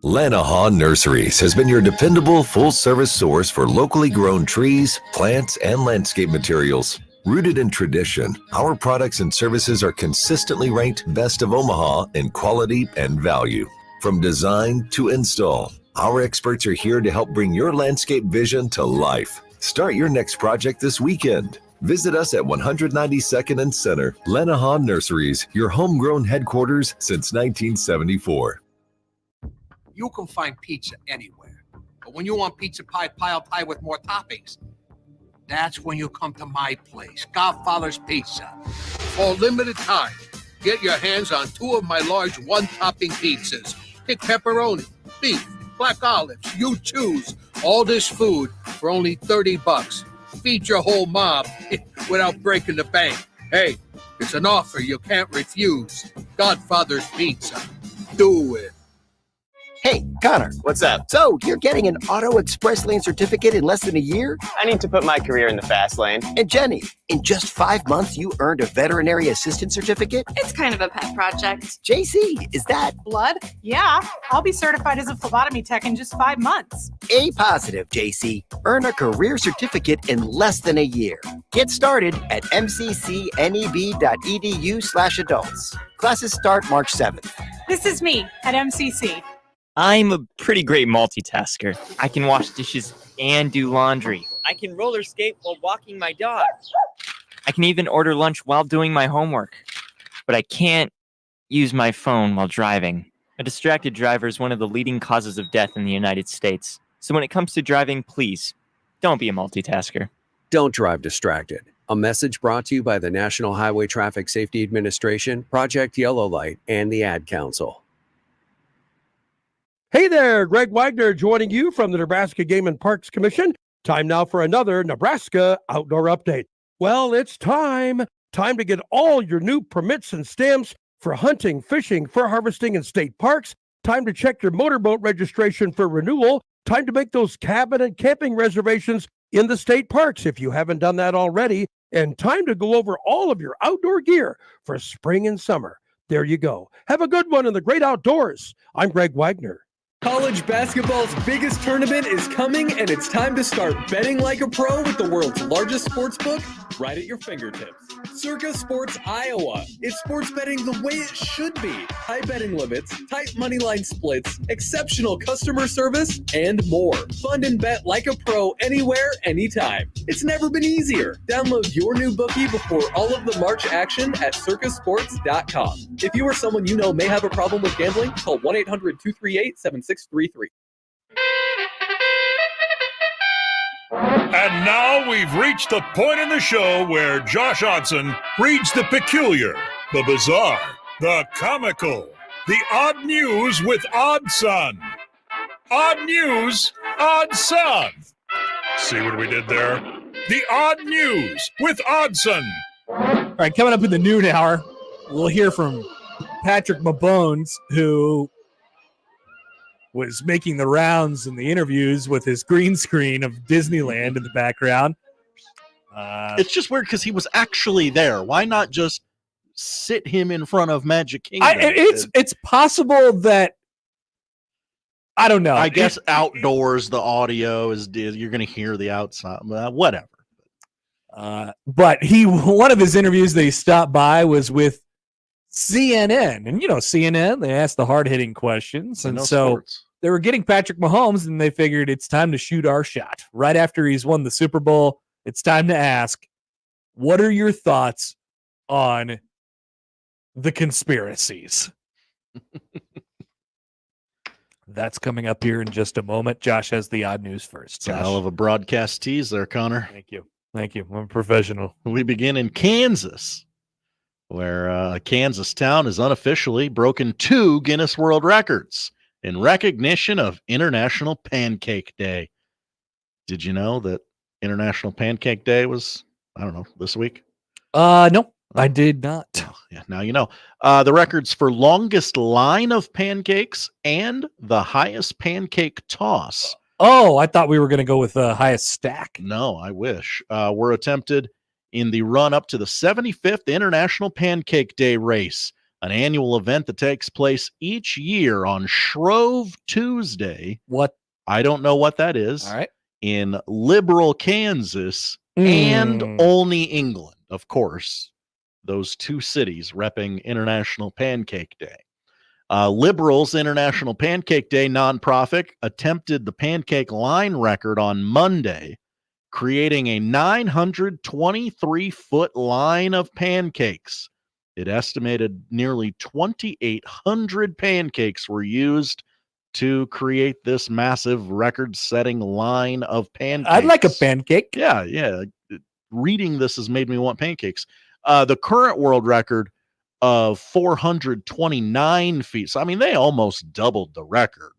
Lanahaw Nurseries has been your dependable full-service source for locally grown trees, plants, and landscape materials. Rooted in tradition, our products and services are consistently ranked best of Omaha in quality and value. From design to install, our experts are here to help bring your landscape vision to life. Start your next project this weekend. Visit us at 192nd and Center. Lanahaw Nurseries, your homegrown headquarters since 1974. You can find pizza anywhere. But when you want pizza pie, piled high with more toppings, that's when you come to my place, Godfather's Pizza. For a limited time, get your hands on 2 of my large one-topping pizzas. Pick pepperoni, beef, black olives, you choose. All this food for only $30. Feed your whole mob without breaking the bank. Hey, it's an offer you can't refuse. Godfather's Pizza. Do it. Hey, Connor. What's up? So, you're getting an Auto Express Lane certificate in less than a year? I need to put my career in the fast lane. And Jenny, in just 5 months, you earned a veterinary assistant certificate? It's kind of a pet project. JC, is that blood? Yeah, I'll be certified as a phlebotomy tech in just 5 months. A positive, JC. Earn a career certificate in less than a year. Get started at mccneb.edu/adults. Classes start March 7th. This is me at MCC. I'm a pretty great multitasker. I can wash dishes and do laundry. I can roller skate while walking my dog. I can even order lunch while doing my homework. But I can't use my phone while driving. A distracted driver is one of the leading causes of death in the United States. So when it comes to driving, please, don't be a multitasker. Don't drive distracted. A message brought to you by the National Highway Traffic Safety Administration, Project Yellow Light, and the Ad Council. Hey there, Greg Wagner joining you from the Nebraska Game and Parks Commission. Time now for another Nebraska Outdoor Update. Well, it's time to get all your new permits and stamps for hunting, fishing, fur harvesting, and state parks. Time to check your motorboat registration for renewal. Time to make those cabin and camping reservations in the state parks if you haven't done that already. And time to go over all of your outdoor gear for spring and summer. There you go. Have a good one in the great outdoors. I'm Greg Wagner. College basketball's biggest tournament is coming, and it's time to start betting like a pro with the world's largest sports book right at your fingertips. Circa Sports Iowa. It's sports betting the way it should be. High betting limits, tight money line splits, exceptional customer service, and more. Fund and bet like a pro anywhere, anytime. It's never been easier. Download your new bookie before all of the March action at circasports.com. If you or someone you know may have a problem with gambling, call 1-800-238-7633. And now we've reached the point in the show where Josh Odson reads the peculiar, the bizarre, the comical, the odd news with Odd Son. Odd news, Odd Son. See what we did there? The odd news with Oddson. All right, coming up in the noon hour, we'll hear from Patrick Mahomes, who was making the rounds in the interviews with his green screen of Disneyland in the background. It's just weird because he was actually there. Why not just sit him in front of Magic Kingdom? It's possible that, I don't know. I guess outdoors the audio is you're going to hear the outside. Whatever. But one of his interviews that he stopped by was with CNN, and CNN, they asked the hard-hitting questions, and so sports. They were getting Patrick Mahomes, and they figured it's time to shoot our shot. Right after he's won the Super Bowl, it's time to ask, what are your thoughts on the conspiracies? That's coming up here in just a moment. Josh has the odd news first. It's a hell of a broadcast tease there, Connor. Thank you. I'm a professional. We begin in Kansas, where a Kansas town has unofficially broken 2 Guinness World Records in recognition of International Pancake Day. Did you know that International Pancake Day was, this week? No, I did not. Yeah, now you know. The records for longest line of pancakes and the highest pancake toss. Oh, I thought we were going to go with the highest stack. No, I wish. Were attempted in the run-up to the 75th International Pancake Day race, an annual event that takes place each year on Shrove Tuesday. What? I don't know what that is. All right. In Liberal, Kansas, and Olney, England, of course. Those 2 cities repping International Pancake Day. Liberals International Pancake Day nonprofit attempted the pancake line record on Monday, creating a 923-foot line of pancakes. It estimated nearly 2,800 pancakes were used to create this massive record-setting line of pancakes. I'd like a pancake. Yeah. Reading this has made me want pancakes. The current world record of 429 feet. So, they almost doubled the record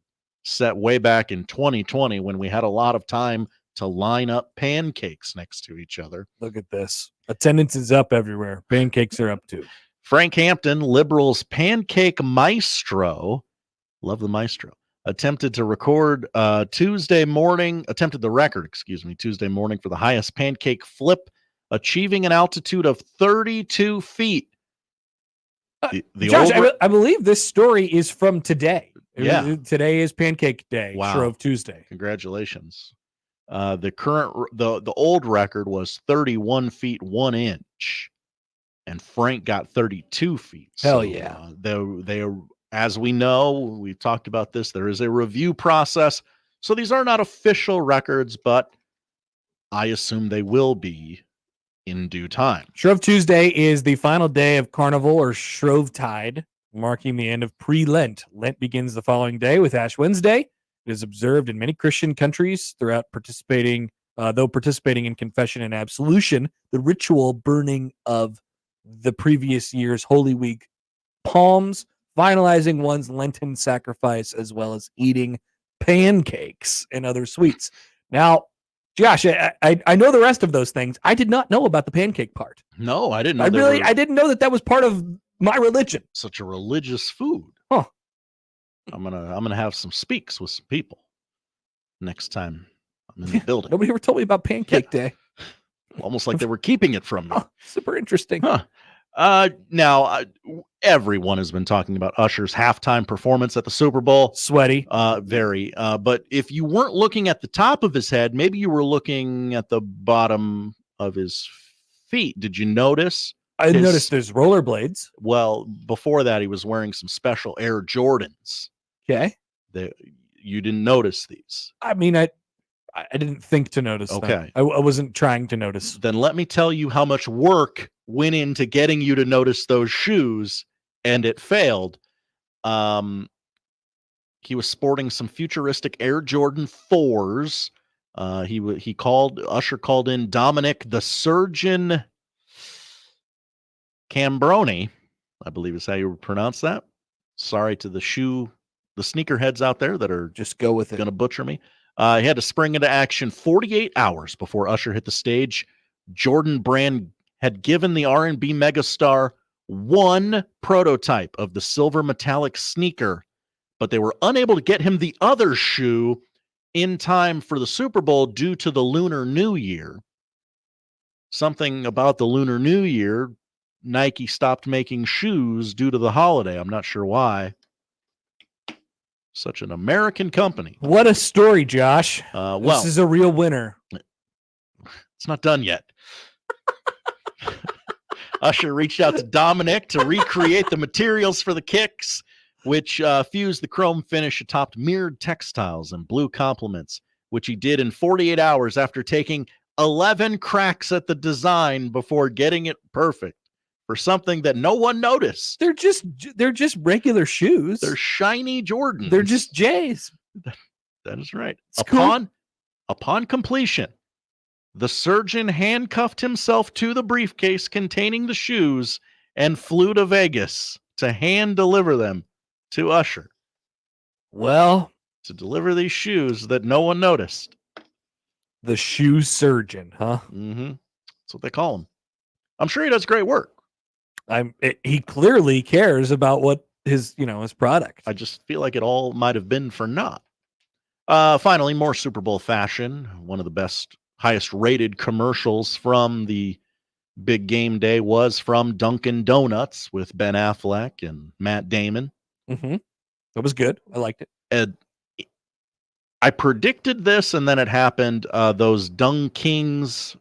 set way back in 2020 when we had a lot of time to line up pancakes next to each other. Look at this. Attendance is up everywhere. Pancakes are up too. Frank Hampton, Liberals Pancake Maestro, love the Maestro, attempted the record Tuesday morning for the highest pancake flip, achieving an altitude of 32 feet. Josh, I believe this story is from today. Yeah. Today is Pancake Day, wow. Shrove Tuesday. Congratulations. The old record was 31 feet 1 inch, and Frank got 32 feet. Hell yeah. They as we know, we've talked about this, there is a review process. So these are not official records, but I assume they will be in due time. Shrove Tuesday is the final day of Carnival or Shrovetide, marking the end of pre-Lent. Lent begins the following day with Ash Wednesday. It is observed in many Christian countries throughout though participating in confession and absolution, the ritual burning of the previous year's Holy Week palms, finalizing one's Lenten sacrifice, as well as eating pancakes and other sweets. Now, Josh, I know the rest of those things. I did not know about the pancake part. No, I didn't know. I didn't know that was part of my religion. Such a religious food. Huh. I'm gonna have some speaks with some people next time I'm in the building. Nobody ever told me about Pancake Day. Almost like they were keeping it from me. Oh, super interesting. Huh. Now, everyone has been talking about Usher's halftime performance at the Super Bowl. Sweaty. Very. But if you weren't looking at the top of his head, maybe you were looking at the bottom of his feet. Did you notice? I noticed there's rollerblades. Well, before that, he was wearing some special Air Jordans. Okay. You didn't notice these. I mean, I didn't think to notice. Okay. I wasn't trying to notice. Then let me tell you how much work went into getting you to notice those shoes, and it failed. He was sporting some futuristic Air Jordan 4s. Usher called in Dominic the Surgeon Cambroni, I believe is how you would pronounce that. Sorry to the sneakerheads out there that are just go with it. Going to butcher me. He had to spring into action 48 hours before Usher hit the stage. Jordan Brand had given the R&B megastar one prototype of the silver metallic sneaker, but they were unable to get him the other shoe in time for the Super Bowl due to the Lunar New Year. Something about the Lunar New Year, Nike stopped making shoes due to the holiday. I'm not sure why. Such an American company. What a story, Josh. This is a real winner. It's not done yet. Usher reached out to Dominic to recreate the materials for the kicks, which fused the chrome finish atop mirrored textiles and blue complements, which he did in 48 hours after taking 11 cracks at the design before getting it perfect for something that no one noticed. They're just regular shoes. They're shiny Jordans. They're just J's. That is right. Cool. Upon completion, the surgeon handcuffed himself to the briefcase containing the shoes and flew to Vegas to hand deliver them to Usher. Well, to deliver these shoes that no one noticed. The shoe surgeon, huh? Mm-hmm. That's what they call him. I'm sure he does great work. He clearly cares about what his product. I just feel like it all might have been for naught. Finally, more Super Bowl fashion. One of the highest rated commercials from the big game day was from Dunkin' Donuts with Ben Affleck and Matt Damon. Mm-hmm. That was good. I liked it. I predicted this, and then it happened. Those Dung Kings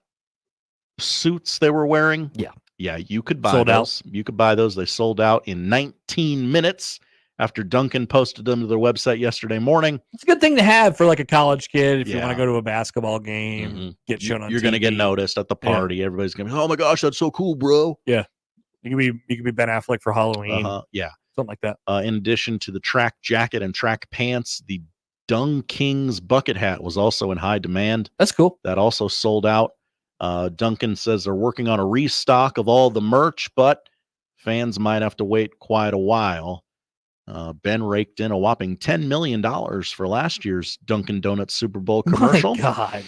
suits they were wearing. Yeah, you could buy those. You could buy those. They sold out in 19 minutes after Dunkin' posted them to their website yesterday morning. It's a good thing to have for like a college kid if you want to go to a basketball game, get shown on You're TV. going to get noticed at the party. Yeah. Everybody's going to be, oh my gosh, that's so cool, bro. Yeah. You could be Ben Affleck for Halloween. Yeah. Something like that. In addition to the track jacket and track pants, the Dung Kings bucket hat was also in high demand. That's cool. That also sold out. Duncan says they're working on a restock of all the merch, but fans might have to wait quite a while. Ben raked in a whopping $10 million for last year's Dunkin' Donuts Super Bowl commercial. My God.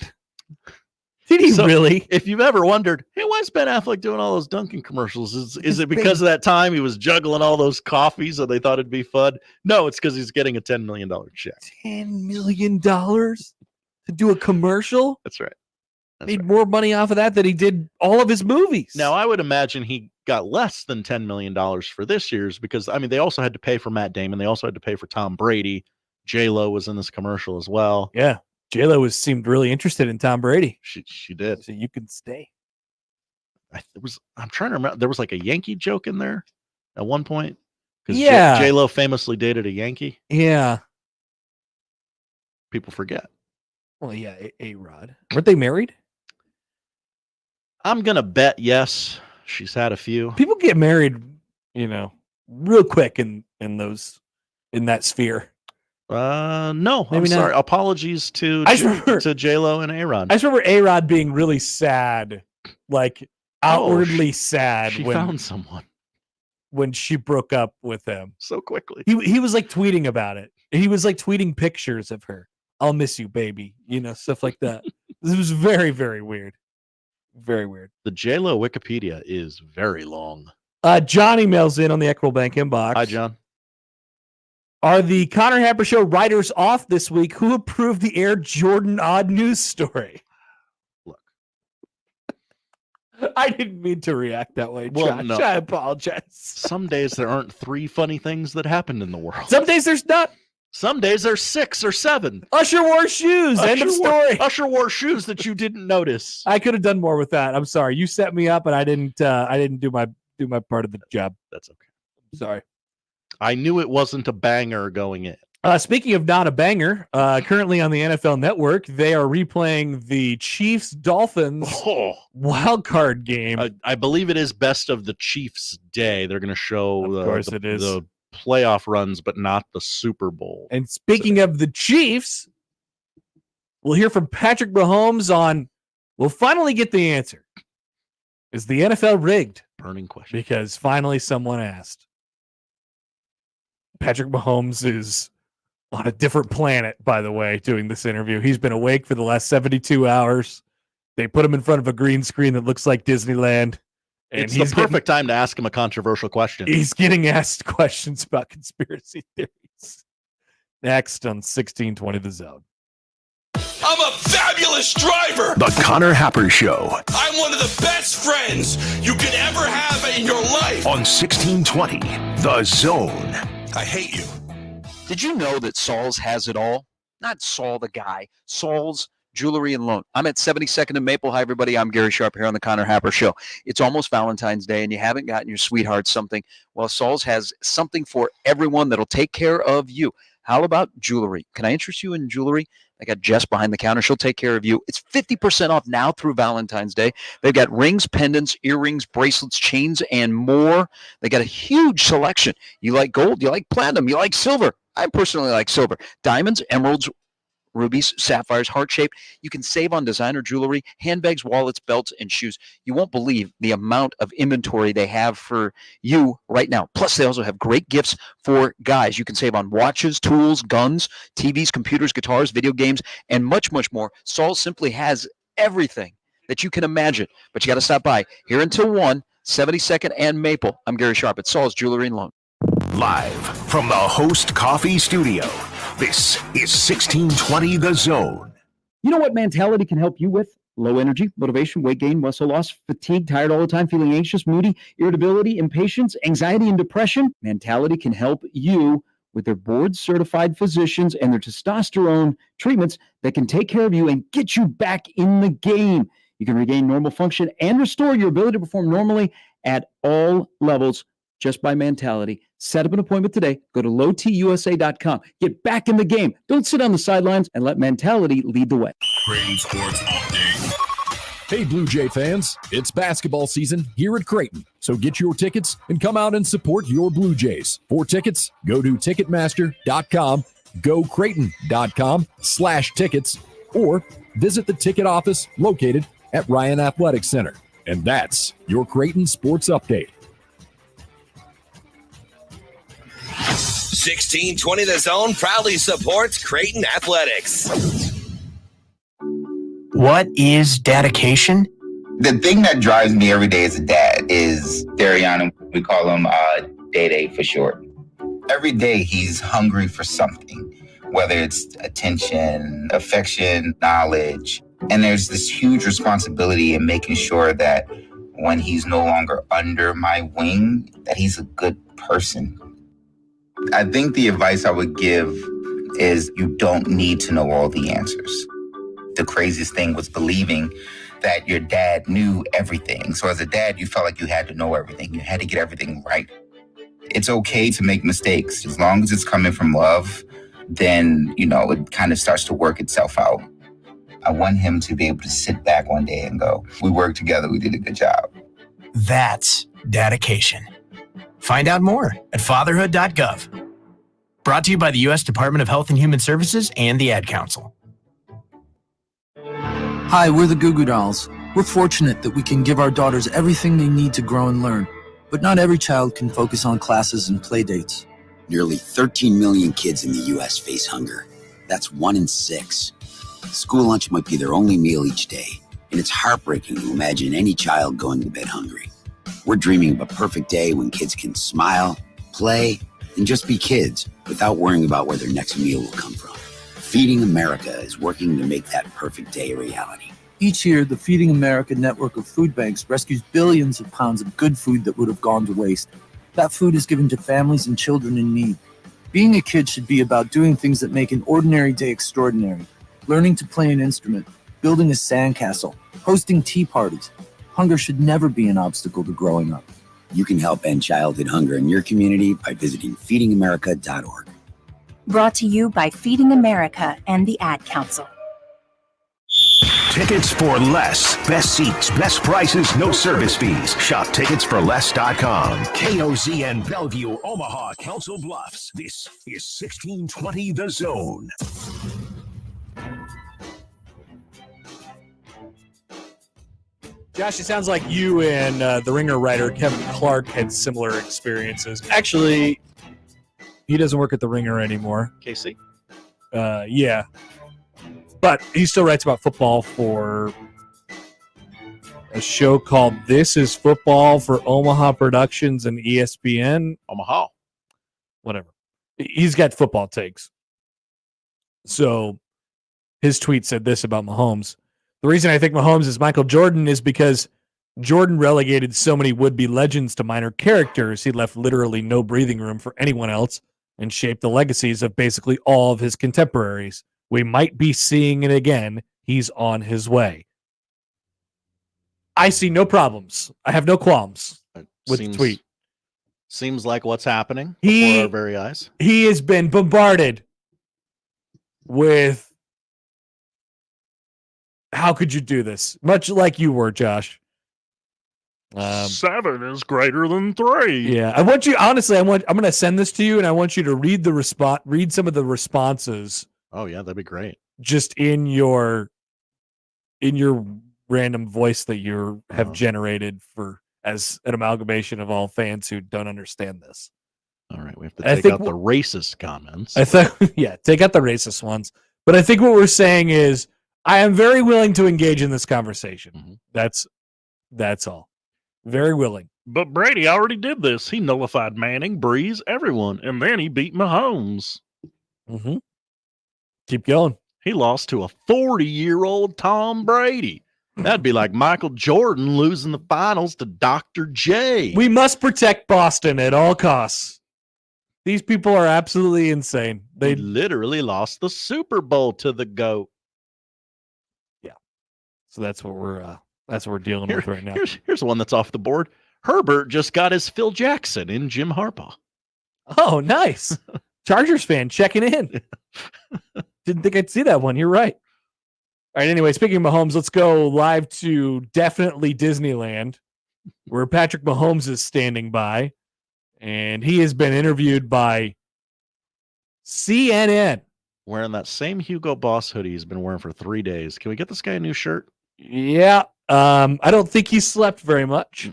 Did he really? If you've ever wondered, hey, why is Ben Affleck doing all those Dunkin' commercials? Is it because of that time he was juggling all those coffees and they thought it'd be fun? No, it's because he's getting a $10 million check. $10 million to do a commercial? That's right. Made more money off of that than he did all of his movies. Now, I would imagine he got less than $10 million for this year's because, I mean, they also had to pay for Matt Damon. They also had to pay for Tom Brady. J-Lo was in this commercial as well. Yeah. J-Lo seemed really interested in Tom Brady. She did. So you can stay. I'm trying to remember. There was like a Yankee joke in there at one point Because Yeah. J-Lo famously dated a Yankee. Yeah. People forget. Well, yeah, A-Rod. Weren't they married? I'm gonna bet yes. She's had a few. People get married, real quick in that sphere. No, Maybe I'm sorry. not. Apologies to J-Lo and A-Rod. I just remember A-Rod being really sad, like outwardly sad. She when, found someone when she broke up with him so quickly. He was like tweeting about it. He was like tweeting pictures of her. I'll miss you, baby. Stuff like that. This was very, very weird. Very weird. The J-Lo Wikipedia is very long. John emails in on the Equitable Bank inbox. Hi, John. Are the Connor Happer Show writers off this week? Who approved the Air Jordan odd news story? Look. I didn't mean to react that way, Well, Josh. no. I apologize. Some days there aren't 3 funny things that happened in the world. Some days there's not. Some days there's 6 or 7. Usher wore shoes. End of story. Usher wore shoes that you didn't notice. I could have done more with that. I'm sorry. You set me up, and I didn't do my part of the job. That's okay. Sorry. I knew it wasn't a banger going in. Speaking of not a banger, currently on the NFL Network, they are replaying the Chiefs-Dolphins wild card game. I believe it is best of the Chiefs' day. They're going to show the playoff runs, but not the Super Bowl. And speaking of the Chiefs, we'll hear from Patrick Mahomes on, we'll finally get the answer. Is the NFL rigged? Burning question. Because finally someone asked. Patrick Mahomes is on a different planet, by the way, doing this interview. He's been awake for the last 72 hours. They put him in front of a green screen that looks like Disneyland. And It's the perfect time to ask him a controversial question. He's getting asked questions about conspiracy theories. Next on 1620 The Zone. I'm a fabulous driver. The Connor Happer Show I'm one of the best friends you could ever have in your life. on 1620 The Zone. I hate you. Did you know that Saul's has it all? Not Saul the guy. Saul's Jewelry and Loan. I'm at 72nd and Maple. Hi, everybody. I'm Gary Sharp here on the Connor Happer Show. It's almost Valentine's Day, and you haven't gotten your sweetheart something. Well, Saul's has something for everyone that'll take care of you. How about jewelry? Can I interest you in jewelry? I got Jess behind the counter. She'll take care of you. It's 50% off now through Valentine's Day. They've got rings, pendants, earrings, bracelets, chains, and more. They got a huge selection. You like gold? You like platinum? You like silver? I personally like silver. Diamonds, emeralds, rubies, sapphires, heart-shaped. You can save on designer jewelry, handbags, wallets, belts, and shoes. You won't believe the amount of inventory they have for you right now. Plus, they also have great gifts for guys. You can save on watches, tools, guns, TVs, computers, guitars, video games, and much, much more. Saul simply has everything that you can imagine. But you got to stop by here until 1, 72nd and Maple. I'm Gary Sharp at Saul's Jewelry and Loan. Live from the Host Coffee Studio, this is 1620 The Zone. You know what Mentality can help you with? Low energy, motivation, weight gain, muscle loss, fatigue, tired all the time, feeling anxious, moody, irritability, impatience, anxiety, and depression. Mentality can help you with their board-certified physicians and their testosterone treatments that can take care of you and get you back in the game. You can regain normal function and restore your ability to perform normally at all levels just by Mentality. Set up an appointment today. Go to lowtusa.com. Get back in the game. Don't sit on the sidelines and let Mentality lead the way. Creighton Sports Update. Hey, Blue Jay fans, it's basketball season here at Creighton. So get your tickets and come out and support your Blue Jays. For tickets, go to Ticketmaster.com, go Creighton.com/tickets, or visit the ticket office located at Ryan Athletic Center. And that's your Creighton Sports Update. 1620 The Zone proudly supports Creighton Athletics. What is dedication? The thing that drives me every day as a dad is Darian. We call him Day for short. Every day he's hungry for something, whether it's attention, affection, knowledge. And there's this huge responsibility in making sure that when he's no longer under my wing, that he's a good person. I think the advice I would give is you don't need to know all the answers. The craziest thing was believing that your dad knew everything. So as a dad, you felt like you had to know everything. You had to get everything right. It's okay to make mistakes. As long as it's coming from love, then, it kind of starts to work itself out. I want him to be able to sit back one day and go, we worked together, we did a good job. That's dedication. Find out more at fatherhood.gov. Brought to you by the U.S. Department of Health and Human Services and the Ad Council. Hi, we're the Goo Goo Dolls. We're fortunate that we can give our daughters everything they need to grow and learn. But not every child can focus on classes and play dates. Nearly 13 million kids in the U.S. face hunger. That's 1 in 6. School lunch might be their only meal each day, and it's heartbreaking to imagine any child going to bed hungry. We're dreaming of a perfect day when kids can smile, play, and just be kids without worrying about where their next meal will come from. Feeding America is working to make that perfect day a reality. Each year, the Feeding America network of food banks rescues billions of pounds of good food that would have gone to waste. That food is given to families and children in need. Being a kid should be about doing things that make an ordinary day extraordinary. Learning to play an instrument, building a sandcastle, hosting tea parties. Hunger should never be an obstacle to growing up. You can help end childhood hunger in your community by visiting feedingamerica.org. Brought to you by Feeding America and the Ad Council. Tickets for less. Best seats, best prices, no service fees. Shop ticketsforless.com. KOZN Bellevue, Omaha, Council Bluffs. This is 1620 The Zone. Josh, it sounds like you and the Ringer writer Kevin Clark had similar experiences. Actually, he doesn't work at the Ringer anymore. KC? Yeah. But he still writes about football for a show called This is Football for Omaha Productions and ESPN. Omaha. Whatever. He's got football takes. So his tweet said this about Mahomes. The reason I think Mahomes is Michael Jordan is because Jordan relegated so many would-be legends to minor characters. He left literally no breathing room for anyone else and shaped the legacies of basically all of his contemporaries. We might be seeing it again. He's on his way. I see no problems. I have no qualms with the tweet. Seems like what's happening before our very eyes. He has been bombarded with how could you do this? Much like you were, Josh. 7 is greater than 3. Yeah, I want you. Honestly, I'm going to send this to you, and I want you to read read some of the responses. Oh yeah, that'd be great. Just in your random voice that you have generated for as an amalgamation of all fans who don't understand this. All right, we have to take out the racist comments. Take out the racist ones. But I think what we're saying is, I am very willing to engage in this conversation. Mm-hmm. That's all. Very willing. But Brady already did this. He nullified Manning, Breeze, everyone, and then he beat Mahomes. Mm-hmm. Keep going. He lost to a 40-year-old Tom Brady. That'd be like Michael Jordan losing the finals to Dr. J. We must protect Boston at all costs. These people are absolutely insane. They literally lost the Super Bowl to the GOAT. Yeah. So that's what we're dealing with right now. Here's one that's off the board. Herbert just got his Phil Jackson in Jim Harbaugh. Oh, nice. Chargers fan checking in. Didn't think I'd see that one. You're right. All right. Anyway, speaking of Mahomes, let's go live to definitely Disneyland, where Patrick Mahomes is standing by, and he has been interviewed by CNN. Wearing that same Hugo Boss hoodie he's been wearing for 3 days. Can we get this guy a new shirt? Yeah. I don't think he slept very much.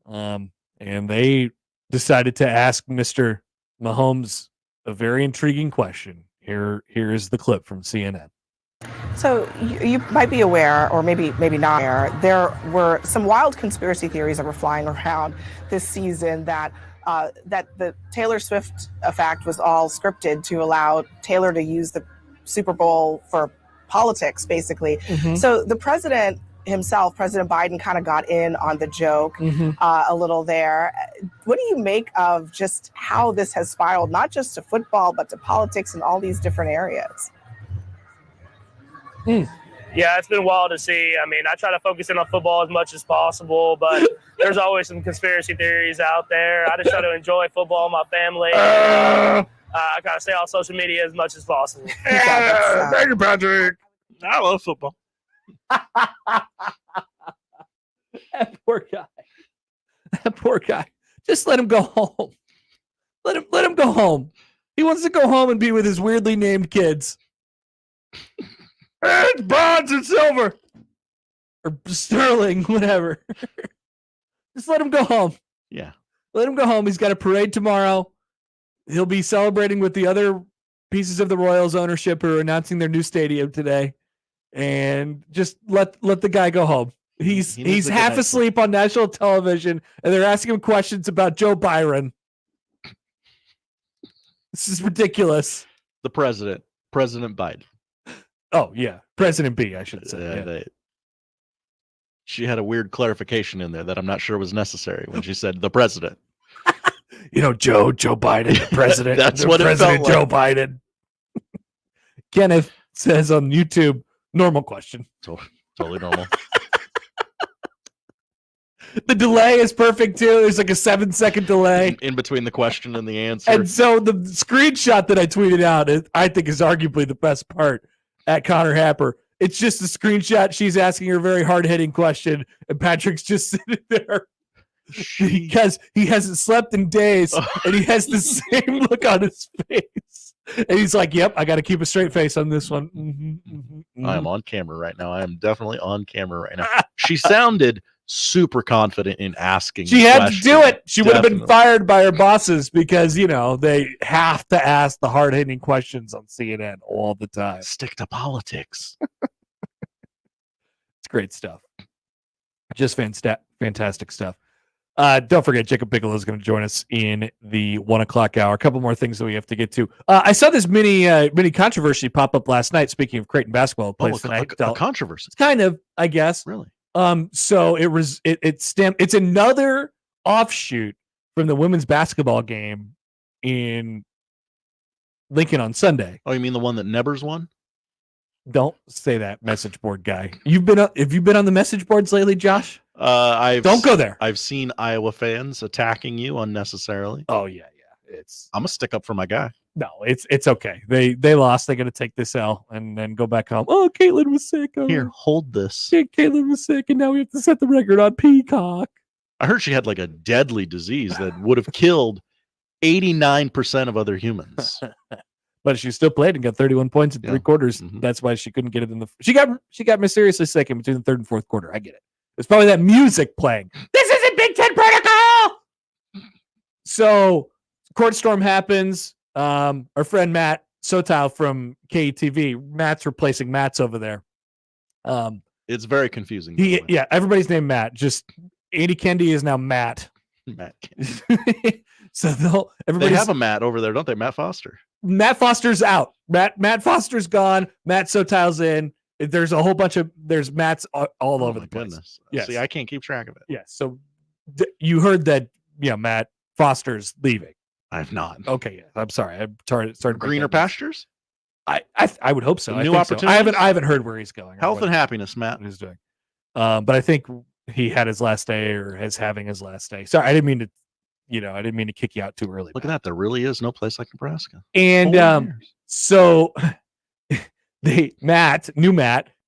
And they decided to ask Mr. Mahomes a very intriguing question. Here is the clip from CNN. So you might be aware, or maybe not aware, there were some wild conspiracy theories that were flying around this season that the Taylor Swift effect was all scripted to allow Taylor to use the Super Bowl for politics, basically. Mm-hmm. So the president himself, President Biden, kind of got in on the joke a little there. What do you make of just how this has spiraled, not just to football, but to politics and all these different areas? Yeah, it's been wild to see. I mean, I try to focus in on football as much as possible, but there's always some conspiracy theories out there. I just try to enjoy football, my family. I kind of stay on social media as much as possible. Thank you, Patrick. I love football. That poor guy. That poor guy. Just let him go home. Let him go home. He wants to go home and be with his weirdly named kids. It's bronze and silver. Or sterling, whatever. Just let him go home. Yeah. Let him go home. He's got a parade tomorrow. He'll be celebrating with the other pieces of the Royals ownership who are announcing their new stadium today. And just let the guy go home. He's half asleep on national television, and they're asking him questions about Joe Byron. This is ridiculous. The President Biden. Oh, yeah. President B, I should say. Yeah. She had a weird clarification in there that I'm not sure was necessary when she said the president. Joe Biden, the president. That's what President it felt like. Joe Biden. Kenneth says on YouTube, normal question. Totally normal. The delay is perfect too. There's like a 7-second delay in between the question and the answer. And so the screenshot that I tweeted out, I think is arguably the best part at Connor Happer. It's just a screenshot. She's asking her a very hard-hitting question, and Patrick's just sitting there because he hasn't slept in days, and he has the same look on his face. And he's like, yep, I got to keep a straight face on this one. I am on camera right now. I am definitely on camera right now. She sounded super confident in asking. She had to do it. She would have been fired by her bosses because, they have to ask the hard-hitting questions on CNN all the time. Stick to politics. It's great stuff. Just fantastic stuff. Don't forget, Jacob Bigelow is going to join us in the 1 o'clock hour. A couple more things that we have to get to. I saw this mini controversy pop up last night. Speaking of Creighton basketball, plays tonight. A controversy. It's kind of, I guess. Really? So it's another offshoot from the women's basketball game in Lincoln on Sunday. Oh, you mean the one that Nebbers won? Don't say that, message board guy. Have you been on the message boards lately, Josh? Don't go there. I've seen Iowa fans attacking you unnecessarily. Oh yeah. I'm gonna stick up for my guy. No, it's okay. They lost. They got to take this L and then go back home. Oh, Caitlin was sick. Oh. Here, hold this. Yeah, Caitlin was sick, and now we have to set the record on Peacock. I heard she had like a deadly disease that would have killed 89% of other humans. But she still played and got 31 points in 3 quarters. Mm-hmm. That's why she couldn't get it in the. She got mysteriously sick in between the 3rd and 4th quarter. I get it. It's probably that music playing. This isn't Big Ten protocol. So, court storm happens. Our friend Matt Sotow from KETV. Matt's replacing Matt's over there. It's very confusing. Yeah, everybody's named Matt. Just Andy Kendi is now Matt. Matt. So they have a Matt over there, don't they? Matt Foster. Matt Foster's out. Matt Foster's gone. Matt Sotow's in. There's a whole bunch of Matts all over the place. Goodness. Yes. See, I can't keep track of it. Yeah. So you heard that? Yeah, Matt Foster's leaving. I've not. Okay. Yeah. I'm sorry. I started greener pastures. I would hope so. New opportunities. So. I haven't heard where he's going. Health and happiness, Matt. What he's doing. But I think he had his last day or is having his last day. Sorry, I didn't mean to kick you out too early. Look at that. There really is no place like Nebraska. And so Matt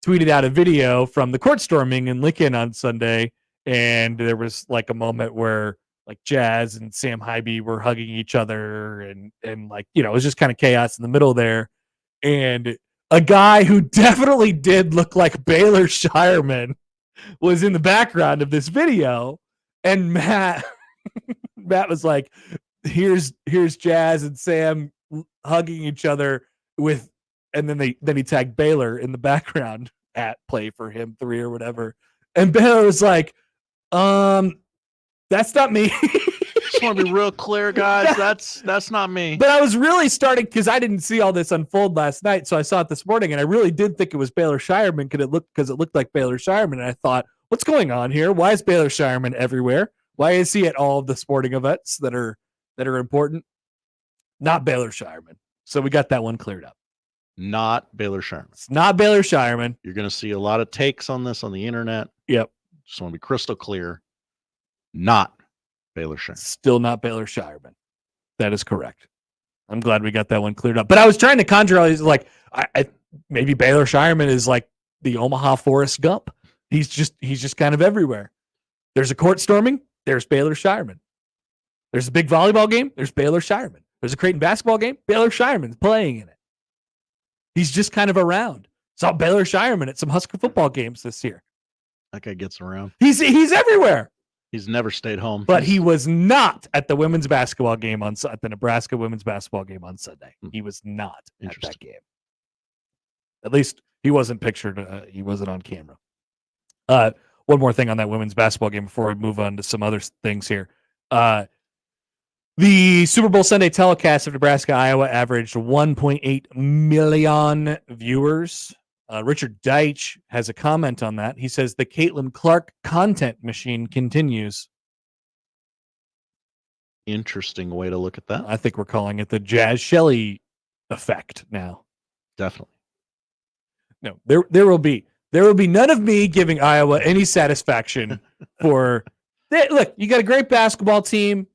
tweeted out a video from the court storming in Lincoln on Sunday. And there was like a moment where like Jazz and Sam Hybe were hugging each other and like, it was just kind of chaos in the middle there. And a guy who definitely did look like Baylor Shireman was in the background of this video. And Matt was like, here's Jazz and Sam hugging each other and then he tagged Baylor in the background at play for him 3 or whatever. And Baylor was like, that's not me. Just want to be real clear, guys. That's not me. But I was really starting because I didn't see all this unfold last night, so I saw it this morning, and I really did think it was Baylor Shireman because it looked like Baylor Shireman, and I thought, what's going on here? Why is Baylor Shireman everywhere? Why is he at all of the sporting events that are important? Not Baylor Shireman. So we got that one cleared up. Not Baylor Shireman. It's not Baylor Shireman. You're going to see a lot of takes on this on the internet. Yep. Just want to be crystal clear. Not Baylor Shireman. Still not Baylor Shireman. That is correct. I'm glad we got that one cleared up. But I was trying to conjure all these, like, I maybe Baylor Shireman is like the Omaha Forrest Gump. He's just kind of everywhere. There's a court storming. There's Baylor Shireman. There's a big volleyball game. There's Baylor Shireman. There's a Creighton basketball game. Baylor Shireman's playing in it. He's just kind of around. Saw Baylor Shireman at some Husker football games this year. That guy gets around. He's everywhere. He's never stayed home. But he was not at the women's basketball game at the Nebraska women's basketball game on Sunday. He was not at that game. At least he wasn't pictured. He wasn't on camera. One more thing on that women's basketball game before we move on to some other things here. The Super Bowl Sunday telecast of Nebraska-Iowa averaged 1.8 million viewers. Richard Deitch has a comment on that. He says the Caitlin Clark content machine continues. Interesting way to look at that. I think we're calling it the Jazz Shelley effect now. Definitely. No, there will be none of me giving Iowa any satisfaction for look, you got a great basketball team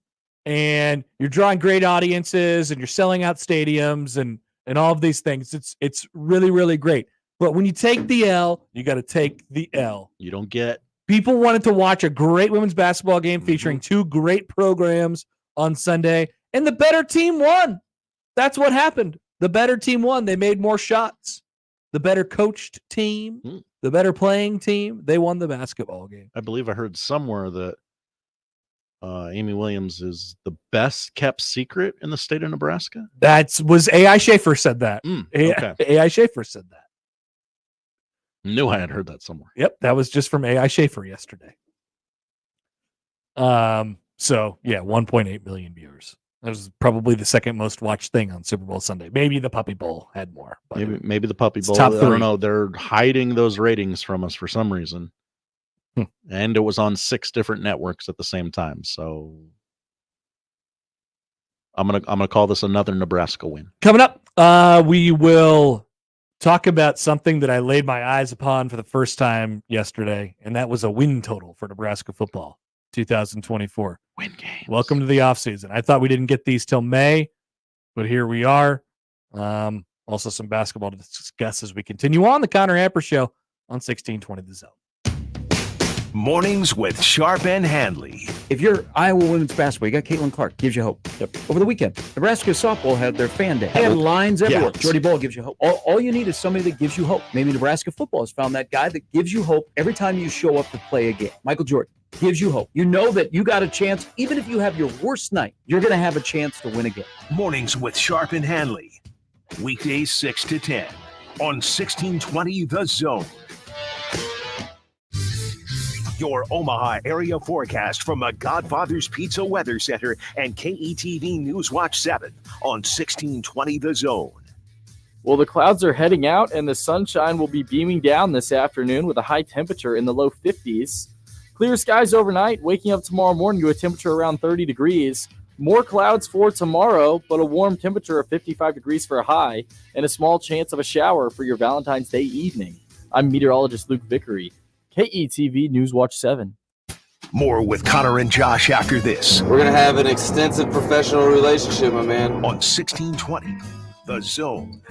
and you're drawing great audiences and you're selling out stadiums and all of these things. It's really, really great. But when you take the L, you got to take the L. You don't get. People wanted to watch a great women's basketball game featuring two great programs on Sunday, and the better team won. That's what happened. The better team won. They made more shots. The better coached team, the better playing team, they won the basketball game. I believe I heard somewhere that Amy Williams is the best kept secret in the state of Nebraska. That was A.I. Schaefer said that. Okay. A.I. Schaefer said that. Knew I had heard that somewhere. Yep, that was just from A.I. Schaefer yesterday. So yeah, 1.8 million viewers. That was probably the second most watched thing on Super Bowl Sunday. Maybe the Puppy Bowl had more. But Maybe the Puppy Bowl. top I three. don't know. They're hiding those ratings from us for some reason. And it was on 6 different networks at the same time. So I'm gonna call this another Nebraska win. Coming up, we will talk about something that I laid my eyes upon for the first time yesterday, and that was a win total for Nebraska football 2024. Win games. Welcome to the offseason. I thought we didn't get these till May, but here we are. Also some basketball to discuss as we continue on the Connor Happer Show on 1620 The Zone. Mornings with Sharp and Handley. If you're Iowa women's basketball, you got Caitlin Clark, gives you hope. Over the weekend, Nebraska softball had their fan day. Headlines everywhere. Yes. Jordy Ball gives you hope. All you need is somebody that gives you hope. Maybe Nebraska football has found that guy that gives you hope every time you show up to play a game. Michael Jordan gives you hope. You know that you got a chance, even if you have your worst night, you're going to have a chance to win a game. Mornings with Sharp and Handley. Weekdays 6 to 10 on 1620 The Zone. Your Omaha area forecast from a Godfather's Pizza Weather Center and KETV News Watch 7 on 1620 The Zone. Well, the clouds are heading out and the sunshine will be beaming down this afternoon with a high temperature in the low 50s. Clear skies overnight, waking up tomorrow morning to a temperature around 30 degrees. More clouds for tomorrow, but a warm temperature of 55 degrees for a high and a small chance of a shower for your Valentine's Day evening. I'm meteorologist Luke Vickery. KETV News Watch 7. More with Connor and Josh after this. We're going to have an extensive professional relationship, my man. On 1620 The Zone.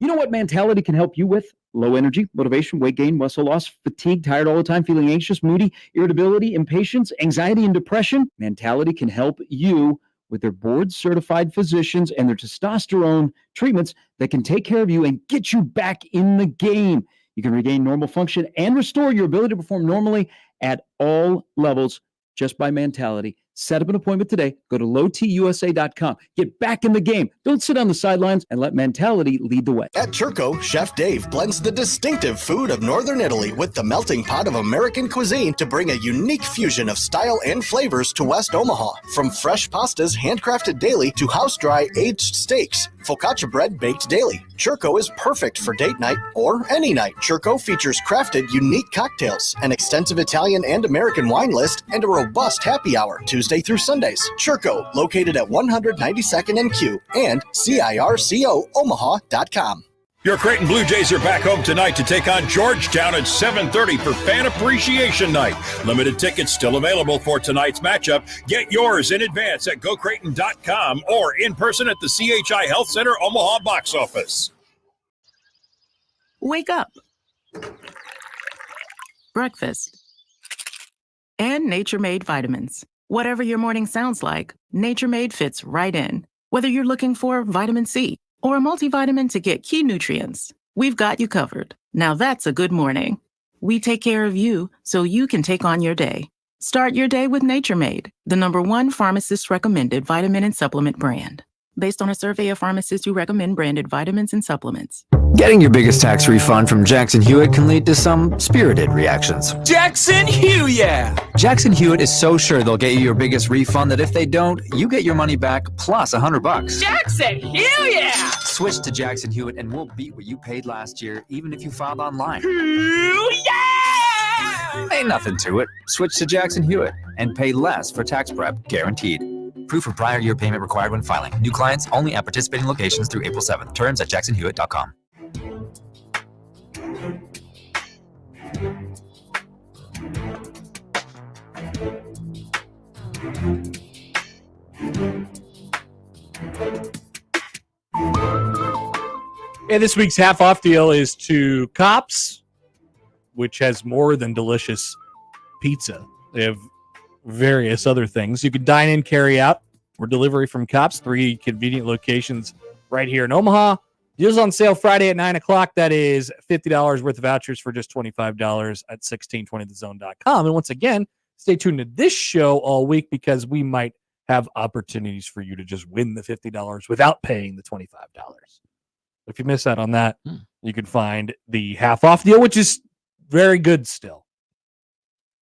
You know what mentality can help you with? Low energy, motivation, weight gain, muscle loss, fatigue, tired all the time, feeling anxious, moody, irritability, impatience, anxiety, and depression. Mentality can help you with their board-certified physicians and their testosterone treatments that can take care of you and get you back in the game. You can regain normal function and restore your ability to perform normally at all levels just by mentality. Set up an appointment today. Go to lowtusa.com. Get back in the game. Don't sit on the sidelines and let mentality lead the way. At Churco, Chef Dave blends the distinctive food of Northern Italy with the melting pot of American cuisine to bring a unique fusion of style and flavors to West Omaha. From fresh pastas handcrafted daily to house-dry aged steaks, Focaccia bread baked daily. Churco is perfect for date night or any night. Churco features crafted, unique cocktails, an extensive Italian and American wine list, and a robust happy hour Tuesday through Sundays. Churco, located at 192nd and Q, and CIRCOOmaha.com. Your Creighton Blue Jays are back home tonight to take on Georgetown at 7:30 for Fan Appreciation Night. Limited tickets still available for tonight's matchup. Get yours in advance at gocreighton.com or in person at the CHI Health Center Omaha box office. Wake up. Breakfast. And Nature Made vitamins. Whatever your morning sounds like, Nature Made fits right in. Whether you're looking for vitamin C or a multivitamin to get key nutrients, we've got you covered. Now that's a good morning. We take care of you so you can take on your day. Start your day with Nature Made, the #1 pharmacist-recommended vitamin and supplement brand. Based on a survey of pharmacists who recommend branded vitamins and supplements. Getting your biggest tax refund from Jackson Hewitt can lead to some spirited reactions. Jackson Hewitt, yeah! Jackson Hewitt is so sure they'll get you your biggest refund that if they don't, you get your money back plus $100. Jackson Hewitt, yeah! Switch to Jackson Hewitt and we'll beat what you paid last year, even if you filed online. Yeah! Ain't nothing to it. Switch to Jackson Hewitt and pay less for tax prep, guaranteed. Proof of prior year payment required when filing. New clients only at participating locations through April 7th. Terms at jacksonhewitt.com. And this week's half-off deal is to Cops, which has more than delicious pizza. They have various other things. You can dine in, carry out, or delivery from Cops. 3 convenient locations right here in Omaha. Deals on sale Friday at 9 o'clock. That is $50 worth of vouchers for just $25 at 1620thezone.com. And once again, stay tuned to this show all week because we might have opportunities for you to just win the $50 without paying the $25. If you miss out on that, you can find the half-off deal, which is very good still.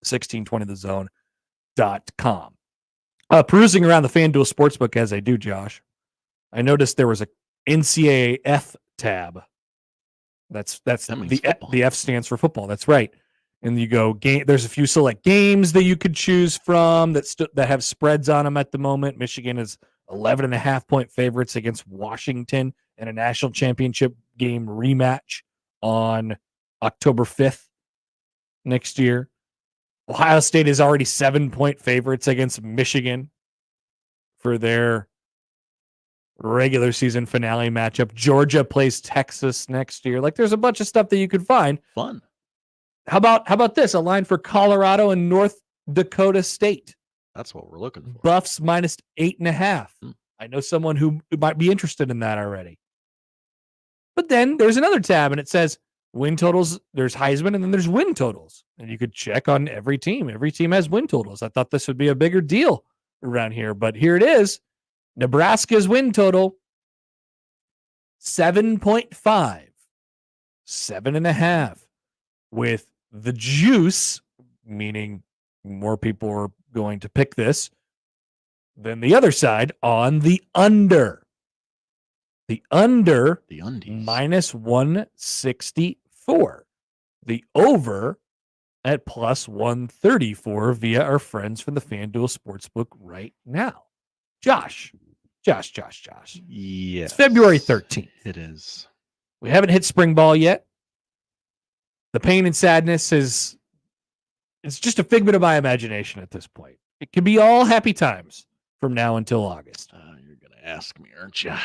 1620thezone.com. Perusing around the FanDuel Sportsbook as I do, Josh, I noticed there was a NCAA tab. That's the F stands for football. That's right. And you go game. There's a few select games that you could choose from that have spreads on them at the moment. Michigan is 11.5-point favorites against Washington in a national championship game rematch on October 5th next year. Ohio State is already 7-point favorites against Michigan for their regular season finale matchup. Georgia plays Texas next year. Like, there's a bunch of stuff that you could find. Fun. How about this? A line for Colorado and North Dakota State. That's what we're looking for. Buffs minus 8.5. I know someone who might be interested in that already. But then there's another tab, and it says win totals. There's Heisman, and then there's win totals. And you could check on every team. Every team has win totals. I thought this would be a bigger deal around here, but here it is. Nebraska's win total, 7.5, 7.5, with the juice, meaning more people are going to pick this than the other side on the under. The under, the undies, minus 164. The over at plus 134 via our friends from the FanDuel Sportsbook right now. Josh. Yes. It's February 13th. It is. We haven't hit spring ball yet. The pain and sadness it's just a figment of my imagination at this point. It could be all happy times from now until August. You're going to ask me, aren't you?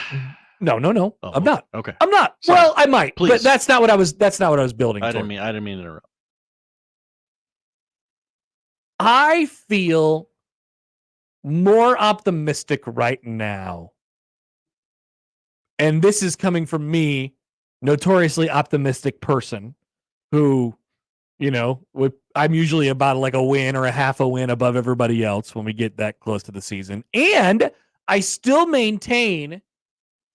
No. Oh, I'm not. Okay. I'm not. Sorry. Well, I might, Please. but that's not what I was building I toward. didn't mean to interrupt. I feel more optimistic right now. And this is coming from me, notoriously optimistic person who, I'm usually about like a win or a half a win above everybody else when we get that close to the season. And I still maintain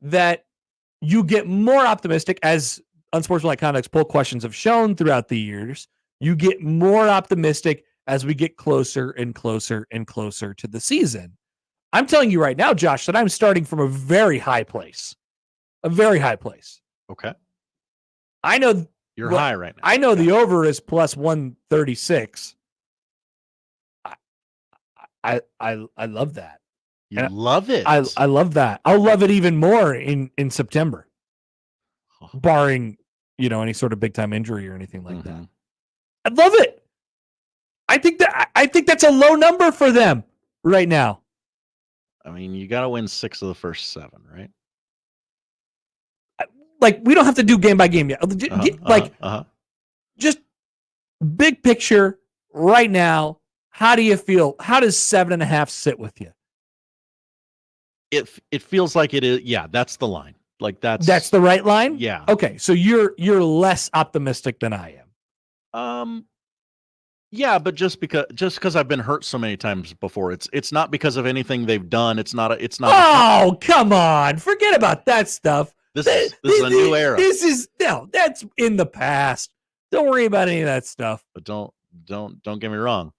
that you get more optimistic, as Unsportsmanlike Conduct's poll questions have shown throughout the years. You get more optimistic as we get closer and closer and closer to the season. I'm telling you right now, Josh, that I'm starting from a very high place A very high place. Okay. I know you're high right now. I know the over is plus 136. I love that. You love it. I love that. I'll love it even more in September, barring any sort of big time injury or anything like that. I love it. I think that's a low number for them right now. I mean, you got to win 6 of the first 7, right? Like, we don't have to do game by game yet. Just big picture right now. How do you feel? How does 7.5 sit with you? It feels like it is. Yeah, that's the line. Like that's the right line. Yeah. Okay, so you're less optimistic than I am. Yeah, but just because I've been hurt so many times before, it's not because of anything they've done. It's not. Oh, come on! Forget about that stuff. This is a new era. That's in the past. Don't worry about any of that stuff. But don't get me wrong.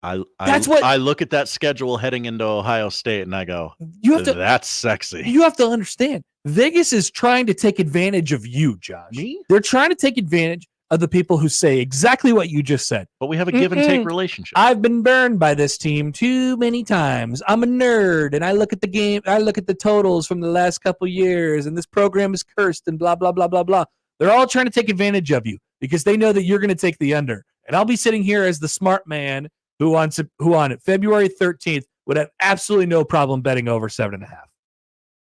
I look at that schedule heading into Ohio State and I go, that's sexy. You have to understand, Vegas is trying to take advantage of you, Josh. Me? They're trying to take advantage of the people who say exactly what you just said. But we have a give and take relationship. I've been burned by this team too many times. I'm a nerd and I look at the game. I look at the totals from the last couple years and this program is cursed and blah, blah, blah, blah, blah. They're all trying to take advantage of you because they know that you're going to take the under. And I'll be sitting here as the smart man who on February 13th would have absolutely no problem betting over 7.5.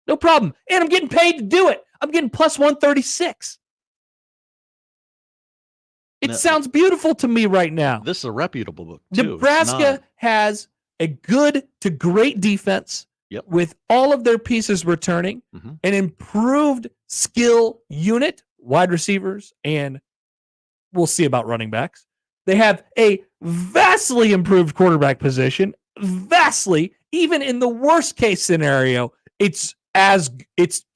No problem. And I'm getting paid to do it. I'm getting plus 136. It sounds beautiful to me right now. This is a reputable book, too. Nebraska has a good to great defense with all of their pieces returning, an improved skill unit, wide receivers, and we'll see about running backs. They have a vastly improved quarterback position. Vastly, even in the worst case scenario, it's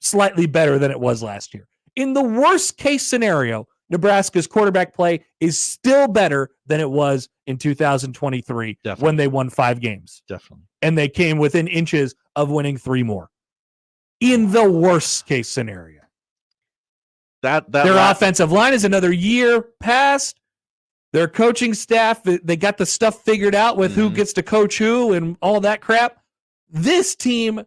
slightly better than it was last year. In the worst case scenario, Nebraska's quarterback play is still better than it was in 2023 when they won 5 games. Definitely. And they came within inches of winning 3 more. In the worst case scenario. Their offensive line is another year past. Their coaching staff, they got the stuff figured out with who gets to coach who and all that crap. This team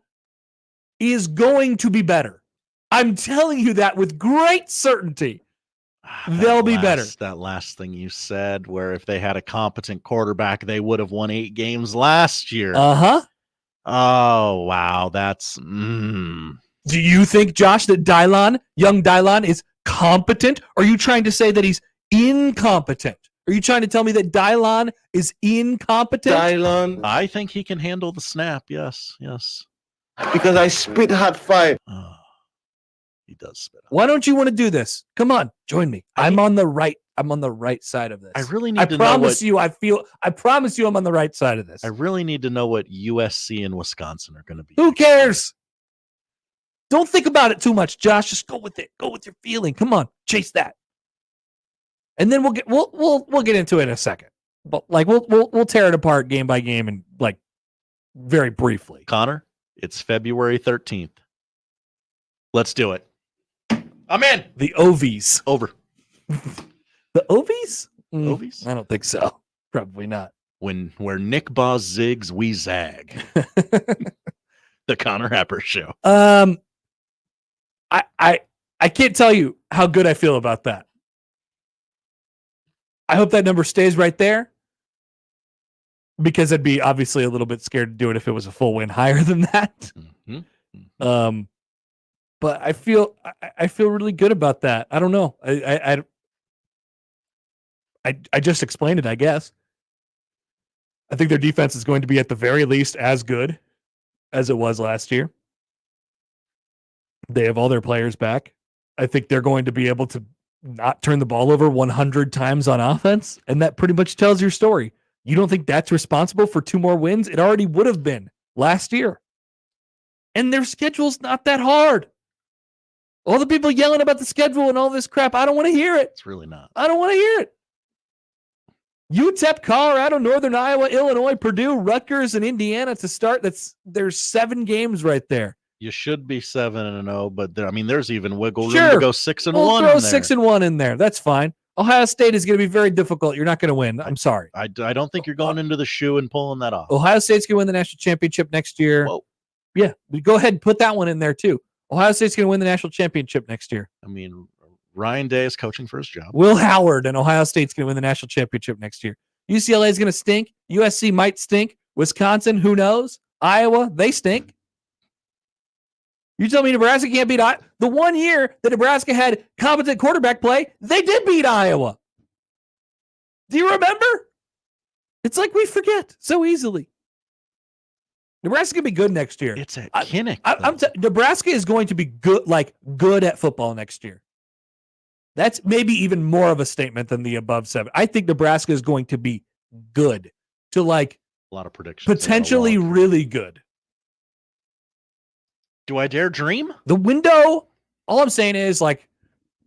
is going to be better. I'm telling you that with great certainty. They'll be better. That last thing you said, where if they had a competent quarterback, they would have won 8 games last year. Uh-huh. Oh, wow. That's... Do you think, Josh, that young Dylon is competent? Or are you trying to say that he's incompetent? Are you trying to tell me that Dylon is incompetent? Dylon. I think he can handle the snap. Yes. Because I spit hot fire. Oh, he does spit. Why don't you want to do this? Come on, join me. I'm on the right side of this. I really need to know I promise you I'm on the right side of this. I really need to know what USC and Wisconsin are going to be. Who cares? Don't think about it too much, Josh. Just go with it. Go with your feeling. Come on, chase that. And then we'll get into it in a second. But we'll tear it apart game by game and very briefly. Connor, it's February 13th. Let's do it. I'm in. The Ovies. Over. The Ovies? Ovies? I don't think so. Probably not. Where Nick Boss zigs, we zag. The Connor Happer Show. I can't tell you how good I feel about that. I hope that number stays right there because I'd be obviously a little bit scared to do it if it was a full win higher than that. But I feel really good about that. I don't know. I just explained it, I guess. I think their defense is going to be at the very least as good as it was last year. They have all their players back. I think they're going to be able to not turn the ball over 100 times on offense, and that pretty much tells your story. You don't think that's responsible for 2 more wins? It already would have been last year. And their schedule's not that hard. All the people yelling about the schedule and all this crap, I don't want to hear it. It's really not. I don't want to hear it. UTEP, Colorado, Northern Iowa, Illinois, Purdue, Rutgers, and Indiana to start. There's 7 games right there. You should be 7-0, but there's even wiggle room Sure. to go 6-1. We'll throw in there. 6-1 in there. That's fine. Ohio State is going to be very difficult. You're not going to win. I'm sorry. I don't think you're going into the shoe and pulling that off. Ohio State's going to win the national championship next year. Whoa. Yeah, go ahead and put that one in there too. Ohio State's going to win the national championship next year. Ryan Day is coaching for his job. Will Howard and Ohio State's going to win the national championship next year. UCLA is going to stink. USC might stink. Wisconsin, who knows? Iowa, they stink. You tell me Nebraska can't beat Iowa? The 1 year that Nebraska had competent quarterback play, they did beat Iowa. Do you remember? It's like we forget so easily. Nebraska's going to be good next year. It's at Kinnick. Nebraska is going to be good at football next year. That's maybe even more of a statement than the above 7. I think Nebraska is going to be good to a lot of predictions. Potentially really good. Do I dare dream? The window, all I'm saying is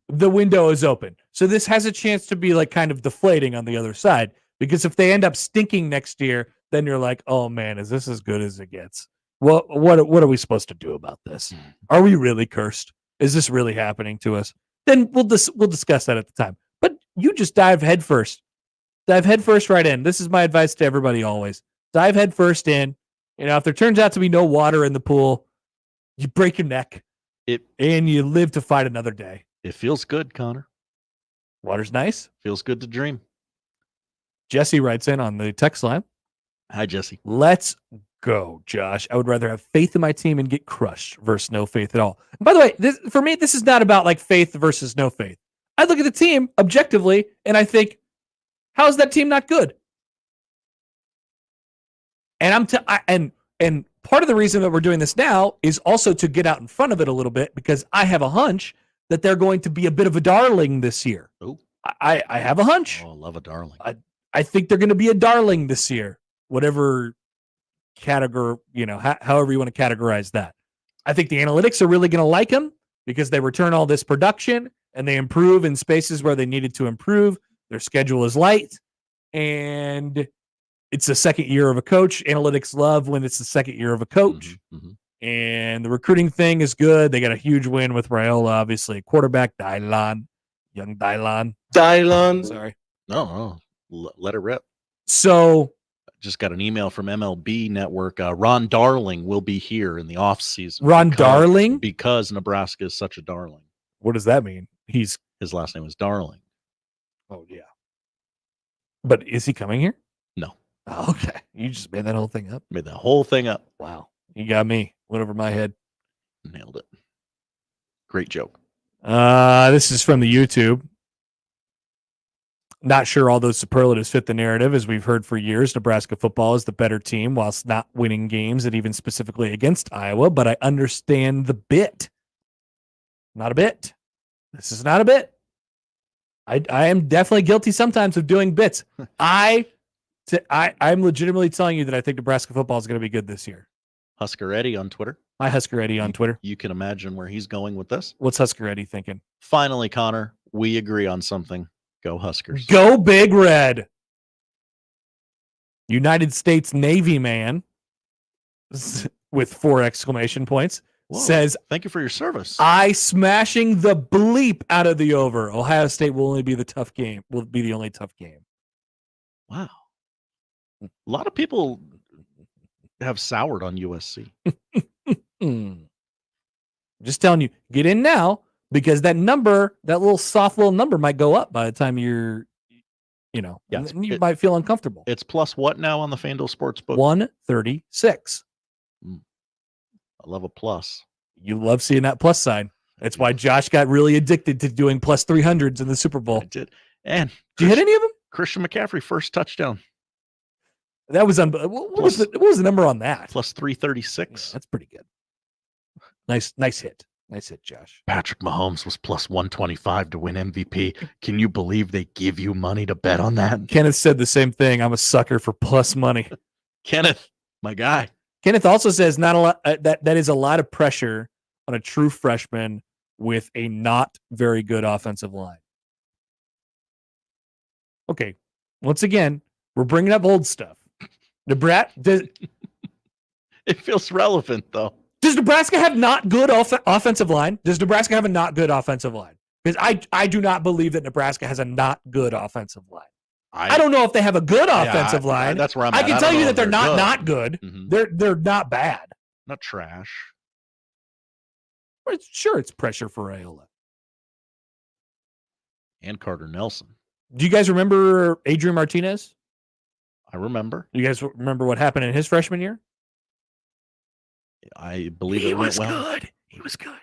the window is open. So this has a chance to be kind of deflating on the other side, because if they end up stinking next year, then you're like, oh man, is this as good as it gets? Well, what are we supposed to do about this? Are we really cursed? Is this really happening to us? Then we'll discuss that at the time. But you just dive headfirst. Dive headfirst right in. This is my advice to everybody always. Dive headfirst in. If there turns out to be no water in the pool, you break your neck and you live to fight another day. It feels good, Connor. Water's nice. Feels good to dream. Jesse writes in on the text line. Hi, Jesse. Let's go, Josh. I would rather have faith in my team and get crushed versus no faith at all. And by the way, for me, this is not about faith versus no faith. I look at the team objectively and I think, how is that team not good? And and part of the reason that we're doing this now is also to get out in front of it a little bit, because I have a hunch that they're going to be a bit of a darling this year. Oh, I have a hunch. Oh, I love a darling. I think they're going to be a darling this year, whatever category, however you want to categorize that. I think the analytics are really going to like them because they return all this production and they improve in spaces where they needed to improve. Their schedule is light and it's the second year of a coach. Analytics love when it's the second year of a coach. Mm-hmm. And the recruiting thing is good. They got a huge win with Raiola, obviously. Quarterback, young Dylan. Sorry. No, let it rip. So just got an email from MLB Network. Ron Darling will be here in the offseason. Ron Darling? Because Nebraska is such a darling. What does that mean? His last name is Darling. Oh, yeah. But is he coming here? No. Oh, okay. You just made that whole thing up? Made that whole thing up. Wow. You got me. Went over my head. Nailed it. Great joke. This is from the YouTube. Not sure all those superlatives fit the narrative. As we've heard for years, Nebraska football is the better team whilst not winning games, and even specifically against Iowa, but I understand the bit. Not a bit. This is not a bit. I am definitely guilty sometimes of doing bits. I'm legitimately telling you that I think Nebraska football is going to be good this year. Husker Eddie on Twitter. Hi, Husker Eddie on Twitter. You can imagine where he's going with this. What's Husker Eddie thinking? Finally, Connor, we agree on something. Go Huskers. Go Big Red. United States Navy man with 4 exclamation points. Whoa, says, thank you for your service. I smashing the bleep out of the over. Ohio State will only be the tough game. Will be the only tough game. Wow. A lot of people have soured on USC. Just telling you, get in now because that number, that little soft little number might go up by the time you're, you might feel uncomfortable. It's plus what now on the FanDuel Sportsbook? 136. I love a plus. You love seeing that plus sign. That's why Josh got really addicted to doing plus 300s in the Super Bowl. I did. And did you hit any of them? Christian McCaffrey, first touchdown. That was what was the number on that? Plus 336. Yeah, that's pretty good. Nice hit. Nice hit, Josh. Patrick Mahomes was plus 125 to win MVP. Can you believe they give you money to bet on that? Kenneth said the same thing. I'm a sucker for plus money. Kenneth, my guy. Kenneth also says not a lot. That is a lot of pressure on a true freshman with a not very good offensive line. Okay, once again, we're bringing up old stuff. Nebraska. It feels relevant though. Does Nebraska have not good offensive line? Does Nebraska have a not good offensive line? Because I do not believe that Nebraska has a not good offensive line. I don't know if they have a good offensive line. That's where I'm I at. can tell you that they're not good. good. They're not bad. Not trash. Sure, it's pressure for Raiola. And Carter Nelson. Do you guys remember Adrian Martinez? I remember. You guys remember what happened in his freshman year? I believe it went well. Good. He was good.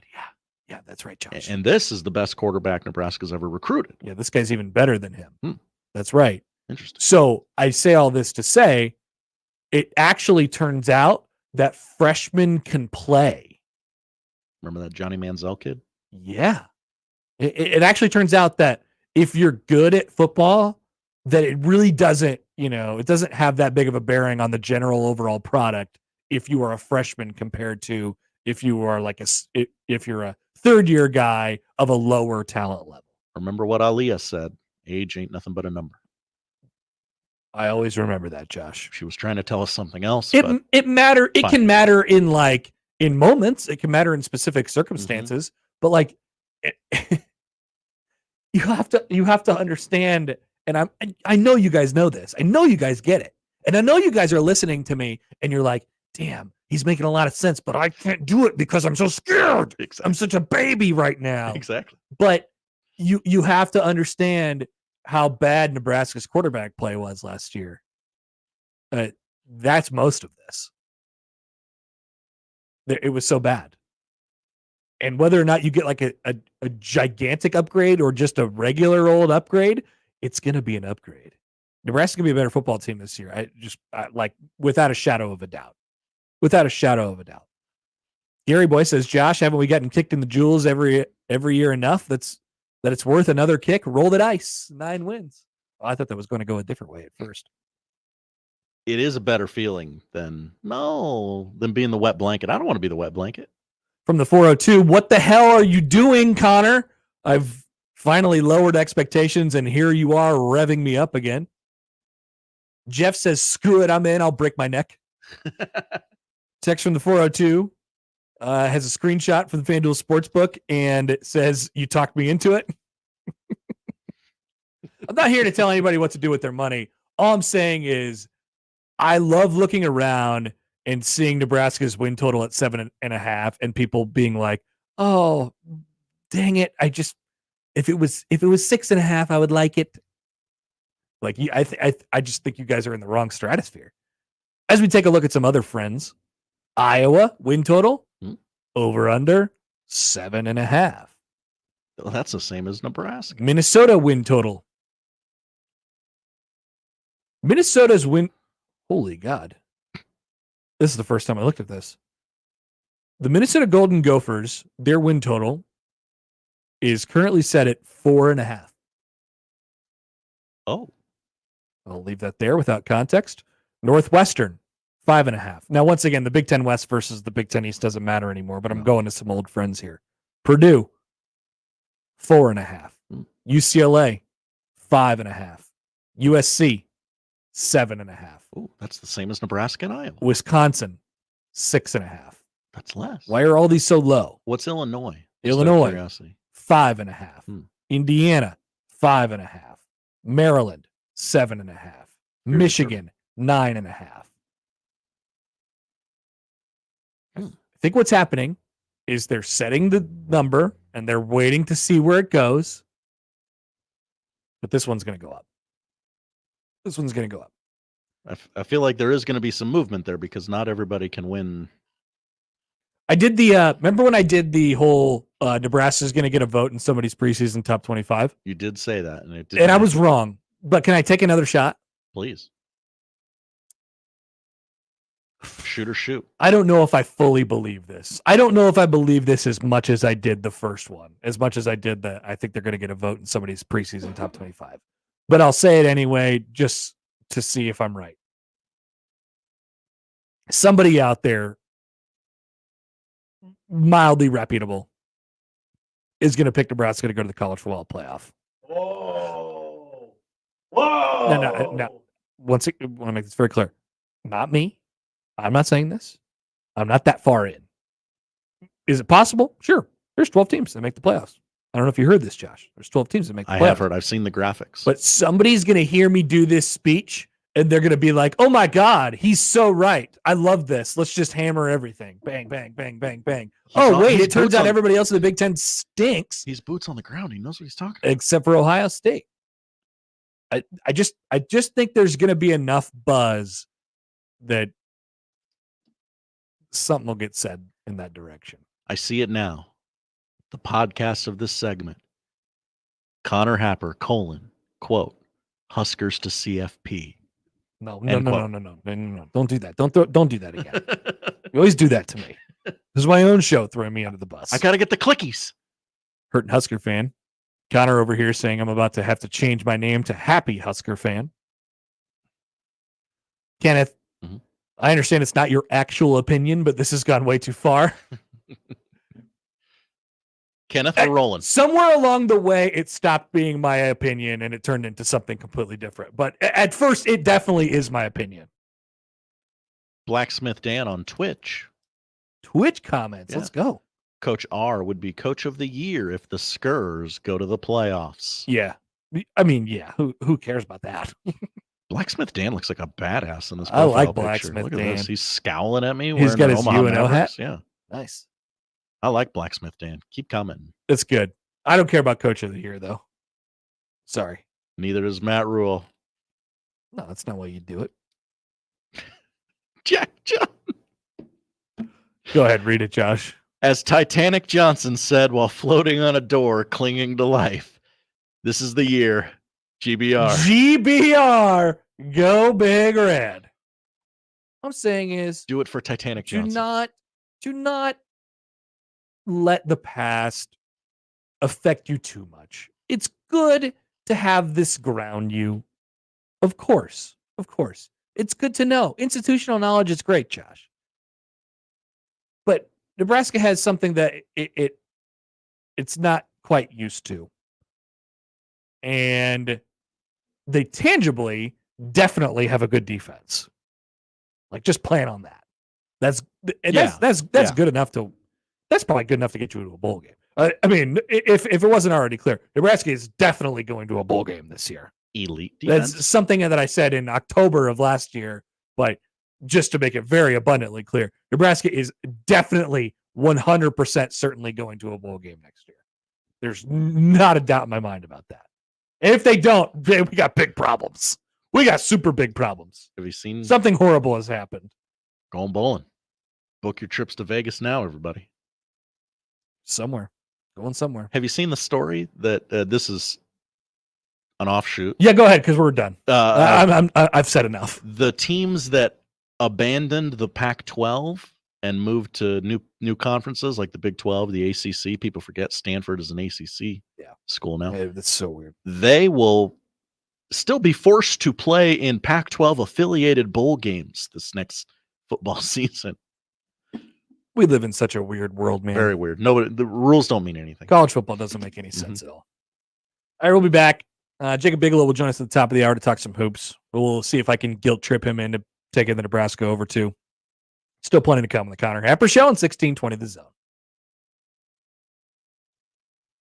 Yeah, that's right, Josh. And this is the best quarterback Nebraska's ever recruited. Yeah, this guy's even better than him. That's right. Interesting. So I say all this to say, it actually turns out that freshmen can play. Remember that Johnny Manziel kid? Yeah. It actually turns out that if you're good at football, that it really doesn't, it doesn't have that big of a bearing on the general overall product if you are a freshman compared to if you are if you're a third-year guy of a lower talent level. Remember what Aaliyah said, age ain't nothing but a number. I always remember that, Josh. She was trying to tell us something else. It can matter in moments. It can matter in specific circumstances. But you have to understand. And I know you guys know this. I know you guys get it. And I know you guys are listening to me and you're like, damn, he's making a lot of sense, but I can't do it because I'm so scared. Exactly. I'm such a baby right now. Exactly. But you have to understand how bad Nebraska's quarterback play was last year. That's most of this. It was so bad. And whether or not you get like a gigantic upgrade or just a regular old upgrade, it's going to be an upgrade. Nebraska's going to be a better football team this year. Without a shadow of a doubt. Without a shadow of a doubt. Gary Boy says, Josh, haven't we gotten kicked in the jewels every year enough that it's worth another kick? Roll the dice. 9 wins. Oh, I thought that was going to go a different way at first. It is a better feeling than being the wet blanket. I don't want to be the wet blanket. From the 402, what the hell are you doing, Connor? I've finally lowered expectations, and here you are revving me up again. Jeff says, screw it, I'm in. I'll break my neck. Text from the 402 has a screenshot from the FanDuel Sportsbook, and it says, you talked me into it. I'm not here to tell anybody what to do with their money. All I'm saying is I love looking around and seeing Nebraska's win total at 7.5 and people being like, oh, dang it. If it was 6.5, I would like it. I just think you guys are in the wrong stratosphere. As we take a look at some other friends, Iowa win total over under 7.5. Well, that's the same as Nebraska. Minnesota win total. Minnesota's win. Holy God. This is the first time I looked at this. The Minnesota Golden Gophers, their win total is currently set at 4.5. Oh. I'll leave that there without context. Northwestern, 5.5. Now, once again, the Big Ten West versus the Big Ten East doesn't matter anymore, but I'm going to some old friends here. Purdue, 4.5. UCLA, 5.5. USC, 7.5. Oh, that's the same as Nebraska and Iowa. Wisconsin, 6.5. That's less. Why are all these so low? What's Illinois? Illinois, 5.5. Indiana, 5.5. Maryland, 7.5. Michigan, 9.5. I think what's happening is they're setting the number and they're waiting to see where it goes. But this one's going to go up. This one's going to go up. I feel like there is going to be some movement there because not everybody can win. I did remember when I did the whole Nebraska's going to get a vote in somebody's preseason top 25? You did say that. And I was wrong. But can I take another shot? Please. Shoot or shoot. I don't know if I fully believe this. I don't know if I believe this as much as I did the first one. As much as I did that, I think they're going to get a vote in somebody's preseason top 25. But I'll say it anyway, just to see if I'm right. Somebody out there, mildly reputable, is going to pick Nebraska to go to the college football playoff. Whoa. No. Once I want to make this very clear. Not me. I'm not saying this. I'm not that far in. Is it possible? Sure. There's 12 teams that make the playoffs. I don't know if you heard this, Josh. There's 12 teams that make the playoffs. I have heard. I've seen the graphics. But somebody's going to hear me do this speech, and they're going to be like, oh, my God, he's so right. I love this. Let's just hammer everything. Bang, bang, bang, bang, bang. Wait, it turns out everybody else in the Big Ten stinks. He's boots on the ground. He knows what he's talking about. Except for Ohio State. I just think there's going to be enough buzz that something will get said in that direction. I see it now. The podcast of this segment. Connor Happer, quote, Huskers to CFP. No. Don't do that. Don't do that again. You always do that to me. This is my own show throwing me under the bus. I got to get the clickies. Hurting Husker fan. Connor over here saying I'm about to have to change my name to Happy Husker fan. Kenneth, I understand it's not your actual opinion, but this has gone way too far. Kenneth, we're rolling. Somewhere along the way, it stopped being my opinion and it turned into something completely different. But at first, it definitely is my opinion. Blacksmith Dan on Twitch. Twitch comments. Yeah. Let's go. Coach R would be coach of the year if the Skurs go to the playoffs. Yeah. I mean, yeah. Who cares about that? Blacksmith Dan looks like a badass in this profile picture. I like Blacksmith Look at Dan. This. He's scowling at me. He's got his UNO hat. Yeah. Nice. I like Blacksmith Dan. Keep coming. It's good. I don't care about coach of the year, though. Sorry. Neither does Matt Rule. No, that's not why you do it. Jack John. Go ahead, read it, Josh. As Titanic Johnson said while floating on a door, clinging to life, this is the year. GBR. GBR. Go Big Red. What I'm saying is, do it for Titanic Johnson. Do not let the past affect you too much. It's good to have this ground you. Of course. It's good to know. Institutional knowledge is great, Josh. But Nebraska has something that it's not quite used to. And they tangibly definitely have a good defense. Like, just plan on that. That's good enough to. That's probably good enough to get you to a bowl game. I mean, if it wasn't already clear, Nebraska is definitely going to a bowl game this year. Elite defense. That's something that I said in October of last year, but just to make it very abundantly clear, Nebraska is definitely 100% certainly going to a bowl game next year. There's not a doubt in my mind about that. And if they don't, we got big problems. We got super big problems. Have you seen something horrible has happened? Going bowling. Book your trips to Vegas now, everybody. Going somewhere. Have you seen the story that this is an offshoot? Yeah, go ahead, because we're done. I've said enough. The teams that abandoned the Pac-12 and moved to new conferences like the Big 12, the ACC. People forget Stanford is an ACC school now. Yeah, that's so weird. They will still be forced to play in Pac-12 affiliated bowl games this next football season. We live in such a weird world, man. Very weird. Nobody, the rules don't mean anything. College football doesn't make any sense at all. All right, we'll be back. Jacob Bigelow will join us at the top of the hour to talk some hoops. We'll see if I can guilt trip him into taking the Nebraska over too. Still plenty to come on the Connor Happer Show on 1620 The Zone.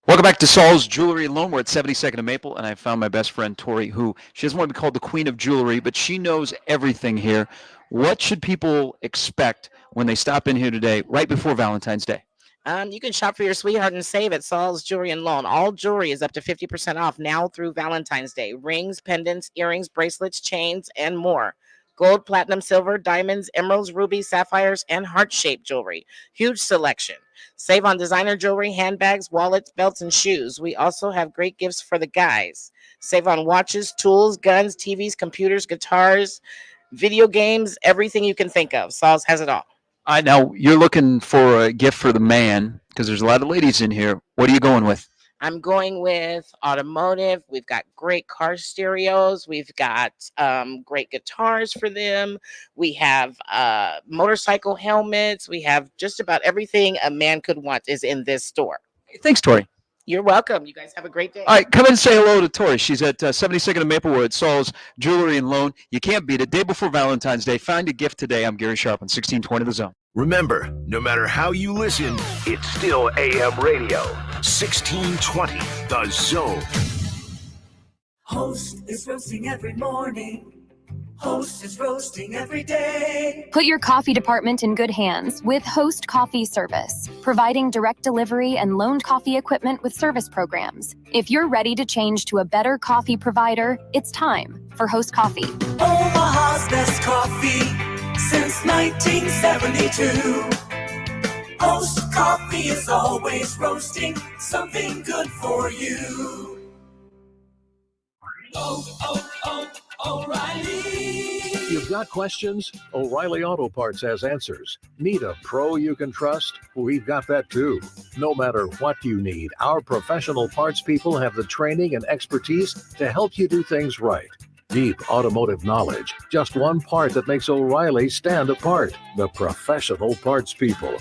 Welcome back to Saul's Jewelry and Loan. We're at 72nd and Maple, and I found my best friend, Tori, who she doesn't want to be called the queen of jewelry, but she knows everything here. What should people expect when they stop in here today, right before Valentine's Day? You can shop for your sweetheart and save at Saul's Jewelry and Loan. All jewelry is up to 50% off now through Valentine's Day. Rings, pendants, earrings, bracelets, chains, and more. Gold, platinum, silver, diamonds, emeralds, rubies, sapphires, and heart-shaped jewelry. Huge selection. Save on designer jewelry, handbags, wallets, belts, and shoes. We also have great gifts for the guys. Save on watches, tools, guns, TVs, computers, guitars, video games, everything you can think of. Saul's has it all. All right, now you're looking for a gift for the man because there's a lot of ladies in here. What are you going with? I'm going with automotive. We've got great car stereos. We've got great guitars for them. We have motorcycle helmets. We have just about everything a man could want is in this store. Thanks, Tori. You're welcome. You guys have a great day. All right, come in and say hello to Tori. She's at 72nd and Maplewood, Saul's Jewelry and Loan. You can't beat it. Day before Valentine's Day. Find a gift today. I'm Gary Sharp on 1620 The Zone. Remember, no matter how you listen, it's still AM radio. 1620, The Zone. Host is roasting every morning. Host is roasting every day. Put your coffee department in good hands with Host Coffee Service, providing direct delivery and loaned coffee equipment with service programs. If you're ready to change to a better coffee provider, it's time for Host Coffee. Omaha's best coffee since 1972. Host Coffee is always roasting something good for you. O'Reilly. You've got questions? O'Reilly Auto Parts has answers. Need a pro you can trust? We've got that too. No matter what you need, our professional parts people have the training and expertise to help you do things right. Deep automotive knowledge. Just one part that makes O'Reilly stand apart. The professional parts people.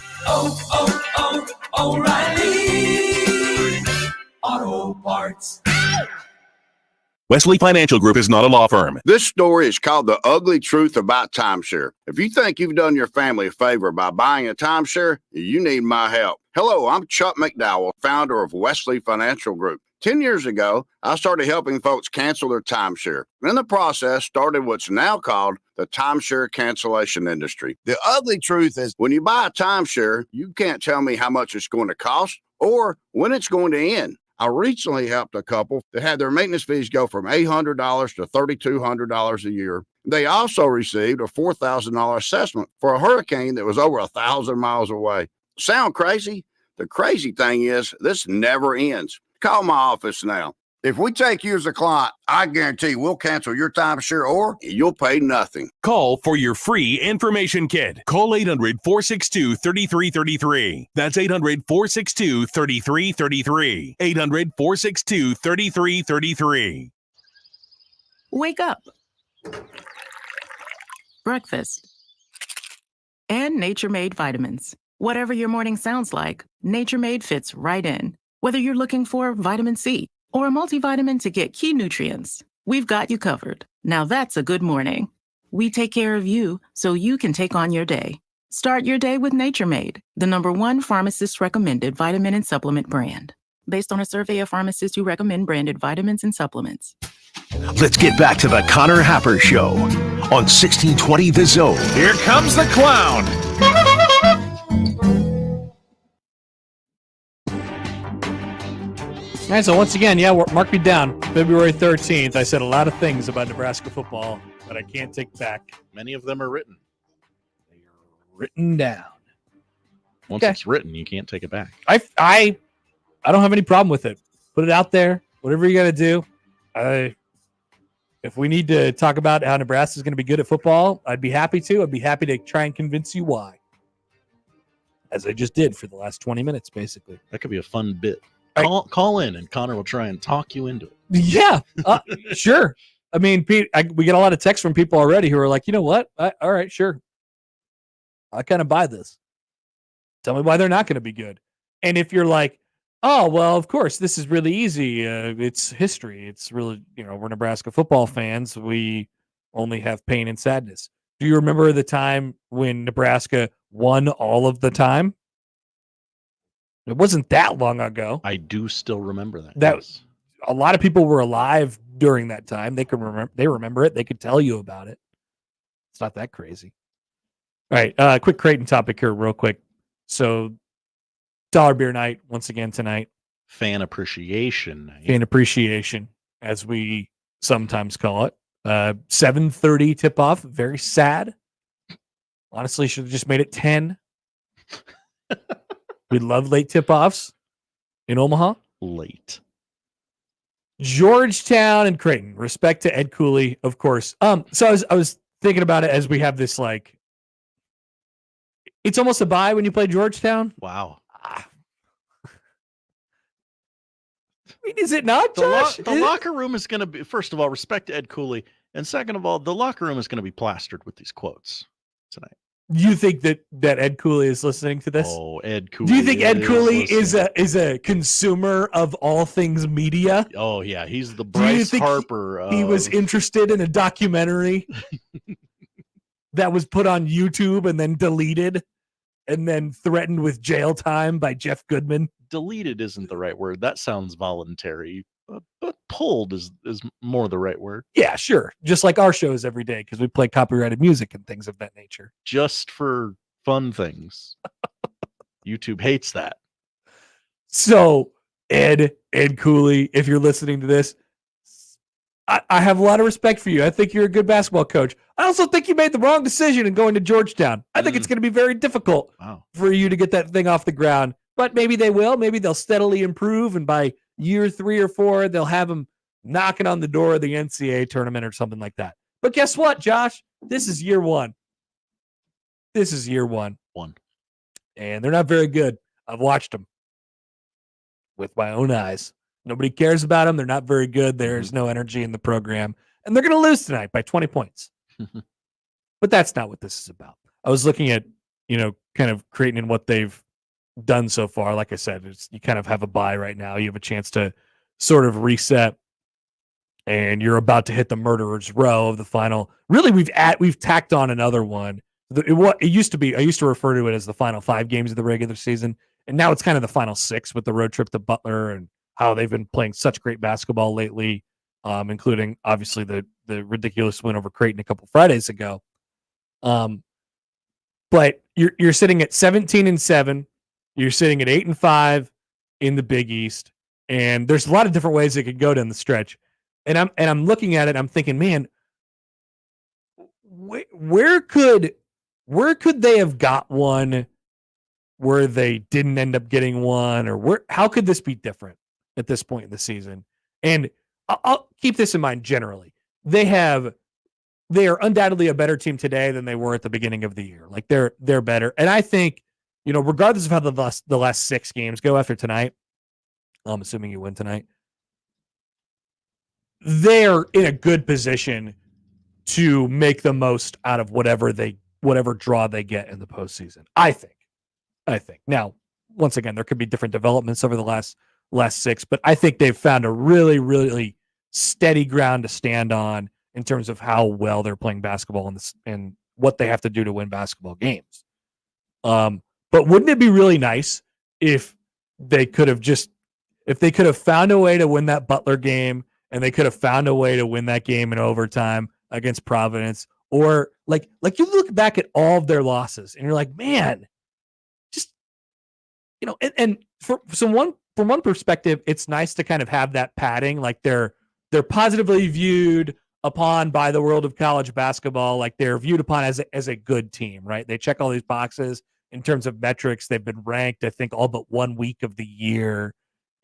O'Reilly Auto Parts. Wesley Financial Group is not a law firm. This story is called The Ugly Truth About Timeshare. If you think you've done your family a favor by buying a timeshare, you need my help. Hello, I'm Chuck McDowell, founder of Wesley Financial Group. 10 years ago, I started helping folks cancel their timeshare. In the process, started what's now called the timeshare cancellation industry. The ugly truth is when you buy a timeshare, you can't tell me how much it's going to cost or when it's going to end. I recently helped a couple that had their maintenance fees go from $800 to $3,200 a year. They also received a $4,000 assessment for a hurricane that was over 1,000 miles away. Sound crazy? The crazy thing is this never ends. Call my office now. If we take you as a client, I guarantee we'll cancel your timeshare or you'll pay nothing. Call for your free information kit. Call 800-462-3333. That's 800-462-3333. 800-462-3333. Wake up. Breakfast. And Nature Made vitamins. Whatever your morning sounds like, Nature Made fits right in. Whether you're looking for vitamin C or a multivitamin to get key nutrients, we've got you covered. Now that's a good morning. We take care of you so you can take on your day. Start your day with Nature Made, the #1 pharmacist-recommended vitamin and supplement brand. Based on a survey of pharmacists who recommend branded vitamins and supplements. Let's get back to the Connor Happer Show on 1620 The Zone. Here comes the clown. All right, so once again, mark me down. February 13th, I said a lot of things about Nebraska football that I can't take back. Many of them are written. They are written down. Once it's written, you can't take it back. I don't have any problem with it. Put it out there. Whatever you got to do. If we need to talk about how Nebraska is going to be good at football, I'd be happy to. I'd be happy to try and convince you why. As I just did for the last 20 minutes, basically. That could be a fun bit. Call in, and Connor will try and talk you into it. Yeah, sure. I mean, Pete, we get a lot of texts from people already who are like, you know what? All right, sure. I kind of buy this. Tell me why they're not going to be good. And if you're like, oh, well, of course, this is really easy. It's history. It's really, we're Nebraska football fans. We only have pain and sadness. Do you remember the time when Nebraska won all of the time? It wasn't that long ago. I do still remember that. Yes. A lot of people were alive during that time. They could remember. They remember it. They could tell you about it. It's not that crazy. All right, quick Creighton topic here, real quick. So, dollar beer night once again tonight. Fan appreciation night. Fan appreciation, as we sometimes call it. 7:30 tip off. Very sad. Honestly, should have just made it 10. We love late tip-offs in Omaha. Late. Georgetown and Creighton. Respect to Ed Cooley, of course. So I was thinking about it as we have this, like, it's almost a bye when you play Georgetown. Wow. I mean, is it not, Josh? The locker room is going to be, first of all, respect to Ed Cooley. And second of all, the locker room is going to be plastered with these quotes tonight. You think that Ed Cooley is listening to this? Oh, Ed Cooley. Do you think Ed Cooley is a consumer of all things media? Oh yeah, he's the Bryce Harper. He was interested in a documentary that was put on YouTube and then deleted and then threatened with jail time by Jeff Goodman. Deleted isn't the right word. That sounds voluntary. But pulled is more the right word. Yeah, sure. Just like our shows every day because we play copyrighted music and things of that nature. Just for fun things. YouTube hates that. So, Ed Cooley, if you're listening to this, I have a lot of respect for you. I think you're a good basketball coach. I also think you made the wrong decision in going to Georgetown. I think it's going to be very difficult for you to get that thing off the ground. But maybe they will. Maybe they'll steadily improve, and by year 3 or 4, they'll have them knocking on the door of the NCAA tournament or something like that. But guess what, Josh? This is year 1. This is year 1. And they're not very good. I've watched them with my own eyes. Nobody cares about them. They're not very good. There's no energy in the program. And they're going to lose tonight by 20 points. But that's not what this is about. I was looking at, kind of Creighton and what they've done so far. Like I said, you kind of have a bye right now. You have a chance to sort of reset, and you're about to hit the murderer's row of the final. Really, we've tacked on another one. It used to be, I used to refer to it as the final 5 games of the regular season, and now it's kind of the final 6 with the road trip to Butler and how they've been playing such great basketball lately, including obviously the ridiculous win over Creighton a couple Fridays ago. But you're sitting at 17-7. You're sitting at 8-5 in the Big East, and there's a lot of different ways it could go down the stretch. And I'm looking at it. I'm thinking, man, where could they have got one where they didn't end up getting one, or how could this be different at this point in the season? And I'll keep this in mind generally. They are undoubtedly a better team today than they were at the beginning of the year. Like they're better. And I think, regardless of how the last 6 games go after tonight, I'm assuming you win tonight, they're in a good position to make the most out of whatever draw they get in the postseason. I think. Now, once again, there could be different developments over the last 6, but I think they've found a really, really steady ground to stand on in terms of how well they're playing basketball and what they have to do to win basketball games. But wouldn't it be really nice if they could have found a way to win that Butler game, and they could have found a way to win that game in overtime against Providence, or like you look back at all of their losses and you're like, man, just and from one perspective, it's nice to kind of have that padding, like they're positively viewed upon by the world of college basketball, like they're viewed upon as a good team, right? They check all these boxes in terms of metrics. They've been ranked, I think, all but 1 week of the year,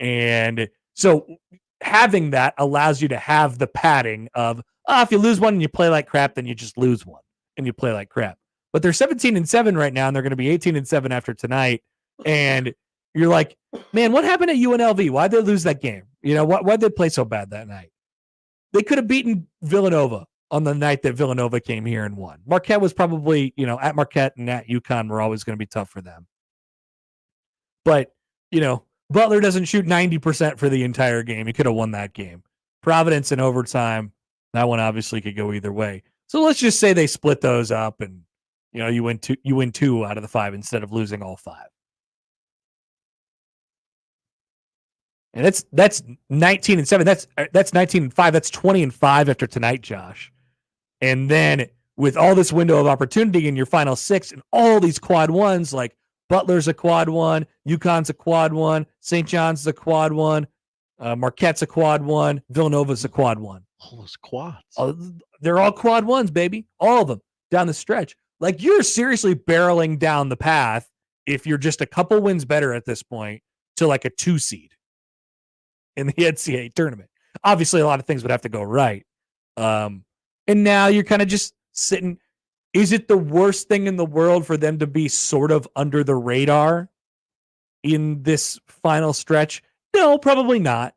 and so having that allows you to have the padding of, if you lose one and you play like crap, then you just lose one and you play like crap. But they're 17-7 right now, and they're going to be 18-7 after tonight. And you're like, man, what happened at UNLV? Why'd they lose that game? Why'd they play so bad that night? They could have beaten Villanova on the night that Villanova came here and won. Marquette was probably, at Marquette and at UConn were always going to be tough for them. But, Butler doesn't shoot 90% for the entire game. He could have won that game. Providence in overtime, that one obviously could go either way. So let's just say they split those up, and you win 2 out of the 5 instead of losing all 5. And that's 19-7. That's 19-5. That's 20-5 after tonight, Josh. And then with all this window of opportunity in your final 6 and all these quad ones, like Butler's a quad 1, UConn's a quad 1, St. John's is a quad 1, Marquette's a quad 1, Villanova's a quad 1. All those quads. They're all quad 1s, baby. All of them down the stretch. Like, you're seriously barreling down the path if you're just a couple wins better at this point to like a 2 seed in the NCAA tournament. Obviously, a lot of things would have to go right. And now you're kind of just sitting. Is it the worst thing in the world for them to be sort of under the radar in this final stretch? No, probably not.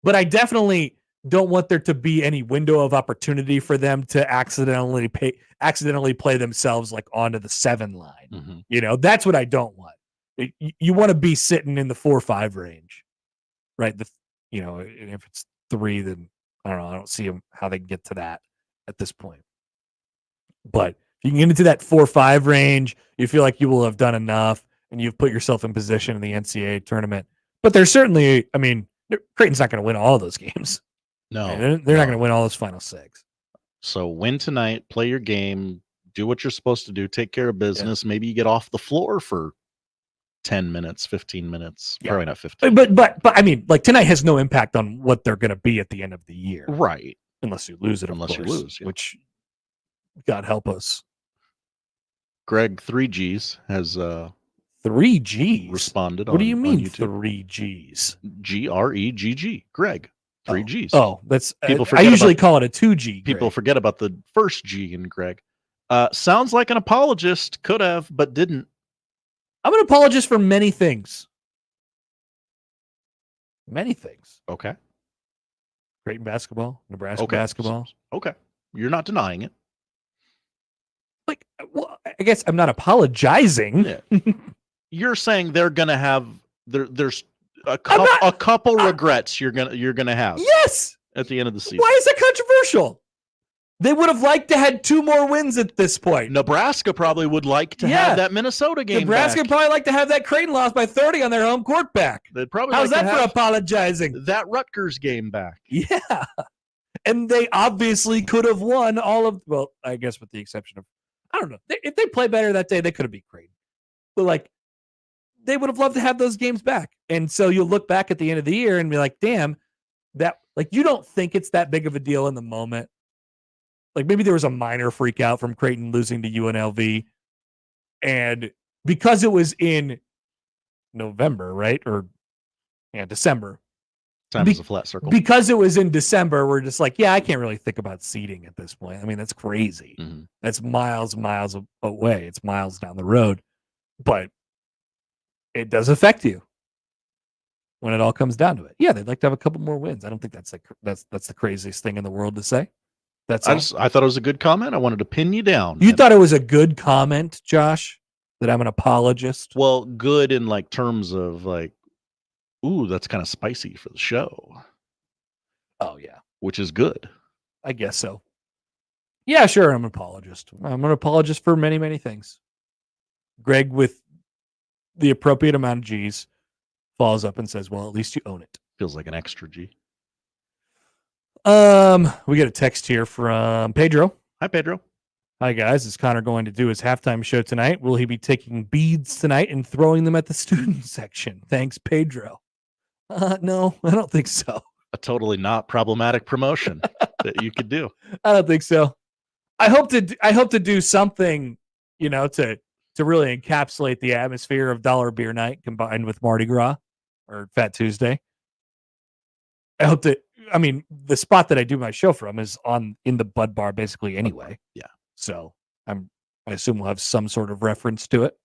But I definitely don't want there to be any window of opportunity for them to accidentally play themselves like onto the 7 line. Mm-hmm. That's what I don't want. You want to be sitting in the 4-5 range, right? If it's 3, then I don't know. I don't see how they can get to that at this point. But If you can get into that 4-5 range, you feel like you will have done enough, and you've put yourself in position in the NCAA tournament. But there's certainly, I mean, Creighton's not going to win all those games. No, they're not going to win all those final 6. So win tonight, play your game, do what you're supposed to do, take care of business. Maybe you get off the floor for 10 minutes, 15 minutes. Yeah. Probably not 15. But I mean, like tonight has no impact on what they're going to be at the end of the year. Right. Unless you lose it, of Unless course, you lose, yeah. which God help us. Greg 3Gs has 3Gs responded. What do you mean 3Gs? 3Gs? GREGG. Greg. 3Gs. Oh, that's People I forget usually about- call it a 2G. People forget about the first G in Greg. Sounds like an apologist. Could have, but didn't. I'm an apologist for many things. Many things. Okay. Creighton basketball, Nebraska Okay. basketball. Okay. You're not denying it. Like, well, I guess I'm not apologizing. Yeah. You're saying they're gonna have there's a couple regrets you're gonna have. Yes. At the end of the season. Why is that controversial? They would have liked to had 2 more wins at this point. Nebraska probably would like to have that Minnesota game. Nebraska back. probably like to have that Creighton loss by 30 on their home court back. They'd probably How's like to that for have apologizing? that Rutgers game back. Yeah. And they obviously could have won all of, well, I guess with the exception of, I don't know. If they play better that day, they could have beat Creighton. But like, they would have loved to have those games back. And so you'll look back at the end of the year and be like, damn, that, like, you don't think it's that big of a deal in the moment. Like maybe there was a minor freak out from Creighton losing to UNLV. And because it was in November, right? Or December. Time is a flat circle. Because it was in December, we're just like, yeah, I can't really think about seeding at this point. I mean, that's crazy. Mm-hmm. That's miles away. It's miles down the road. But it does affect you when it all comes down to it. Yeah, they'd like to have a couple more wins. I don't think that's the craziest thing in the world to say. I thought it was a good comment. I wanted to pin you down. You thought it was a good comment, Josh, that I'm an apologist? Well, good in like terms of like, ooh, that's kind of spicy for the show. Oh, yeah. Which is good. I guess so. Yeah, sure. I'm an apologist. I'm an apologist for many, many things. Greg, with the appropriate amount of G's, falls up and says, well, at least you own it. Feels like an extra G. We get a text here from Pedro. Hi, Pedro. Hi, guys. Is Connor going to do his halftime show tonight? Will he be taking beads tonight and throwing them at the student section? Thanks, Pedro. No, I don't think so. A totally not problematic promotion that you could do. I don't think so. I hope to do something, to really encapsulate the atmosphere of Dollar Beer Night combined with Mardi Gras or Fat Tuesday. I hope that. I mean, the spot that I do my show from is in the Bud Bar basically anyway. Yeah. So I assume we'll have some sort of reference to it.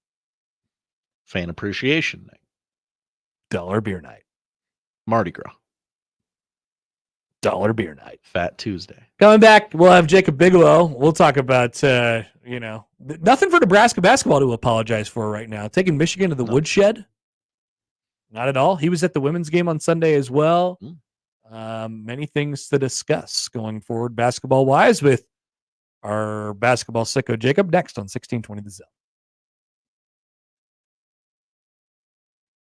Fan Appreciation Night. Dollar Beer Night. Mardi Gras. Dollar Beer Night. Fat Tuesday. Coming back, we'll have Jacob Bigelow. We'll talk about, nothing for Nebraska basketball to apologize for right now. Taking Michigan to the woodshed. Not at all. He was at the women's game on Sunday as well. Many things to discuss going forward basketball-wise with our basketball sicko Jacob next on 1620 The Zone.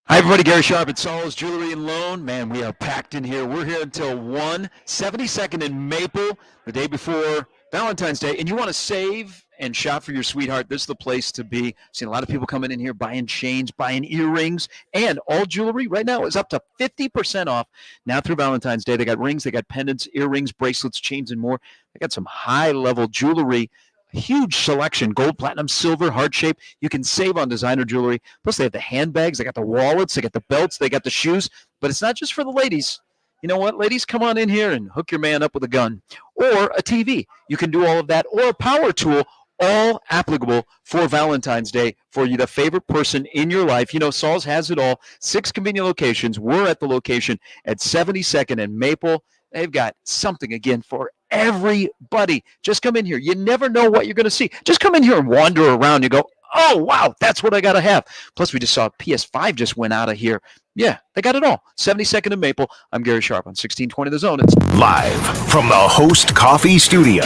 Hi, everybody. Gary Sharp at Saul's Jewelry and Loan. Man, we are packed in here. We're here until 1, 72nd and Maple, the day before Valentine's Day. And you want to save and shop for your sweetheart, this is the place to be. I've seen a lot of people coming in here buying chains, buying earrings, and all jewelry right now is up to 50% off now through Valentine's Day. They got rings, they got pendants, earrings, bracelets, chains, and more. They got some high-level jewelry. Huge selection, gold, platinum, silver, heart shape. You can save on designer jewelry. Plus, they have the handbags, they got the wallets, they got the belts, they got the shoes. But it's not just for the ladies. You know what, ladies? Come on in here and hook your man up with a gun or a TV. You can do all of that, or a power tool, all applicable for Valentine's Day for you, the favorite person in your life. Saul's has it all. 6 convenient locations. We're at the location at 72nd and Maple. They've got something, again, for everybody. Just come in here. You never know what you're going to see. Just come in here and wander around. You go, oh, wow, that's what I got to have. Plus, we just saw PS5 just went out of here. Yeah, they got it all. 72nd and Maple. I'm Gary Sharp on 1620 The Zone. It's live from the Host Coffee Studio.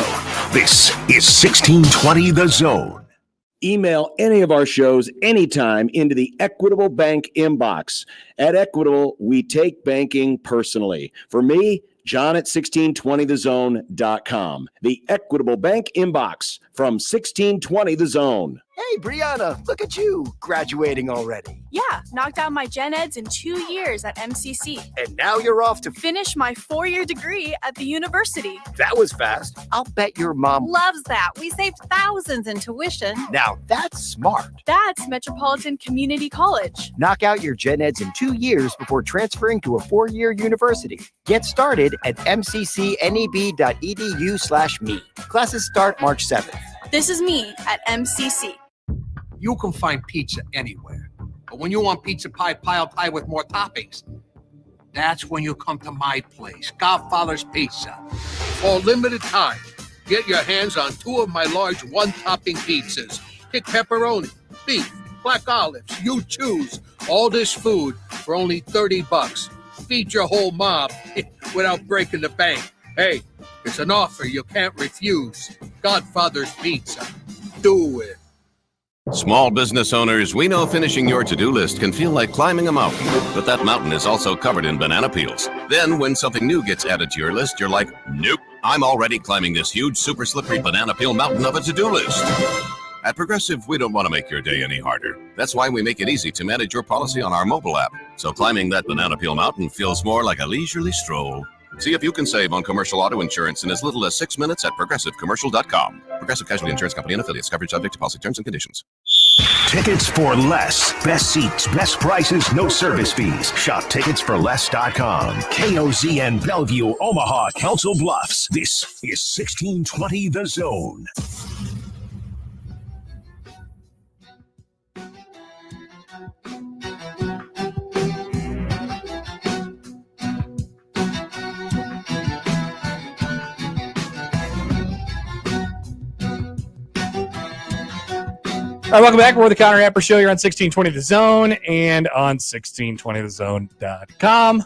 This is 1620 The Zone. Email any of our shows anytime into the Equitable Bank inbox. At Equitable, we take banking personally. For me, John at 1620thezone.com. The Equitable Bank inbox from 1620 The Zone. Hey, Brianna, look at you, graduating already. Yeah, knocked out my gen eds in 2 years at MCC. And now you're off to Finish my 4-year degree at the university. That was fast. I'll bet your mom Loves that. We saved thousands in tuition. Now that's smart. That's Metropolitan Community College. Knock out your gen eds in 2 years before transferring to a 4-year university. Get started at mccneb.edu/me. Classes start March 7th. This is me at MCC. You can find pizza anywhere. But when you want pizza pie piled high with more toppings, that's when you come to my place, Godfather's Pizza. For a limited time, get your hands on 2 of my large one-topping pizzas. Pick pepperoni, beef, black olives, you choose. All this food for only $30. Feed your whole mob without breaking the bank. Hey, it's an offer you can't refuse. Godfather's Pizza. Do it. Small business owners, we know finishing your to-do list can feel like climbing a mountain, but that mountain is also covered in banana peels. Then when something new gets added to your list, you're like, nope, I'm already climbing this huge, super slippery banana peel mountain of a to-do list. At Progressive, we don't want to make your day any harder. That's why we make it easy to manage your policy on our mobile app. So climbing that banana peel mountain feels more like a leisurely stroll. See if you can save on commercial auto insurance in as little as 6 minutes at progressivecommercial.com. Progressive Casualty Insurance Company and affiliates. Coverage subject to policy terms and conditions. Tickets for less. Best seats, best prices, no service fees. Shop ticketsforless.com. KOZN Bellevue, Omaha, Council Bluffs. This is 1620 The Zone. All right, welcome back. We're the Connor Happer Show here on 1620 The Zone and on 1620thezone.com.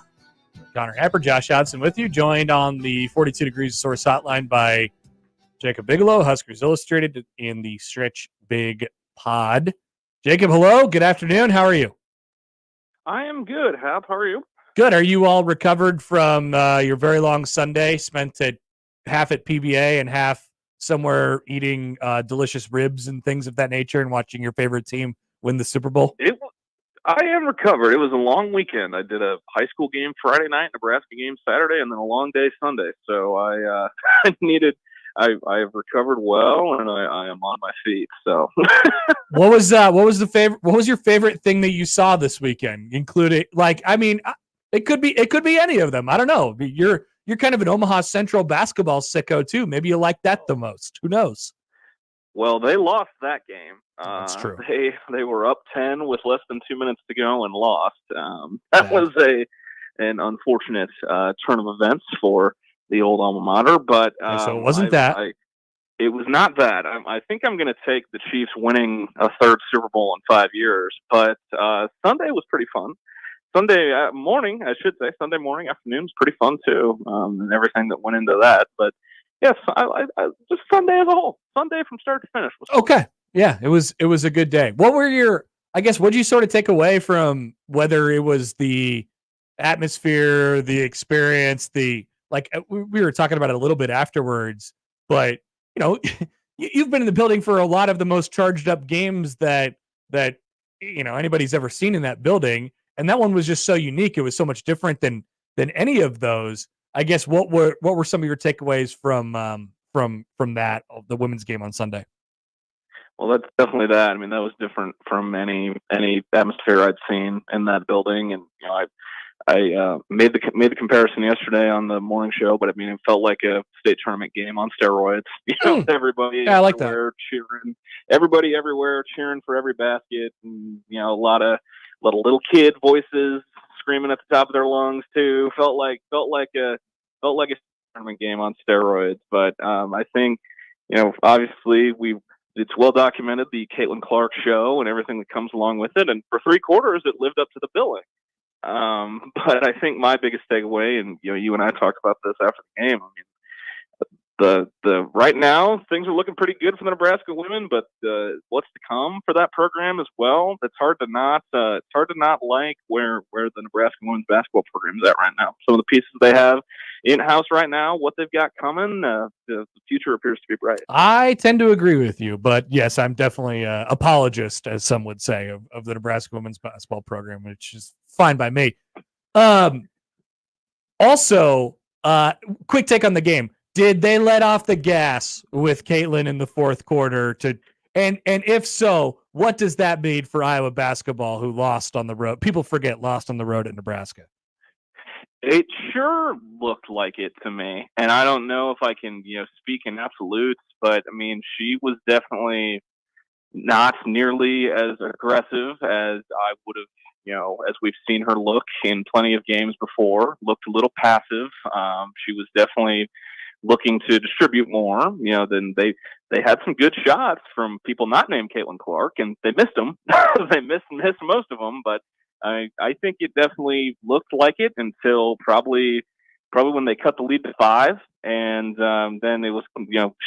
Connor Happer, Josh Hodson with you, joined on the 42 Degrees of Source hotline by Jacob Bigelow, Huskers Illustrated in the Stretch Big Pod. Jacob, hello. Good afternoon. How are you? I am good, Hap. How are you? Good. Are you all recovered from your very long Sunday spent at half at PBA and half somewhere eating delicious ribs and things of that nature and watching your favorite team win the Super Bowl? I am recovered. It was a long weekend. I did a high school game Friday night, Nebraska game Saturday, and then a long day Sunday. So I have recovered well, and I am on my feet. So what was your favorite thing that you saw this weekend? Including, it could be any of them. I don't know. You're kind of an Omaha Central basketball sicko too. Maybe you like that the most. Who knows? Well, they lost that game. That's true. They were up 10 with less than 2 minutes to go and lost. That was an unfortunate turn of events for the old alma mater. But so it wasn't that. It was not that. I think I'm going to take the Chiefs winning a third Super Bowl in 5 years. But Sunday was pretty fun. Sunday morning, afternoon was pretty fun too, and everything that went into that. But yes, I just Sunday as a whole, Sunday from start to finish was fun. Okay. Yeah, it was a good day. What did you sort of take away from, whether it was the atmosphere, the experience, we were talking about it a little bit afterwards, but you've been in the building for a lot of the most charged up games that anybody's ever seen in that building. And that one was just so unique. It was so much different than any of those. I guess what were some of your takeaways from that, the women's game on Sunday? Well, that's definitely that. I mean, that was different from any atmosphere I'd seen in that building. And I made the comparison yesterday on the morning show, but I mean, it felt like a state tournament game on steroids. Everybody I like everywhere cheering, everybody everywhere cheering for every basket, and a lot of little kid voices screaming at the top of their lungs too. Felt like a tournament game on steroids. But I think obviously it's well documented, the Caitlin Clark show and everything that comes along with it, and for 3 quarters it lived up to the billing. But I think my biggest takeaway, and you and I talked about this after the game, I mean, the right now things are looking pretty good for the Nebraska women, but what's to come for that program as well? It's hard to not like where the Nebraska women's basketball program is at right now. Some of the pieces they have in house right now, what they've got coming, the future appears to be bright. I tend to agree with you, but yes, I'm definitely an apologist, as some would say, of the Nebraska women's basketball program, which is fine by me. Also, quick take on the game. Did they let off the gas with Caitlin in the fourth quarter? And if so, what does that mean for Iowa basketball, who lost on the road? People forget lost on the road at Nebraska. It sure looked like it to me, and I don't know if I can speak in absolutes, but I mean she was definitely not nearly as aggressive as I would have, as we've seen her look in plenty of games before. Looked a little passive. She was definitely looking to distribute more, than they had some good shots from people not named Caitlin Clark, and they missed them. They missed most of them, but I think it definitely looked like it until probably when they cut the lead to 5, and then it was,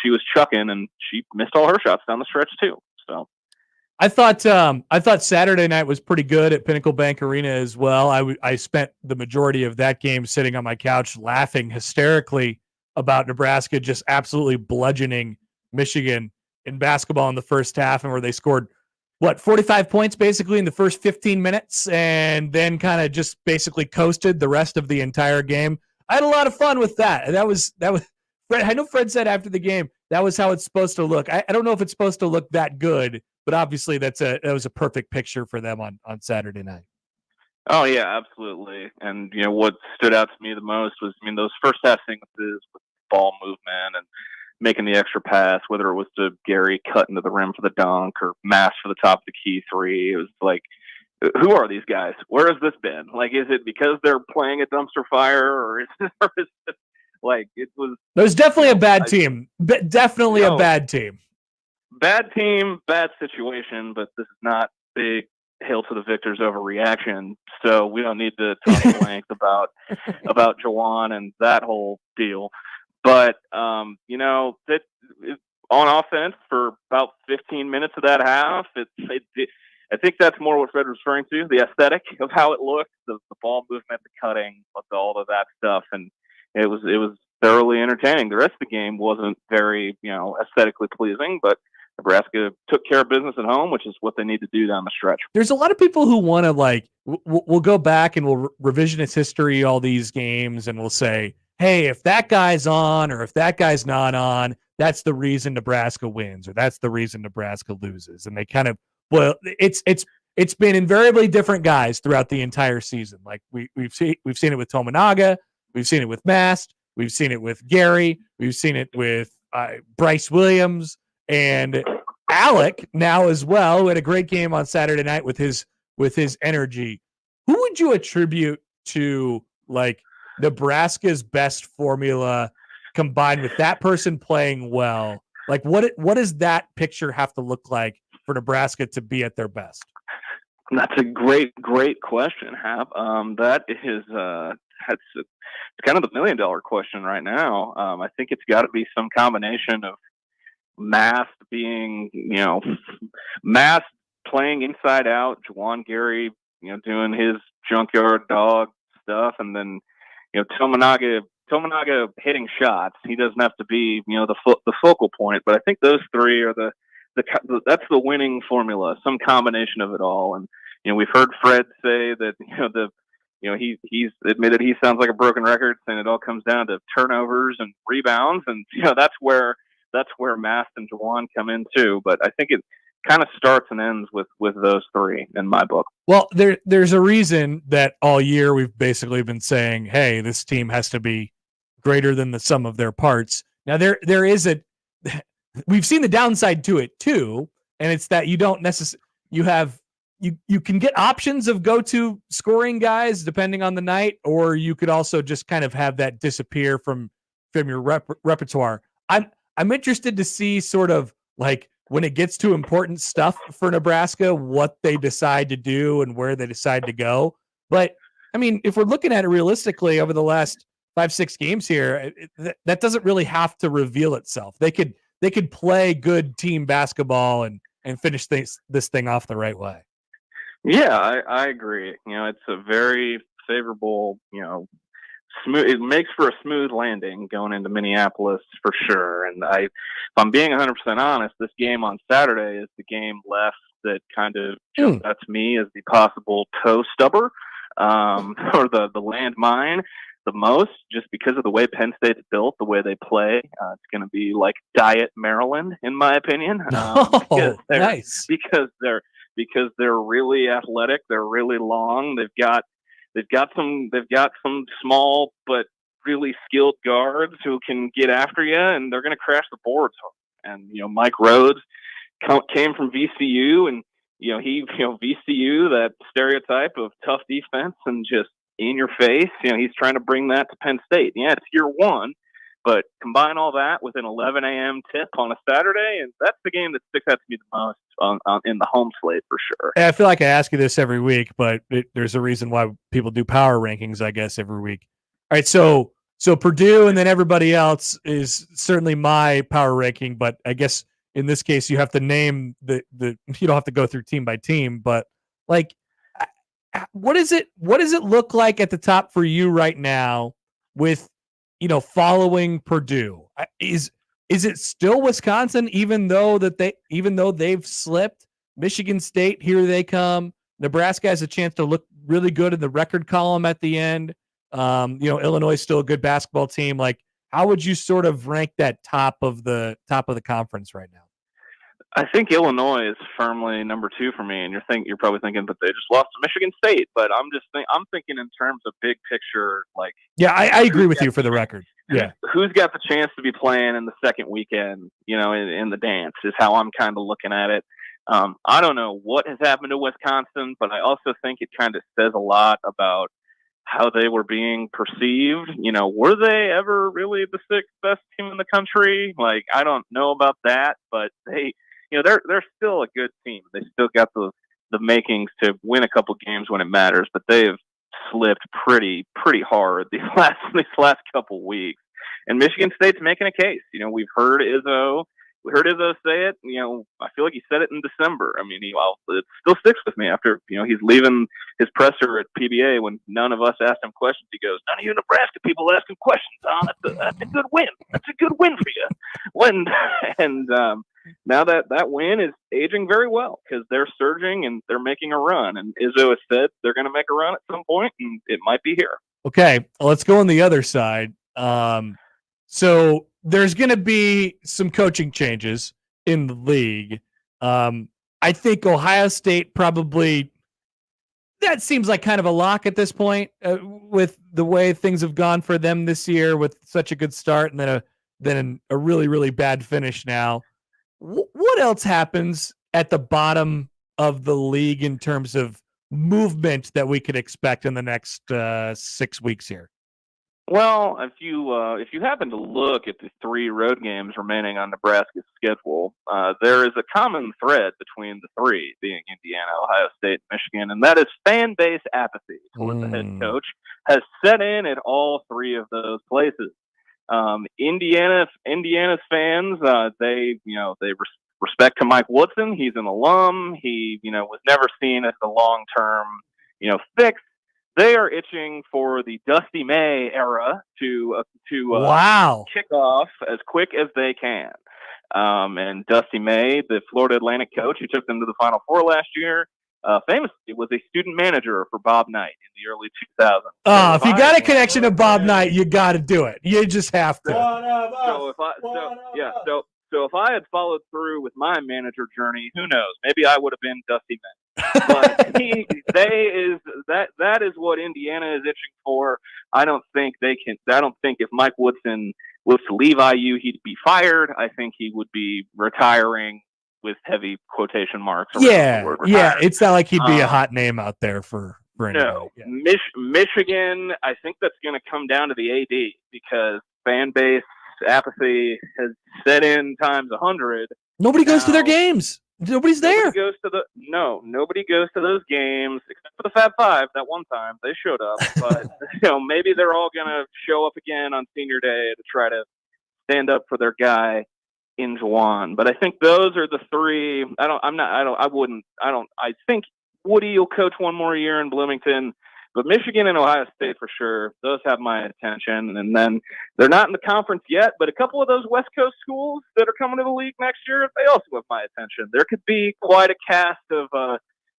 she was chucking, and she missed all her shots down the stretch too. So I thought Saturday night was pretty good at Pinnacle Bank Arena as well. I spent the majority of that game sitting on my couch laughing hysterically about Nebraska just absolutely bludgeoning Michigan in basketball in the first half, and where they scored 45 points basically in the first 15 minutes, and then kind of just basically coasted the rest of the entire game. I had a lot of fun with that. And that was Fred. I know Fred said after the game that was how it's supposed to look. I don't know if it's supposed to look that good, but obviously that was a perfect picture for them on Saturday night. Oh yeah, absolutely. And what stood out to me the most was, those first half sequences with ball movement and making the extra pass, whether it was to Gary cutting to the rim for the dunk or Mass for the top of the key 3. It was like, who are these guys? Where has this been? Like, is it because they're playing a dumpster fire, or is it like it was? There's definitely a bad team. Definitely a bad team. Bad team, bad situation, but this is not big hail to the victors overreaction. So we don't need to talk at length about Jawan and that whole deal. But that on offense for about 15 minutes of that half, I think that's more what Fred was referring to, the aesthetic of how it looked, the ball movement, the cutting, all of that stuff, and it was thoroughly entertaining. The rest of the game wasn't very aesthetically pleasing, but Nebraska took care of business at home, which is what they need to do down the stretch. There's a lot of people who want to we'll go back and we'll revisionist history all these games, and we'll say, hey, if that guy's on or if that guy's not on, that's the reason Nebraska wins, or that's the reason Nebraska loses. And they kind of, it's been invariably different guys throughout the entire season. Like we've seen it with Tominaga, we've seen it with Mast, we've seen it with Gary, we've seen it with Bryce Williams and Alec now as well, who had a great game on Saturday night with his energy. Who would you attribute to Nebraska's best formula combined with that person playing well? Like what does that picture have to look like for Nebraska to be at their best? That's a great question, Hap. That is it's kind of the $1 million question right now. I think it's got to be some combination of Mast being, Mast playing inside out, Juwan Gary, doing his junkyard dog stuff, and then Tominaga hitting shots. He doesn't have to be the focal point, but I think those three are that's the winning formula, some combination of it all. And we've heard Fred say that he's admitted he sounds like a broken record, saying it all comes down to turnovers and rebounds, and that's where Mast and Jawan come in too. But I think it kind of starts and ends with those three in my book. Well, there's a reason that all year we've basically been saying, hey, this team has to be greater than the sum of their parts. Now there is we've seen the downside to it too, and it's that you don't necessarily you can get options of go-to scoring guys depending on the night, or you could also just kind of have that disappear from your repertoire. I'm interested to see sort of when it gets to important stuff for Nebraska, what they decide to do and where they decide to go. But I mean, if we're looking at it realistically over the last 5-6 games here, that doesn't really have to reveal itself. They could play good team basketball and finish this thing off the right way. Yeah, I agree. It's a very favorable, smooth. It makes for a smooth landing going into Minneapolis for sure. And if I'm being 100% honest, this game on Saturday is the game left that kind of jumped out to me as the possible toe stubber, or the landmine the most, just because of the way Penn State's built, the way they play. It's going to be like Diet Maryland, in my opinion. Nice. Because they're really athletic. They're really long. They've got some small but really skilled guards who can get after you, and they're going to crash the boards. And Mike Rhodes came from VCU, and VCU, that stereotype of tough defense and just in your face. He's trying to bring that to Penn State. Yeah, it's year one, but combine all that with an 11 a.m. tip on a Saturday, and that's the game that sticks out to me the most in the home slate for sure. I feel like I ask you this every week, but there's a reason why people do power rankings, I guess, every week. All right, so Purdue and then everybody else is certainly my power ranking, but I guess in this case you have to name the you don't have to go through team by team, but like, what does it look like at the top for you right now with following Purdue? Is it still Wisconsin, even though they've slipped? Michigan State, here they come. Nebraska has a chance to look really good in the record column at the end. Illinois is still a good basketball team. Like, how would you sort of rank that top of the conference right now? I think Illinois is firmly number 2 for me, and you're probably thinking, but they just lost to Michigan State. But I'm thinking in terms of big picture, like. Yeah, I agree with you for the record. Yeah, who's got the chance to be playing in the second weekend? In the dance is how I'm kind of looking at it. I don't know what has happened to Wisconsin, but I also think it kind of says a lot about how they were being perceived. Were they ever really the 6th best team in the country? Like, I don't know about that, but they're still a good team. They still got the makings to win a couple games when it matters, but they've slipped pretty hard these last couple weeks. And Michigan State's making a case. We've heard Izzo. We heard Izzo say it. I feel like he said it in December. I mean, it still sticks with me after he's leaving his presser at PBA when none of us asked him questions. He goes, "None of you Nebraska people ask him questions, huh? That's a good win. That's a good win for you." And now that win is aging very well because they're surging and they're making a run. And Izzo has said they're going to make a run at some point, and it might be here. Okay, let's go on the other side. So there's going to be some coaching changes in the league. I think Ohio State probably, that seems like kind of a lock at this point with the way things have gone for them this year with such a good start and then a really, really bad finish now. What else happens at the bottom of the league in terms of movement that we could expect in the next 6 weeks here? Well, if you happen to look at the 3 road games remaining on Nebraska's schedule, there is a common thread between the 3, being Indiana, Ohio State, Michigan, and that is fan base apathy toward the head coach has set in at all 3 of those places. Indiana's fans, they respect to Mike Woodson. He's an alum. He, was never seen as the long-term, fix. They are itching for the Dusty May era to kick off as quick as they can. And Dusty May, the Florida Atlantic coach who took them to the Final Four last year, famously was a student manager for Bob Knight in the early 2000s. If you got a connection to Bob Knight, you got to do it. You just have to. So if I had followed through with my manager journey, who knows? Maybe I would have been Dusty May. But that is what Indiana is itching for. I don't think if Mike Woodson was to leave IU, he'd be fired. I think he would be retiring with heavy quotation marks. Yeah. It's not like he'd be a hot name out there for anybody. No. Yeah. Michigan, I think that's going to come down to the AD because fan base apathy has set in times 100. Nobody goes to their games. Nobody's there. Nobody goes to those games except for the Fab Five. That one time they showed up, but maybe they're all gonna show up again on Senior Day to try to stand up for their guy in Juwan. But I think those are the three. I think Woody will coach one more year in Bloomington. But Michigan and Ohio State for sure, those have my attention. And then they're not in the conference yet, but a couple of those West Coast schools that are coming to the league next year, they also have my attention. There could be quite a cast of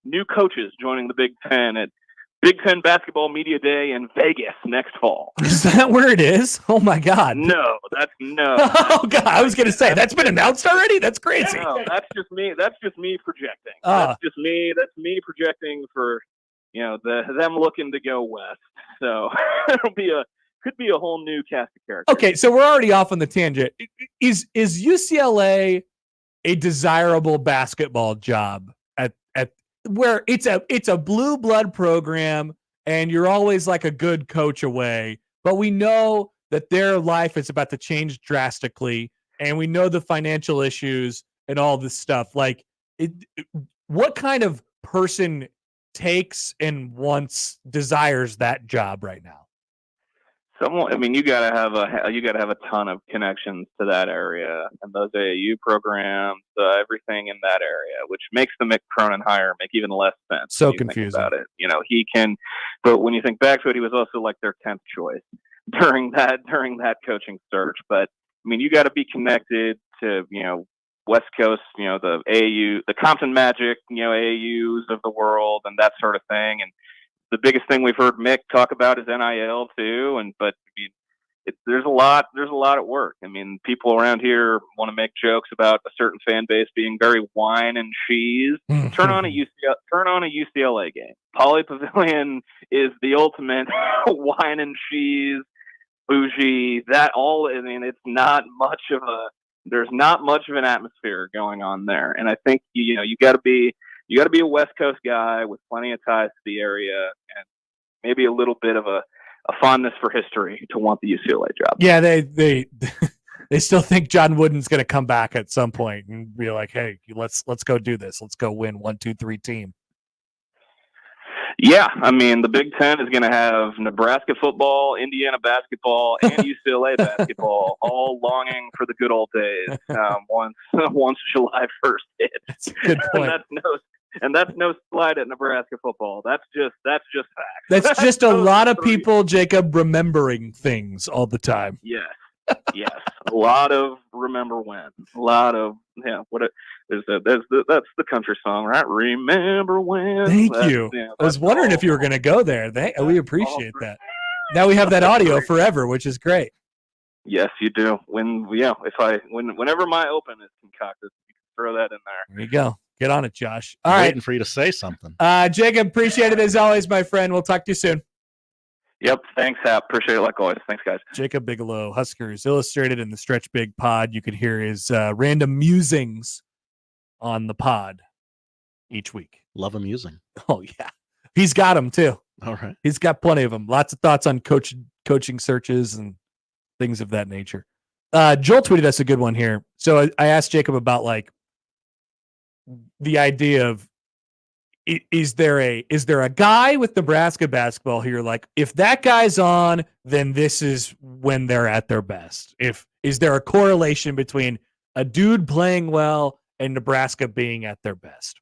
new coaches joining the Big Ten at Big Ten Basketball Media Day in Vegas next fall. Is that where it is? Oh my God. No, that's no. Oh God, I was going to say that's been announced already. That's crazy. No, that's just me. That's just me projecting. That's just me. That's me projecting for them looking to go west. So could be a whole new cast of characters. Okay, so we're already off on the tangent. Is UCLA a desirable basketball job at where it's a blue blood program and you're always like a good coach away, but we know that their life is about to change drastically and we know the financial issues and all this stuff. Like what kind of person takes and desires that job right now? You gotta have a ton of connections to that area and those AAU programs, everything in that area, which makes the Mick Cronin hire make even less sense. So confusing about it. He can, but when you think back to it, he was also like their 10th choice during that coaching search. But you got to be connected to West Coast, the AAU, the Compton Magic, AAUs of the world and that sort of thing. And the biggest thing we've heard Mick talk about is NIL too. There's a lot at work. People around here want to make jokes about a certain fan base being very wine and cheese. Turn on a UCLA game. Poly Pavilion is the ultimate wine and cheese, bougie. It's not much of there's not much of an atmosphere going on there. And I think, you got to be a West Coast guy with plenty of ties to the area and maybe a little bit of a fondness for history to want the UCLA job. Yeah, they still think John Wooden's going to come back at some point and be like, hey, let's go do this. Let's go win 1, 2, 3 team. Yeah, the Big Ten is going to have Nebraska football, Indiana basketball, and UCLA basketball, all longing for the good old days once July 1st hits. That's a good point. And that's no slide at Nebraska football. That's just facts. That's just a lot of people, Jacob, remembering things all the time. Yes. A lot of remember when. A lot of that's the country song, right? Remember when. Thank you. I was wondering if you were going to go there. We appreciate that. Now we have that audio forever, which is great. Yes, you do. Whenever my open is concocted, you can throw that in there. There you go. Get on it, Josh. All right. Waiting for you to say something. Jacob, appreciate it as always, my friend. We'll talk to you soon. Yep. Thanks, Hap. Appreciate it like always. Thanks, guys. Jacob Bigelow, Huskers Illustrated in the Stretch Big pod. You could hear his random musings on the pod each week. Love amusing. Oh, yeah. He's got them, too. All right. He's got plenty of them. Lots of thoughts on coaching searches and things of that nature. Joel tweeted us a good one here. So I asked Jacob about, the idea of, is there a guy with Nebraska basketball here? Like, if that guy's on, then this is when they're at their best. Is there a correlation between a dude playing well and Nebraska being at their best?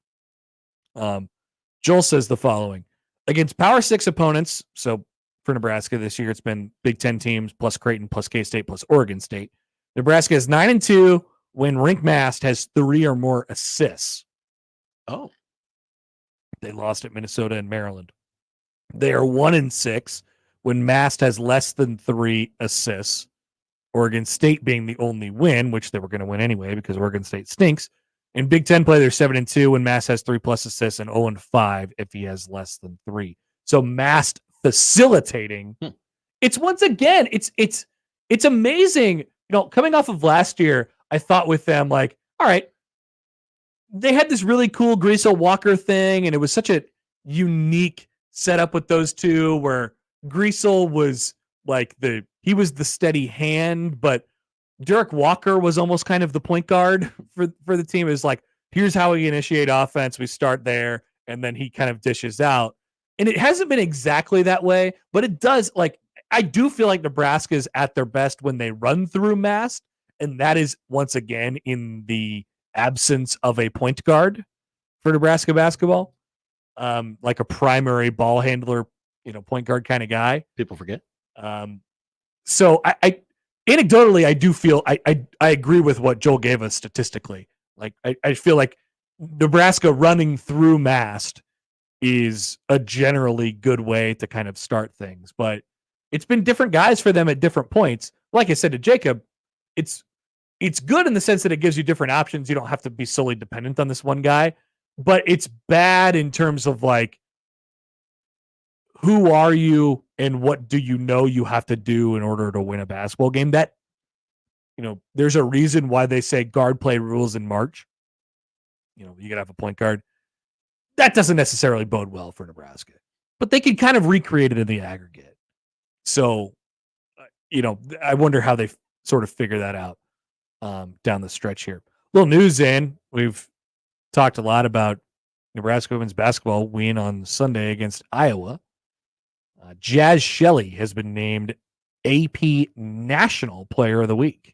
Joel says the following: against Power 6 opponents, so for Nebraska this year, it's been Big Ten teams plus Creighton plus K-State plus Oregon State. Nebraska is 9-2 when Rink Mast has 3 or more assists. Oh. They lost at Minnesota and Maryland. They are 1-6 when Mast has less than 3 assists. Oregon State being the only win, which they were going to win anyway because Oregon State stinks. In Big Ten play, they're 7-2 when Mast has 3+ assists and 0-5 if he has less than 3. So Mast facilitating. It's once again, it's amazing. Coming off of last year, I thought with them all right, they had this really cool Grisel Walker thing, and it was such a unique setup with those two where Grisel was he was the steady hand, but Derek Walker was almost kind of the point guard for the team. It was here's how we initiate offense. We start there, and then he kind of dishes out. And it hasn't been exactly that way, but it does. Like, I do feel like Nebraska is at their best when they run through Mast, and that is once again in the absence of a point guard for Nebraska basketball, like a primary ball handler, point guard kind of guy. People forget. So I anecdotally, I do feel I agree with what Joel gave us statistically. Like, I feel like Nebraska running through Mast is a generally good way to kind of start things, but it's been different guys for them at different points. Like I said to Jacob, it's good in the sense that it gives you different options. You don't have to be solely dependent on this one guy, but it's bad in terms of like, who are you and what do you know you have to do in order to win a basketball game? That, there's a reason why they say guard play rules in March. You gotta have a point guard. That doesn't necessarily bode well for Nebraska, but they can kind of recreate it in the aggregate. So, I wonder how they sort of figure that out down the stretch here. Little news in. We've talked a lot about Nebraska women's basketball win on Sunday against Iowa. Jazz Shelley has been named AP National Player of the Week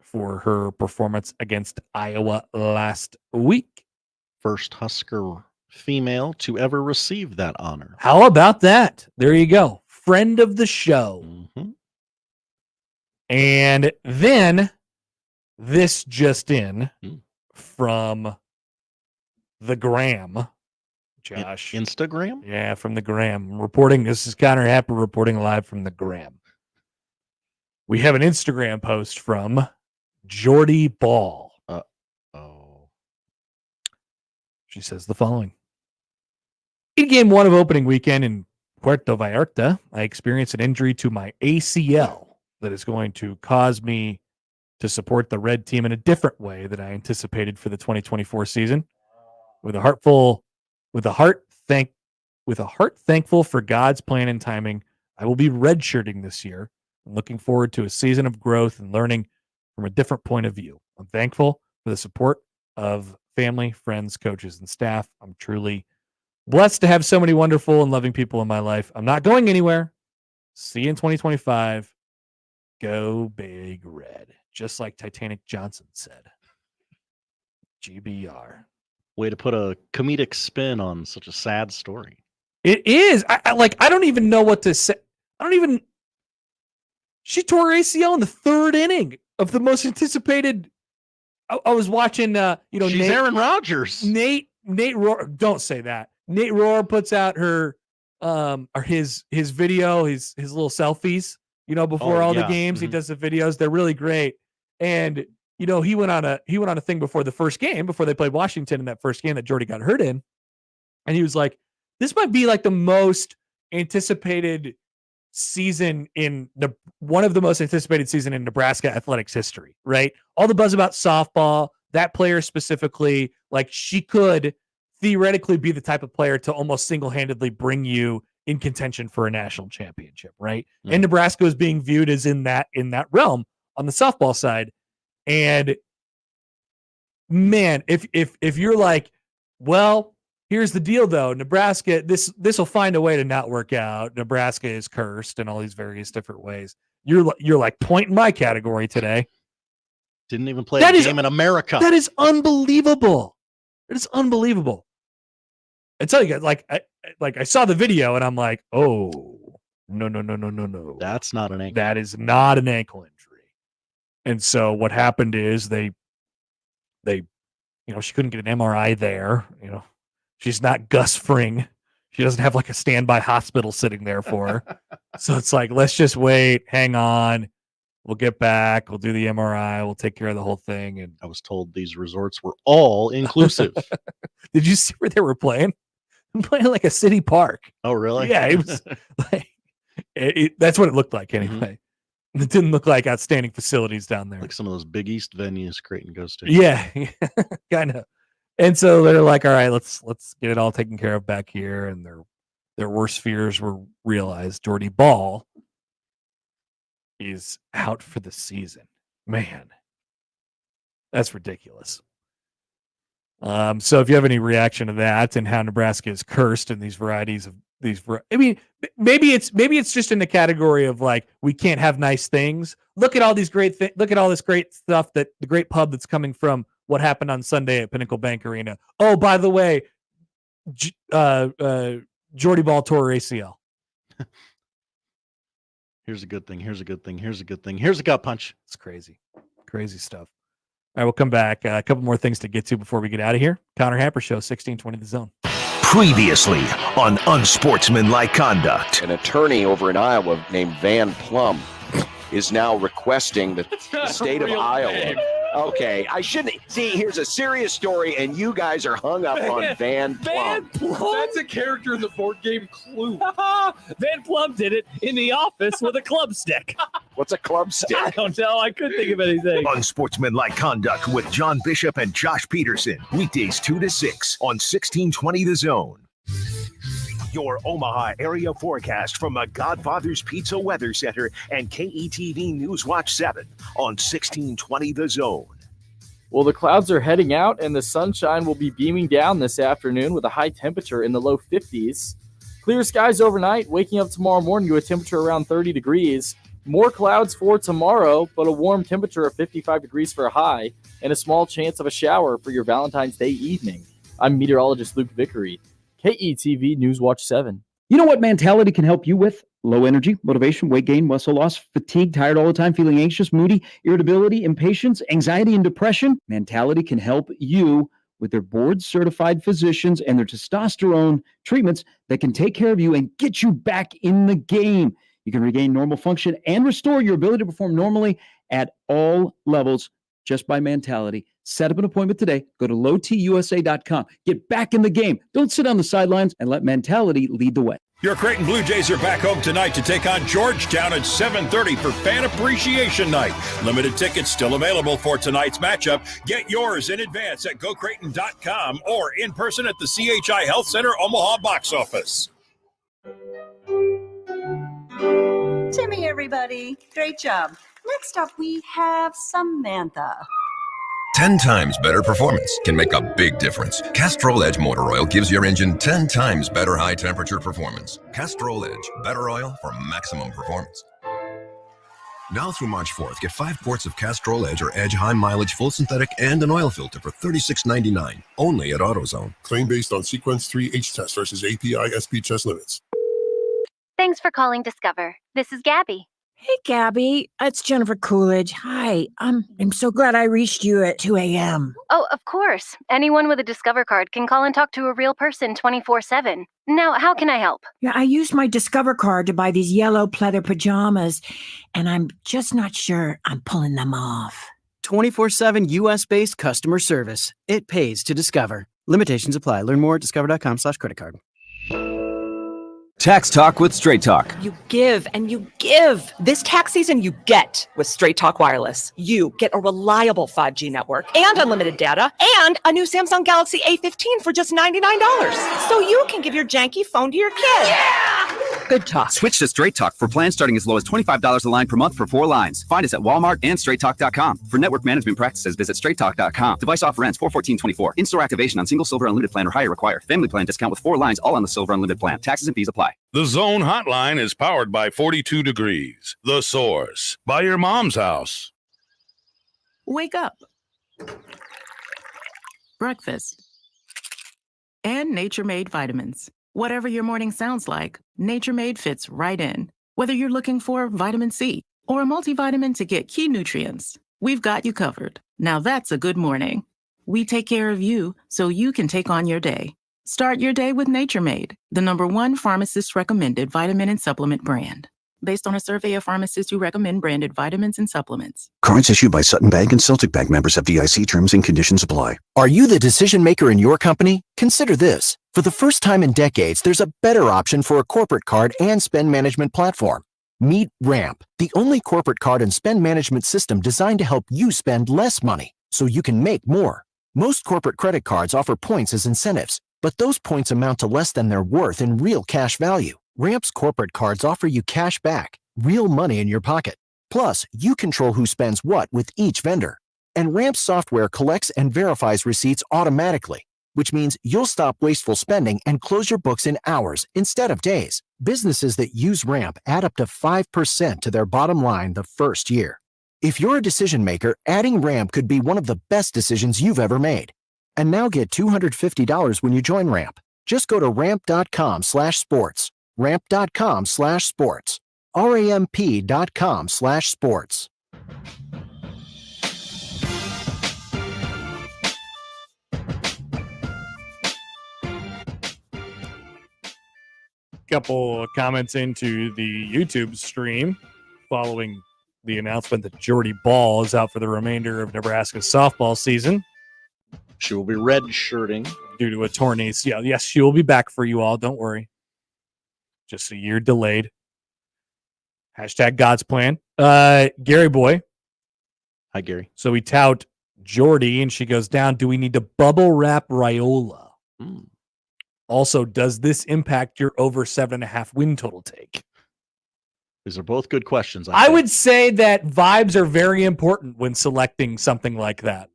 for her performance against Iowa last week. First Husker female to ever receive that honor. How about that? There you go. Friend of the show. Mm-hmm. And then this just in from the Gram. Josh. Instagram? Yeah, from the Gram. Reporting. This is Connor Happer reporting live from the Gram. We have an Instagram post from Jordy Ball. She says the following. In game 1 of opening weekend in Puerto Vallarta, I experienced an injury to my ACL that is going to cause me to support the red team in a different way than I anticipated for the 2024 season. With a heart thankful for God's plan and timing, I will be redshirting this year. I'm looking forward to a season of growth and learning from a different point of view. I'm thankful for the support of family, friends, coaches, and staff. I'm truly blessed to have so many wonderful and loving people in my life. I'm not going anywhere. See you in 2025. Go Big Red. Just like Titanic Johnson said. GBR. Way to put a comedic spin on such a sad story. It is. I don't even know what to say. She tore her ACL in the 3rd inning of the most anticipated. I was watching, she's Aaron Rodgers. Nate Rohr. Don't say that. Nate Rohr puts out her, or his video, his little selfies, before all the games. He does the videos. They're really great. And, he went on a thing before the first game, before they played Washington in that first game that Jordy got hurt in. And he was like, this might be like the most anticipated season one of the most anticipated season in Nebraska athletics history, right? All the buzz about softball, that player specifically, like she could theoretically be the type of player to almost single-handedly bring you in contention for a national championship, right? Mm. And Nebraska is being viewed as in that realm on the softball side. And man, if you're like, well, here's the deal though, Nebraska, this will find a way to not work out. Nebraska is cursed in all these various different ways. You're like point in my category today. Didn't even play a game in America. That is unbelievable. It is unbelievable. I tell you guys, I saw the video and I'm like, oh, no. That's not an ankle. That is not an ankle injury. And so what happened is they she couldn't get an MRI there. She's not Gus Fring. She doesn't have like a standby hospital sitting there for her. So it's like, let's just wait, hang on. We'll get back. We'll do the MRI. We'll take care of the whole thing. And I was told these resorts were all inclusive. Did you see where they were playing? I'm playing like a city park. Oh, really? Yeah, it was like that's what it looked like anyway. Mm-hmm. It didn't look like outstanding facilities down there. Like some of those Big East venues Creighton goes to. Yeah, kind of. And so they're like, all right, let's get it all taken care of back here. And their worst fears were realized. Jordy Ball is out for the season. Man, that's ridiculous. So if you have any reaction to that and how Nebraska is cursed in these varieties of these, I mean, maybe it's just in the category of like, we can't have nice things. Look at all these look at all this great stuff, that the great pub that's coming from what happened on Sunday at Pinnacle Bank Arena. Oh, by the way, Jordy Ball tore ACL. Here's a good thing. Here's a good thing. Here's a good thing. Here's a gut punch. It's crazy stuff. All right, we'll come back. A couple more things to get to before we get out of here. Connor Happer Show, 1620 The Zone. Previously on Unsportsmanlike Conduct. An attorney over in Iowa named Van Plum is now requesting the state of Iowa. Name. Okay, I shouldn't. See, here's a serious story, and you guys are hung up on Van Plum. That's a character in the board game Clue. Van Plum did it in the office with a club stick. What's a club stick? I don't know. I couldn't think of anything. Unsportsmanlike Conduct with John Bishop and Josh Peterson. Weekdays 2 to 6 on 1620 The Zone. Your Omaha area forecast from the Godfather's Pizza Weather Center and KETV News Watch 7 on 1620 The Zone. Well, the clouds are heading out and the sunshine will be beaming down this afternoon with a high temperature in the low 50s. Clear skies overnight, waking up tomorrow morning to a temperature around 30 degrees. More clouds for tomorrow, but a warm temperature of 55 degrees for a high and a small chance of a shower for your Valentine's Day evening. I'm meteorologist Luke Vickery. KETV News Watch 7. You know what Mentality can help you with? Low energy, motivation, weight gain, muscle loss, fatigue, tired all the time, feeling anxious, moody, irritability, impatience, anxiety, and depression. Mentality can help you with their board-certified physicians and their testosterone treatments that can take care of you and get you back in the game. You can regain normal function and restore your ability to perform normally at all levels just by Mentality. Set up an appointment today. Go to lowtusa.com. Get back in the game. Don't sit on the sidelines and let Mentality lead the way. Your Creighton Blue Jays are back home tonight to take on Georgetown at 7:30 for Fan Appreciation Night. Limited tickets still available for tonight's matchup. Get yours in advance at gocreighton.com or in person at the CHI Health Center Omaha box office. Timmy, everybody. Great job. Next up, we have Samantha. 10 times better performance can make a big difference. Castrol Edge Motor Oil gives your engine 10 times better high-temperature performance. Castrol Edge, better oil for maximum performance. Now through March 4th, get 5 quarts of Castrol Edge or Edge High Mileage Full Synthetic and an oil filter for $36.99, only at AutoZone. Claim based on Sequence 3H test versus API SP test limits. Thanks for calling Discover. This is Gabby. Hey, Gabby. It's Jennifer Coolidge. Hi. I'm so glad I reached you at 2 a.m. Oh, of course. Anyone with a Discover card can call and talk to a real person 24/7. Now, how can I help? Yeah, I used my Discover card to buy these yellow pleather pajamas, and I'm just not sure I'm pulling them off. 24/7 U.S.-based customer service. It pays to Discover. Limitations apply. Learn more at discover.com/credit card. Tax Talk with Straight Talk. You give and you give. This tax season, you get with Straight Talk Wireless. You get a reliable 5G network and unlimited data and a new Samsung Galaxy A15 for just $99. So you can give your janky phone to your kid. Yeah! Good talk. Switch to Straight Talk for plans starting as low as $25 a line per month for 4 lines. Find us at Walmart and straighttalk.com. For network management practices, visit straighttalk.com. Device offer ends 4/14/24. In-store activation on single Silver Unlimited plan or higher required. Family plan discount with 4 lines, all on the Silver Unlimited plan. Taxes and fees apply. The Zone Hotline is powered by 42 Degrees. The Source. By your mom's house. Wake up. Breakfast. And Nature Made vitamins. Whatever your morning sounds like, Nature Made fits right in. Whether you're looking for vitamin C or a multivitamin to get key nutrients, we've got you covered. Now that's a good morning. We take care of you so you can take on your day. Start your day with Nature Made, the #1 pharmacist-recommended vitamin and supplement brand. Based on a survey of pharmacists who recommend branded vitamins and supplements. Cards issued by Sutton Bank and Celtic Bank members. FDIC terms and conditions apply. Are you the decision maker in your company? Consider this. For the first time in decades, there's a better option for a corporate card and spend management platform. Meet Ramp, the only corporate card and spend management system designed to help you spend less money so you can make more. Most corporate credit cards offer points as incentives, but those points amount to less than their worth in real cash value. Ramp's corporate cards offer you cash back, real money in your pocket. Plus, you control who spends what with each vendor. And Ramp software collects and verifies receipts automatically, which means you'll stop wasteful spending and close your books in hours instead of days. Businesses that use Ramp add up to 5% to their bottom line the first year. If you're a decision maker, adding Ramp could be one of the best decisions you've ever made. And now get $250 when you join Ramp. Just go to ramp.com/sports. Ramp.com/sports. RAMP.com/sports. Couple of comments into the YouTube stream following the announcement that Jordy Ball is out for the remainder of Nebraska's softball season. She will be redshirting due to a torn ACL. Yes, she will be back for you all. Don't worry. Just a year delayed. Hashtag God's plan. Gary Boy. Hi, Gary. So we tout Jordy, and she goes down. Do we need to bubble wrap Raiola? Also, does this impact your over 7.5 win total take? These are both good questions. I would say that vibes are very important when selecting something like that.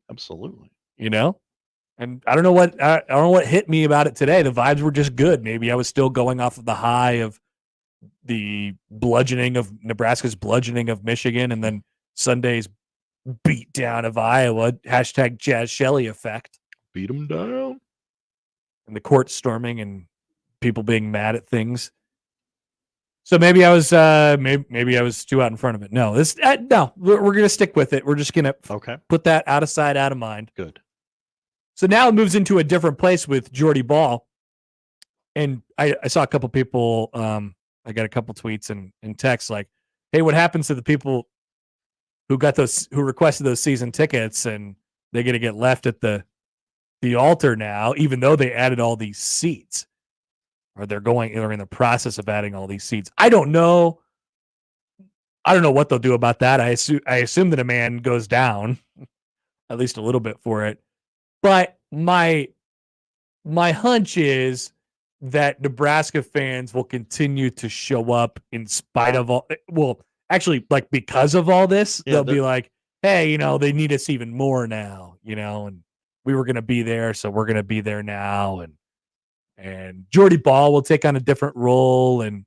Absolutely. You know? And I don't know what hit me about it today. The vibes were just good. Maybe I was still going off of the high of the bludgeoning of Nebraska's bludgeoning of Michigan, and then Sunday's beat down of Iowa. Hashtag Jazz Shelley effect. Beat them down. And the court storming and people being mad at things. So maybe I was maybe I was too out in front of it. No, we're gonna stick with it. We're just gonna put that out of sight, out of mind. Good. So now it moves into a different place with Jordy Ball, and I saw a couple people. I got a couple tweets and texts like, "Hey, what happens to the people who requested those season tickets and they're gonna get left at the altar now, even though they added all these seats?" Or they're in the process of adding all these seats. I don't know what they'll do about that. I assume the demand goes down at least a little bit for it. But my hunch is that Nebraska fans will continue to show up in spite of all. Well, actually, like because of all this, they'll be like, "Hey, they need us even more now, and we were going to be there, so we're going to be there now." And Jordy Ball will take on a different role, and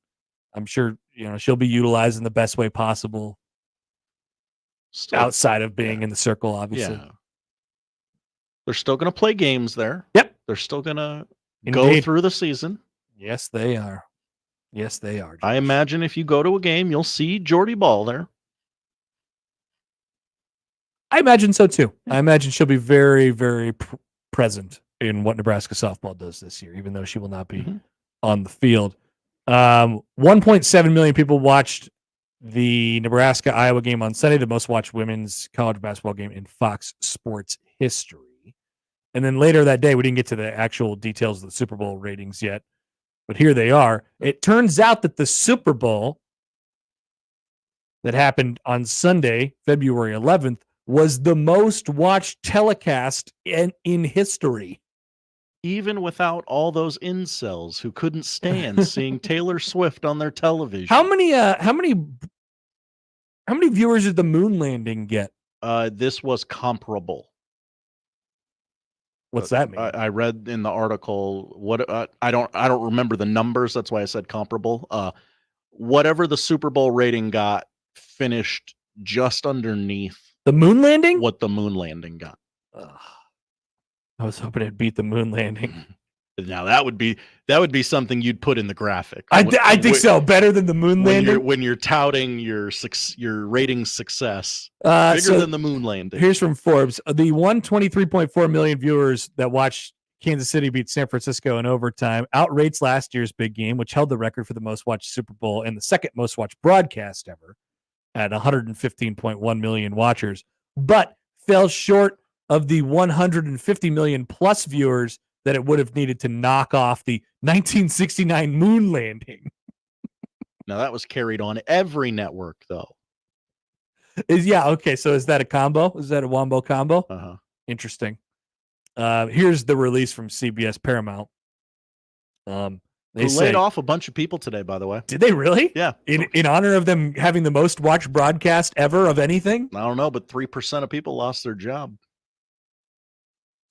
I'm sure she'll be utilized in the best way possible outside of being in the circle, obviously. Yeah. They're still going to play games there. Yep. They're still going to go through the season. Yes, they are. Yes, they are. I imagine if you go to a game, you'll see Jordy Ball there. I imagine so, too. I imagine she'll be very, very present in what Nebraska softball does this year, even though she will not be on the field. 1.7 million people watched the Nebraska-Iowa game on Sunday, the most watched women's college basketball game in Fox Sports history. And then later that day, we didn't get to the actual details of the Super Bowl ratings yet, but here they are. It turns out that the Super Bowl that happened on Sunday, February 11th, was the most watched telecast in history. Even without all those incels who couldn't stand seeing Taylor Swift on their television. How many viewers did the moon landing get? This was comparable. What's that mean? I read in the article I don't remember the numbers. That's why I said comparable. Whatever the Super Bowl rating got finished just underneath the moon landing. What the moon landing got. I was hoping it'd beat the moon landing. Now that would be something you'd put in the graphic. I think so. Better than the moon landing. When you're touting your rating success, bigger than the moon landing. Here's from Forbes: the 123.4 million viewers that watched Kansas City beat San Francisco in overtime outrates last year's big game, which held the record for the most watched Super Bowl and the second most watched broadcast ever, at 115.1 million watchers, but fell short of the 150 million plus viewers that it would have needed to knock off the 1969 moon landing. Now that was carried on every network, though. Okay. So is that a combo? Is that a wombo combo? Uh-huh. Interesting. Here's the release from CBS Paramount. Who laid off a bunch of people today, by the way. Did they really? Yeah. In honor of them having the most watched broadcast ever of anything? I don't know, but 3% of people lost their job.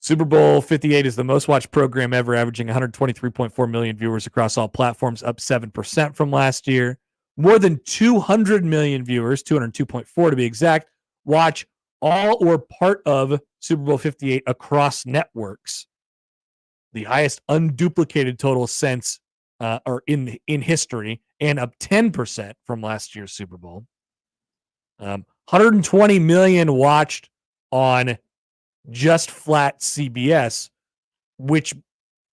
Super Bowl 58 is the most watched program ever, averaging 123.4 million viewers across all platforms, up 7% from last year. More than 200 million viewers, 202.4 to be exact, watch all or part of Super Bowl 58 across networks. The highest unduplicated total since or in history, and up 10% from last year's Super Bowl. 120 million watched on just flat CBS, which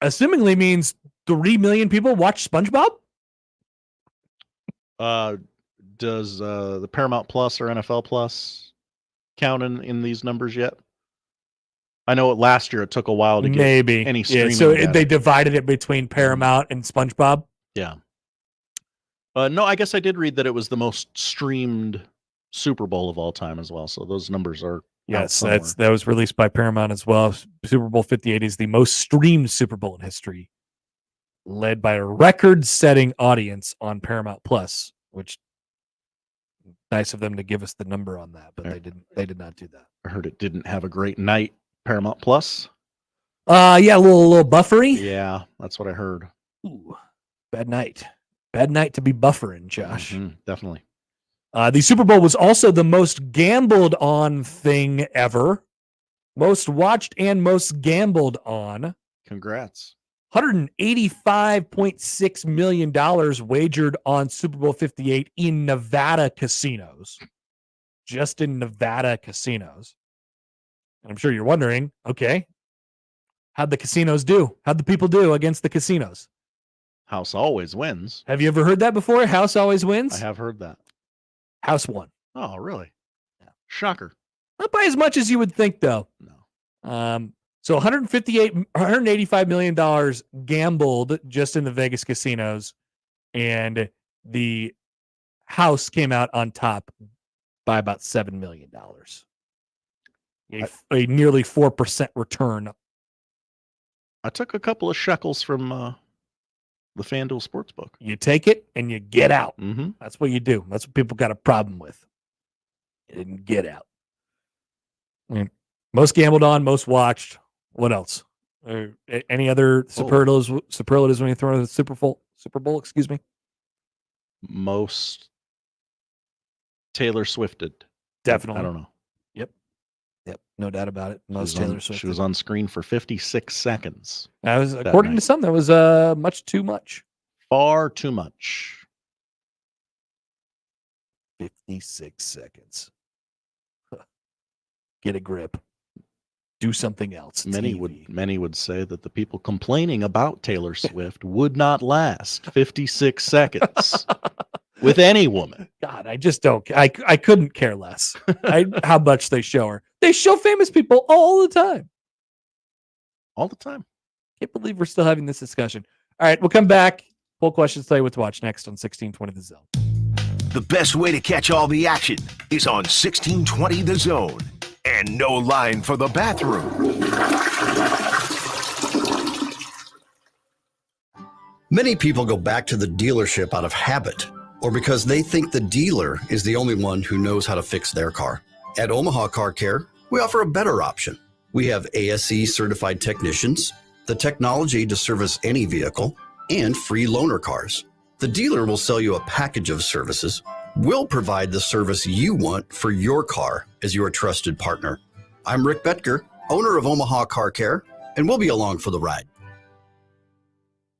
assumingly means 3 million people watch SpongeBob? Does the Paramount Plus or NFL Plus count in these numbers yet? I know last year it took a while to get any streaming. Yeah, so data. they divided it between Paramount and SpongeBob? Yeah. No, I guess I did read that it was the most streamed Super Bowl of all time as well. So those numbers are Yes, that was released by Paramount as well. Super Bowl 58 is the most streamed Super Bowl in history, led by a record-setting audience on Paramount Plus, which nice of them to give us the number on that, but they did not do that. I heard it didn't have a great night, Paramount Plus. Yeah, a little buffery. Yeah, that's what I heard. Ooh, bad night. Bad night to be buffering, Josh. Definitely. The Super Bowl was also the most gambled on thing ever. Most watched and most gambled on. Congrats. $185.6 million wagered on Super Bowl 58 in Nevada casinos. Just in Nevada casinos. And I'm sure you're wondering, okay, how'd the casinos do? How'd the people do against the casinos? House always wins. Have you ever heard that before? House always wins? I have heard that. House won. Oh, really? Yeah. Shocker. Not by as much as you would think, though. No. So $185 million gambled just in the Vegas casinos, and the house came out on top by about $7 million. A nearly 4% return. I took a couple of shekels from the FanDuel Sportsbook. You take it and you get out. Mm-hmm. That's what you do. That's what people got a problem with. You didn't get out. I mean, most gambled on, most watched. What else? Any other superlatives when you throw in the Super Bowl? Excuse me. Most Taylor Swifted. Definitely. I don't know. Yep. No doubt about it. Most Taylor Swift. She was on screen for 56 seconds. That was, according to some, that was much too much. Far too much. 56 seconds. Get a grip. Do something else. Many would say that the people complaining about Taylor Swift would not last 56 seconds with any woman. God, I just don't. I couldn't care less how much they show her. They show famous people all the time. All the time. Can't believe we're still having this discussion. All right, we'll come back. Poll questions, tell you what to watch next on 1620 The Zone. The best way to catch all the action is on 1620 The Zone. And no line for the bathroom. Many people go back to the dealership out of habit or because they think the dealer is the only one who knows how to fix their car. At Omaha Car Care, we offer a better option. We have ASE certified technicians, the technology to service any vehicle, and free loaner cars. The dealer will sell you a package of services. We'll provide the service you want for your car as your trusted partner. I'm Rick Betker, owner of Omaha Car Care, and we'll be along for the ride.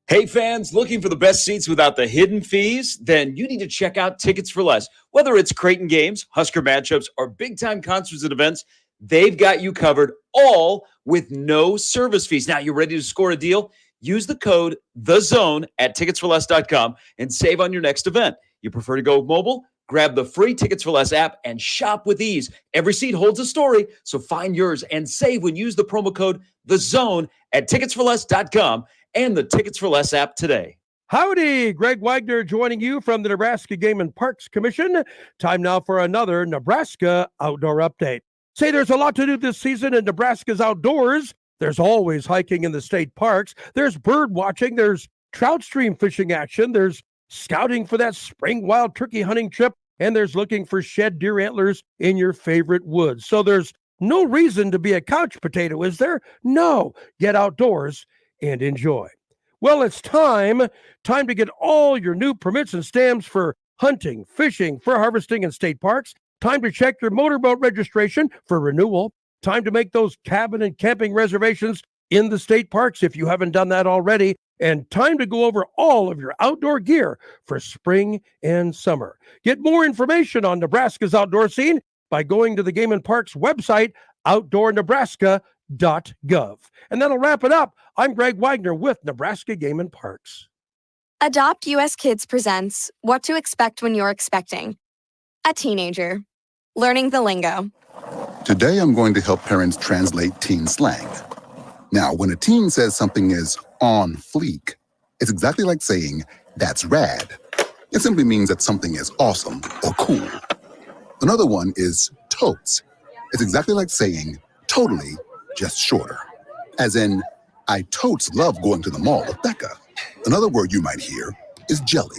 Hey fans, looking for the best seats without the hidden fees? Then you need to check out Tickets for Less. Whether it's Creighton games, Husker matchups, or big-time concerts and events, they've got you covered, all with no service fees. Now, you ready to score a deal? Use the code THEZONE at ticketsforless.com and save on your next event. You prefer to go mobile? Grab the free Tickets for Less app and shop with ease. Every seat holds a story, so find yours and save when you use the promo code THEZONE at ticketsforless.com and the Tickets for Less app today. Howdy, Greg Wagner joining you from the Nebraska Game and Parks Commission. Time now for another Nebraska Outdoor Update. Say there's a lot to do this season in Nebraska's outdoors. There's always hiking in the state parks. There's bird watching. There's trout stream fishing action. There's scouting for that spring wild turkey hunting trip, and there's looking for shed deer antlers in your favorite woods. So there's no reason to be a couch potato, is there? No. Get outdoors and enjoy. Well, it's time to get all your new permits and stamps for hunting, fishing, fur harvesting, and state parks. Time to check your motorboat registration for renewal. Time to make those cabin and camping reservations in the state parks if you haven't done that already. And time to go over all of your outdoor gear for spring and summer. Get more information on Nebraska's outdoor scene by going to the Game and Parks website, outdoornebraska.gov. And that'll wrap it up. I'm Greg Wagner with Nebraska Game and Parks. Adopt US Kids presents What to Expect When You're Expecting. A teenager. Learning the lingo. Today, I'm going to help parents translate teen slang. Now, when a teen says something is on fleek, it's exactly like saying, that's rad. It simply means that something is awesome or cool. Another one is totes. It's exactly like saying, totally, just shorter. As in, I totes love going to the mall with Becca. Another word you might hear is jelly.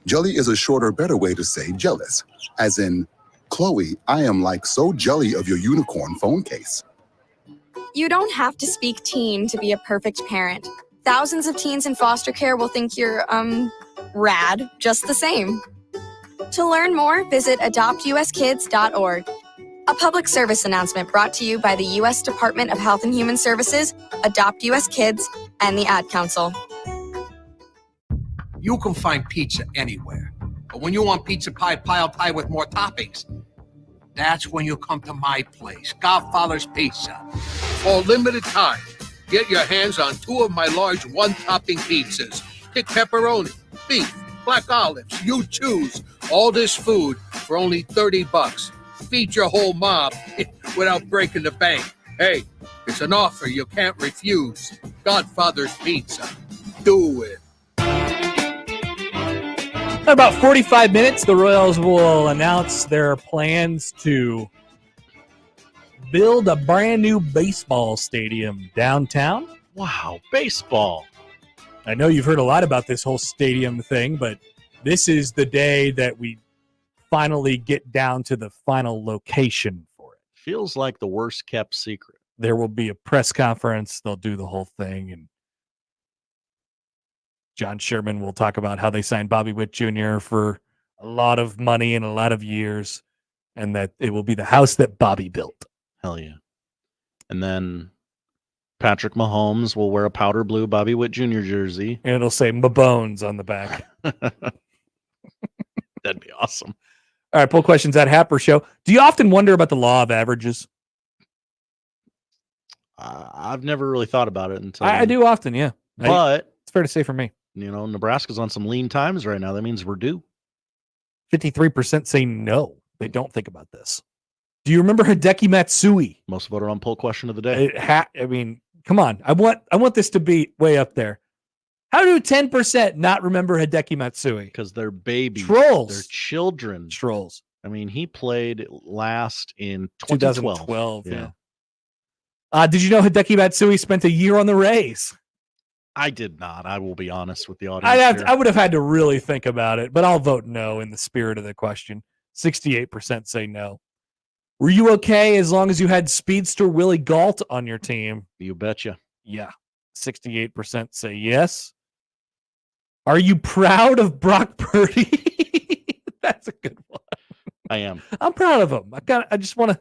Jelly is a shorter, better way to say jealous. As in, Chloe, I am like so jelly of your unicorn phone case. You don't have to speak teen to be a perfect parent. Thousands of teens in foster care will think you're, rad, just the same. To learn more, visit adoptuskids.org. A public service announcement brought to you by the U.S. Department of Health and Human Services, Adopt U.S. Kids, and the Ad Council. You can find pizza anywhere. But when you want pizza pie piled high with more toppings, that's when you come to my place, Godfather's Pizza. For a limited time, get your hands on 2 of my large one-topping pizzas. Pick pepperoni, beef, black olives, you choose. All this food for only $30. Feed your whole mob without breaking the bank. Hey, it's an offer you can't refuse. Godfather's Pizza. Do it. In about 45 minutes, the Royals will announce their plans to build a brand new baseball stadium downtown. Wow, baseball. I know you've heard a lot about this whole stadium thing, but this is the day that we finally get down to the final location for it. Feels like the worst kept secret. There will be a press conference. They'll do the whole thing, and John Sherman will talk about how they signed Bobby Witt Jr. for a lot of money and a lot of years, and that it will be the house that Bobby built. Hell yeah. And then Patrick Mahomes will wear a powder blue Bobby Witt Jr. jersey. And it'll say Mabones on the back. That'd be awesome. All right, poll questions at Happer Show. Do you often wonder about the law of averages? I've never really thought about it until I do often, yeah. But it's fair to say for me. You know, Nebraska's on some lean times right now. That means we're due. 53% say no. They don't think about this. Do you remember Hideki Matsui? Most voted on poll question of the day. I mean, come on. I want this to be way up there. How do 10% not remember Hideki Matsui? Because they're babies. Trolls. They're children. Trolls. I mean, he played last in 2012. Yeah. Did you know Hideki Matsui spent a year on the Rays? I did not. I will be honest with the audience. I would have had to really think about it, but I'll vote no in the spirit of the question. 68% say no. Were you okay as long as you had speedster Willie Galt on your team? You betcha. Yeah. 68% say yes. Are you proud of Brock Purdy? That's a good one. I am. I'm proud of him. I just want to,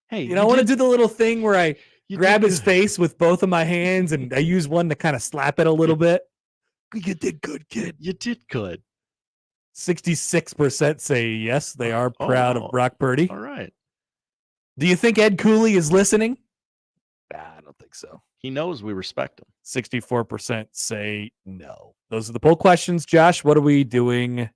hey, I want to do the little thing where I grab his face with both of my hands and I use one to kind of slap it a little bit. You did good, kid. You did good. 66% say yes, they are proud of Brock Purdy. All right. Do you think Ed Cooley is listening? I don't think so. He knows we respect him. 64% say no. Those are the poll questions. Josh, what are we doing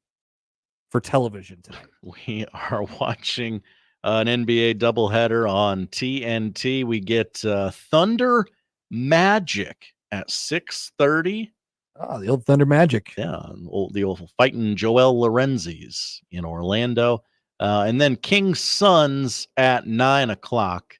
for television today? We are watching an NBA doubleheader on TNT. We get Thunder Magic at 6:30. Oh, the old Thunder Magic. Yeah, the old fighting Joel Lorenzis in Orlando. And then Kings Suns at 9 o'clock.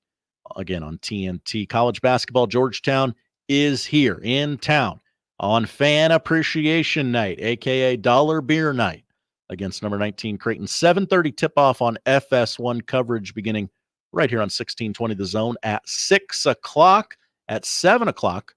Again on TNT. College basketball, Georgetown is here in town. on Fan Appreciation Night, a.k.a. Dollar Beer Night, against number 19 Creighton. 7:30 tip-off on FS1 coverage beginning right here on 1620 The Zone at 6 o'clock. At 7 o'clock,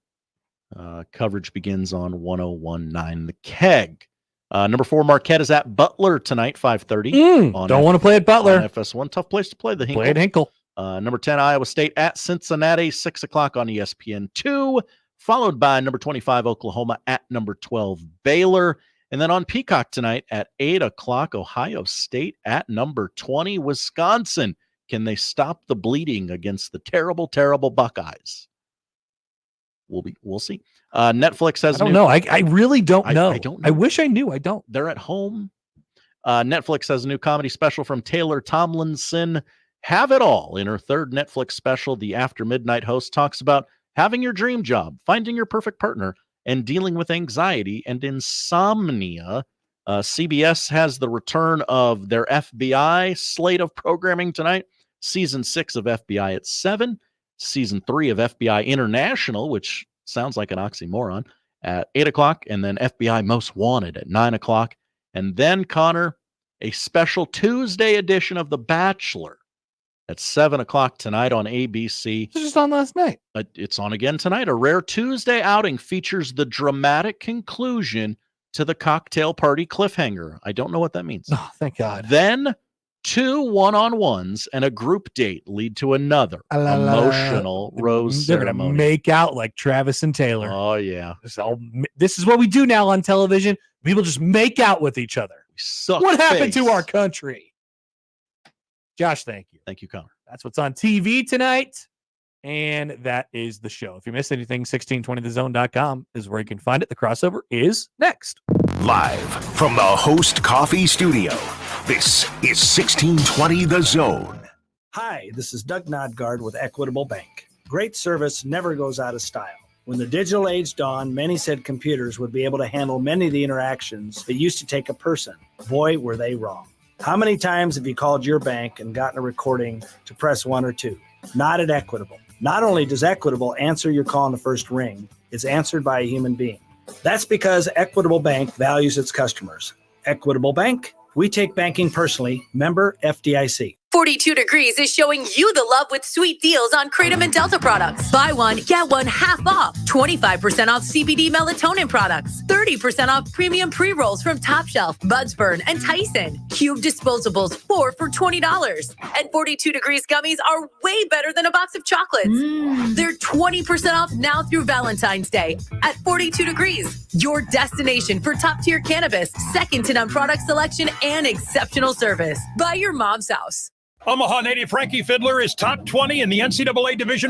coverage begins on 101.9 The Keg. Number 4 Marquette is at Butler tonight, 5:30. Don't want to play at Butler. On FS1, tough place to play. The Hinkle. Play at Hinkle. Number 10 Iowa State at Cincinnati, 6 o'clock on ESPN2, followed by number 25 Oklahoma at number 12 Baylor. And then on Peacock tonight at 8 o'clock, Ohio State at number 20 Wisconsin. Can they stop the bleeding against the terrible, terrible Buckeyes? We'll see. Netflix has. I don't know. I really don't know. I don't know. I wish I knew. I don't. They're at home. Netflix has a new comedy special from Taylor Tomlinson. Have It All. In her third Netflix special, the After Midnight host talks about having your dream job, finding your perfect partner, and dealing with anxiety and insomnia. CBS has the return of their FBI slate of programming tonight. Season 6 of FBI at 7. Season 3 of FBI International, which sounds like an oxymoron, at 8 o'clock. And then FBI Most Wanted at 9 o'clock. And then, Connor, a special Tuesday edition of The Bachelor at 7 o'clock tonight on ABC. This was just on last night. It's on again tonight. A rare Tuesday outing features the dramatic conclusion to the cocktail party cliffhanger. I don't know what that means. Oh, thank God. Then 2 one-on-ones and a group date lead to another emotional rose They're ceremony. gonna make out like Travis and Taylor. Oh, yeah. This is what we do now on television. People just make out with each other. What happened to our country? Josh, thank you. Thank you, Connor. That's what's on TV tonight. And that is the show. If you missed anything, 1620thezone.com is where you can find it. The crossover is next. Live from the Host Coffee Studio, this is 1620 The Zone. Hi, this is Doug Nodgard with Equitable Bank. Great service never goes out of style. When the digital age dawned, many said computers would be able to handle many of the interactions that used to take a person. Boy, were they wrong. How many times have you called your bank and gotten a recording to press 1 or 2? Not at Equitable. Not only does Equitable answer your call in the first ring, it's answered by a human being. That's because Equitable Bank values its customers. Equitable Bank, we take banking personally. Member FDIC. 42 Degrees is showing you the love with sweet deals on Kratom and Delta products. Buy one, get one half off. 25% off CBD melatonin products. 30% off premium pre-rolls from Top Shelf, Budsburn, and Tyson. Cube disposables, 4 for $20. And 42 Degrees gummies are way better than a box of chocolates. They're 20% off now through Valentine's Day at 42 Degrees. Your destination for top-tier cannabis, second to none product selection, and exceptional service. By your mom's house. Omaha native Frankie Fiddler is top 20 in the NCAA Division